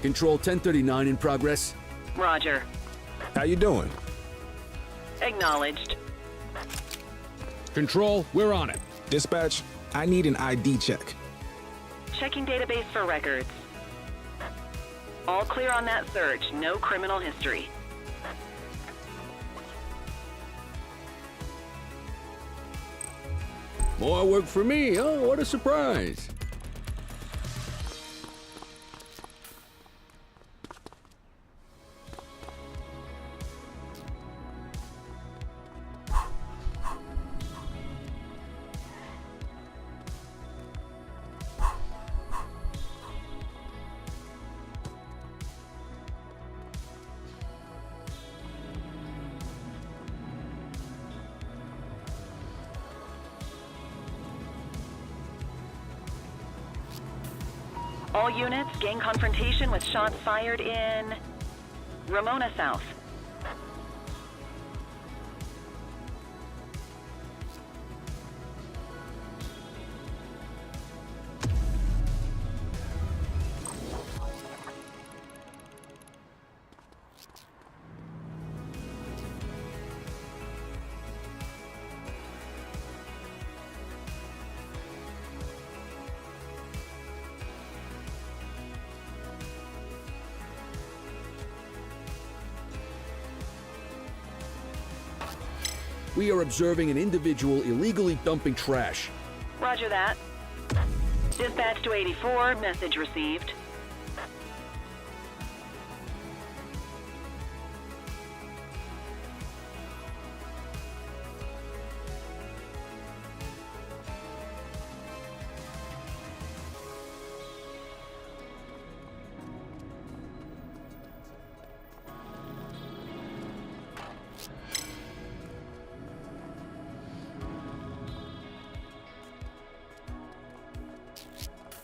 Control 1039 in progress. Roger. How you doing? Acknowledged. Control, we're on it. Dispatch, I need an ID check. Checking database for records. All clear on that search. No criminal history. More work for me. Oh, what a surprise. All units, gang confrontation with shots fired in Ramona South. We are observing an individual illegally dumping trash. Roger that. Dispatch to 84, message received.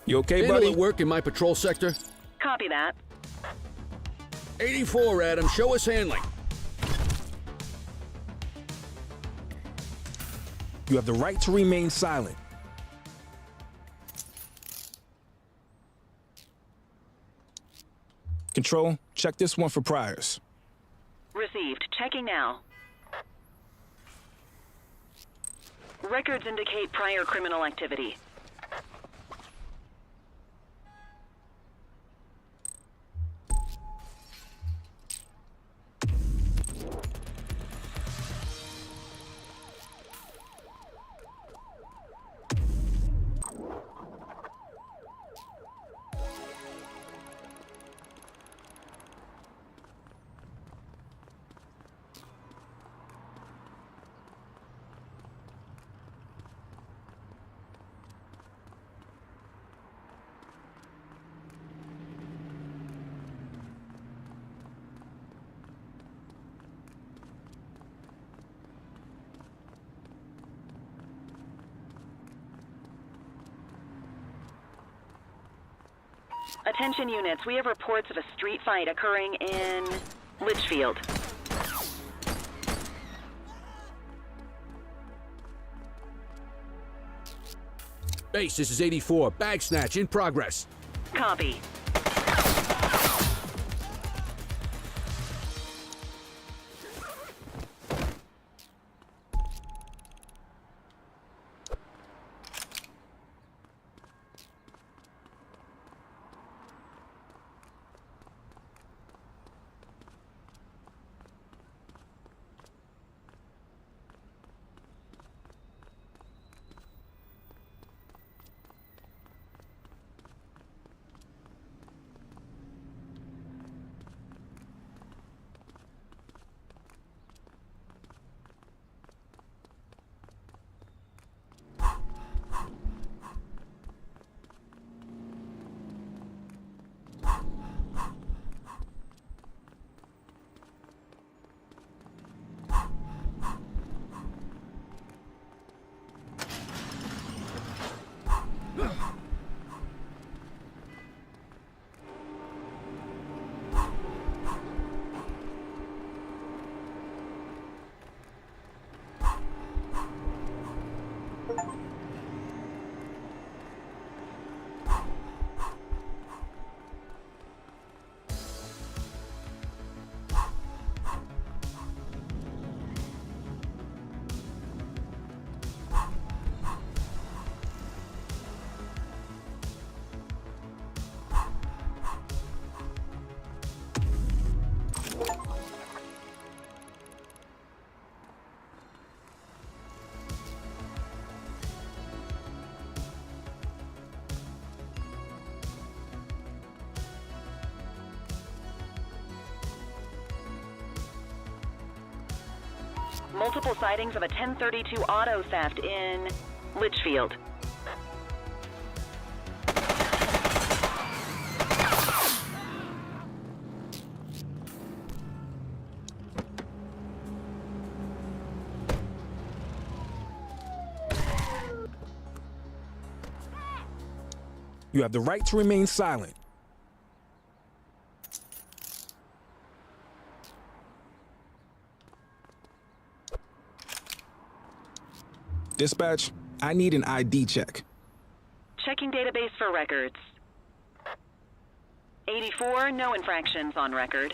You okay, Handle buddy? at work in my patrol sector. Copy that. 84, Adam, show us handling. You have the right to remain silent. Control, check this one for priors. Received. Checking now. Records indicate prior criminal activity. Attention units, we have reports of a street fight occurring in Litchfield. Base, this is 84. Bag snatch in progress. Copy. Multiple sightings of a 1032 auto theft in Litchfield. You have the right to remain silent. Dispatch, I need an ID check. Checking database for records. 84, no infractions on record.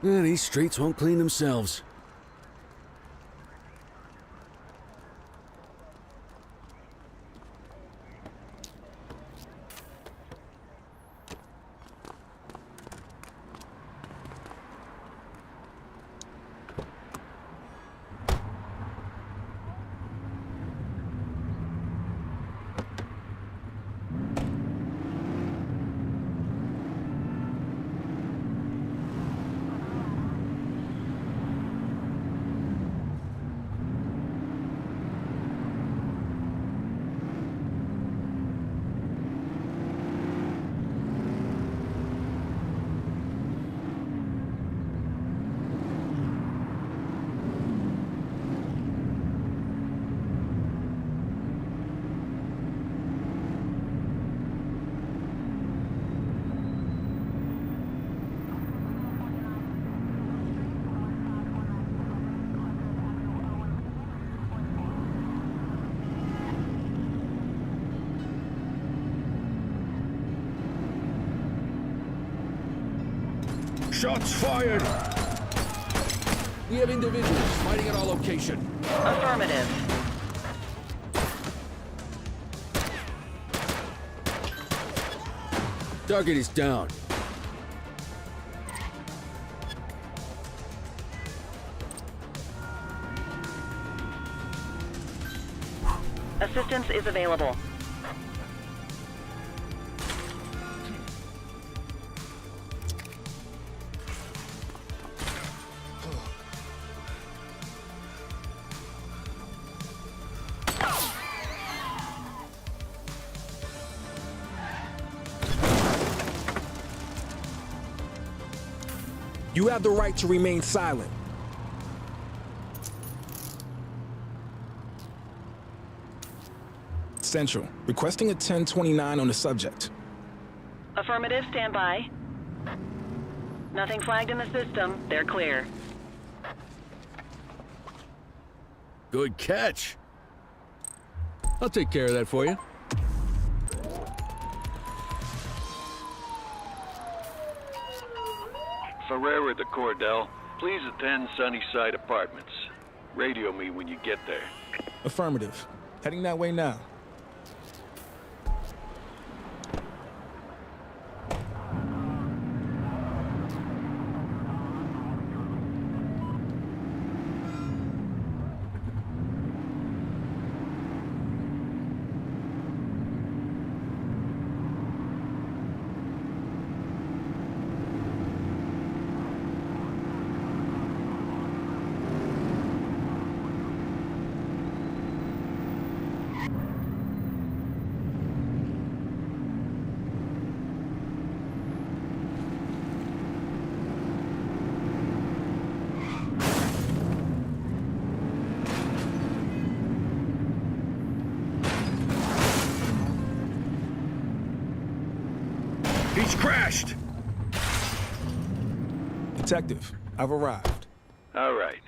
These streets won't clean themselves. Shots fired! We have individuals fighting at our location. Affirmative. Target is down. Assistance is available. You have the right to remain silent. Central, requesting a 1029 on the subject. Affirmative, stand by. Nothing flagged in the system. They're clear. Good catch. I'll take care of that for you. Ferreira to Cordell. Please attend Sunnyside Apartments. Radio me when you get there. Affirmative. Heading that way now. He's crashed! Detective, I've arrived. All right.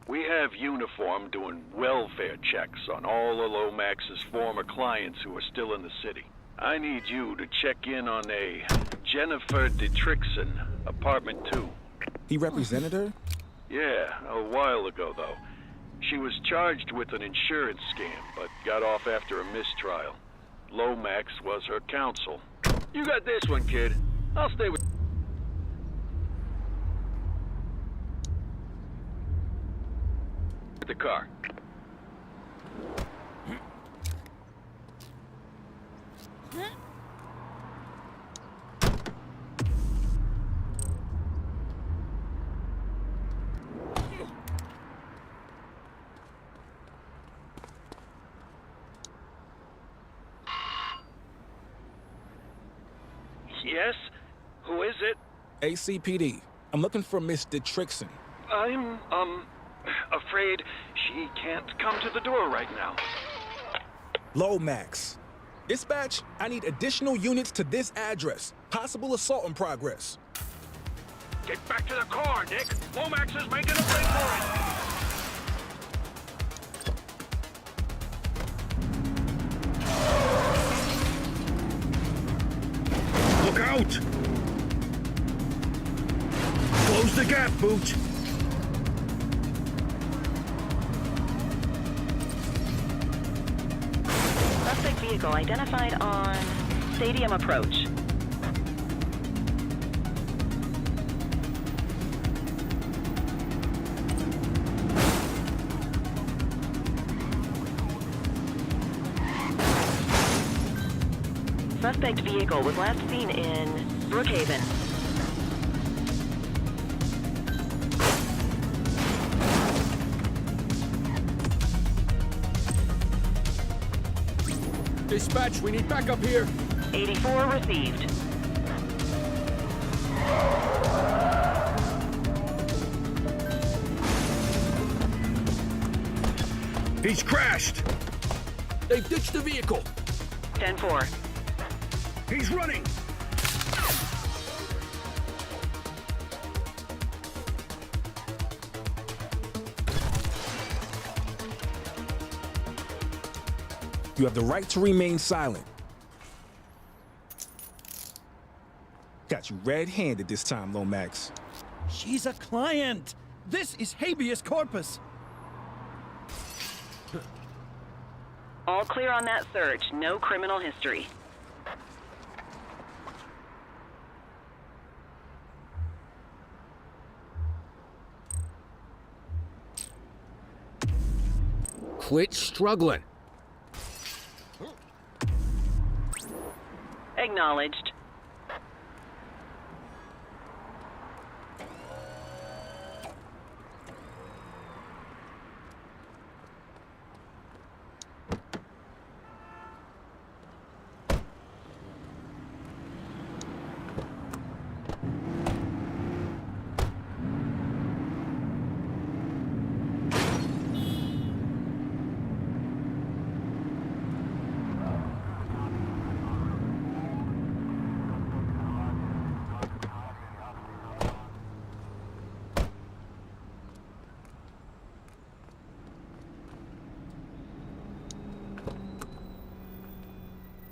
We have Uniform doing welfare checks on all of Lomax's former clients who are still in the city. I need you to check in on a Jennifer Dietrichson, apartment 2. He represented her? Yeah, a while ago, though. She was charged with an insurance scam, but got off after a mistrial. Lomax was her counsel. You got this one, kid. I'll stay with... the car. Yes? Who is it? ACPD. I'm looking for Miss Dietrichson. I'm, afraid she can't come to the door right now. Lomax. Dispatch, I need additional units to this address. Possible assault in progress. Get back to the car, Nick! Lomax is making a break for it! Look out! Close the gap, Boot! Suspect vehicle identified on Stadium Approach. Suspect vehicle was last seen in Brookhaven. Dispatch, we need backup here. 84 received. He's crashed! They've ditched the vehicle. 10-4. He's running! You have the right to remain silent. Got you red-handed this time, Lomax. She's a client. This is habeas corpus. All clear on that search. No criminal history. Quit struggling. Acknowledged.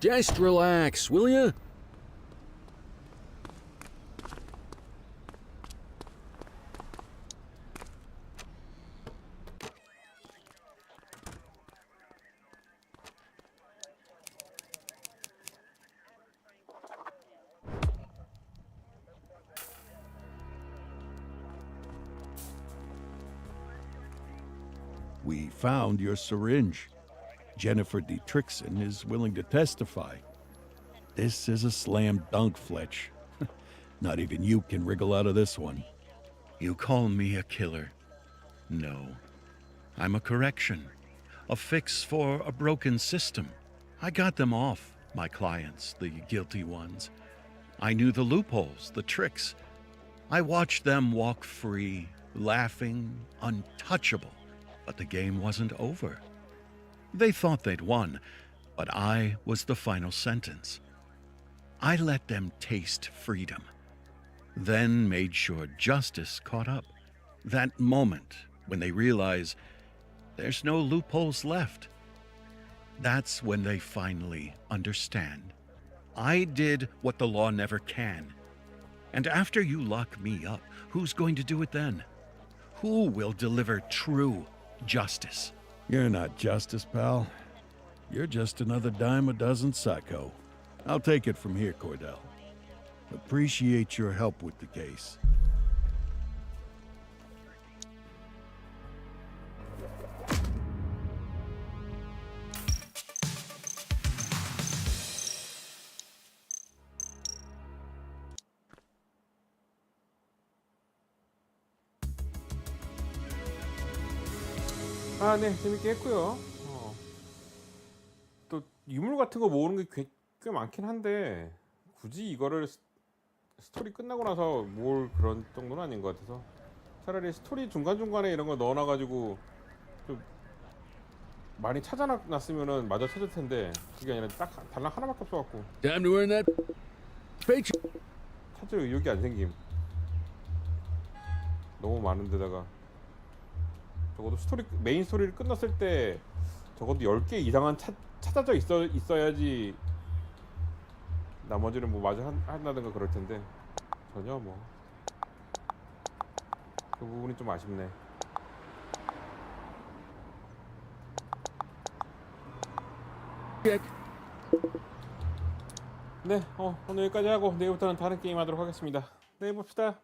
Just relax, will ya? found your syringe. Jennifer Dietrichson is willing to testify. This is a slam dunk, Fletch. Not even you can wriggle out of this one. You call me a killer? No. I'm a correction. A fix for a broken system. I got them off, my clients, the guilty ones. I knew the loopholes, the tricks. I watched them walk free, laughing, untouchable. But the game wasn't over. They thought they'd won, but I was the final sentence. I let them taste freedom, then made sure justice caught up. That moment when they realize there's no loopholes left. That's when they finally understand. I did what the law never can. And after you lock me up, who's going to do it then? Who will deliver true justice? You're not justice, pal. You're just another dime a dozen psycho. I'll take it from here, Cordell. Appreciate your help with the case. 아, 네, 재밌게 했고요. 또 유물 같은 거 모으는 게 꽤 많긴 한데 굳이 이거를 스토리 끝나고 나서 모을 그런 정도는 아닌 것 같아서 차라리 스토리 중간중간에 이런 거 넣어놔가지고 좀 많이 찾아놨으면은 마저 찾을 텐데 그게 아니라 딱 달랑 하나밖에 없어갖고 Time to earn that paycheck. 찾을 의욕이 안 생김. 너무 많은데다가 적어도 메인 스토리를 끝났을 때 적어도 10개 이상은 찾아져 있어야지 나머지는 뭐 마저 한다든가 그럴 텐데 전혀 뭐 그 부분이 좀 아쉽네. 네, 오늘 여기까지 하고 내일부터는 다른 게임 하도록 하겠습니다. 내일 봅시다.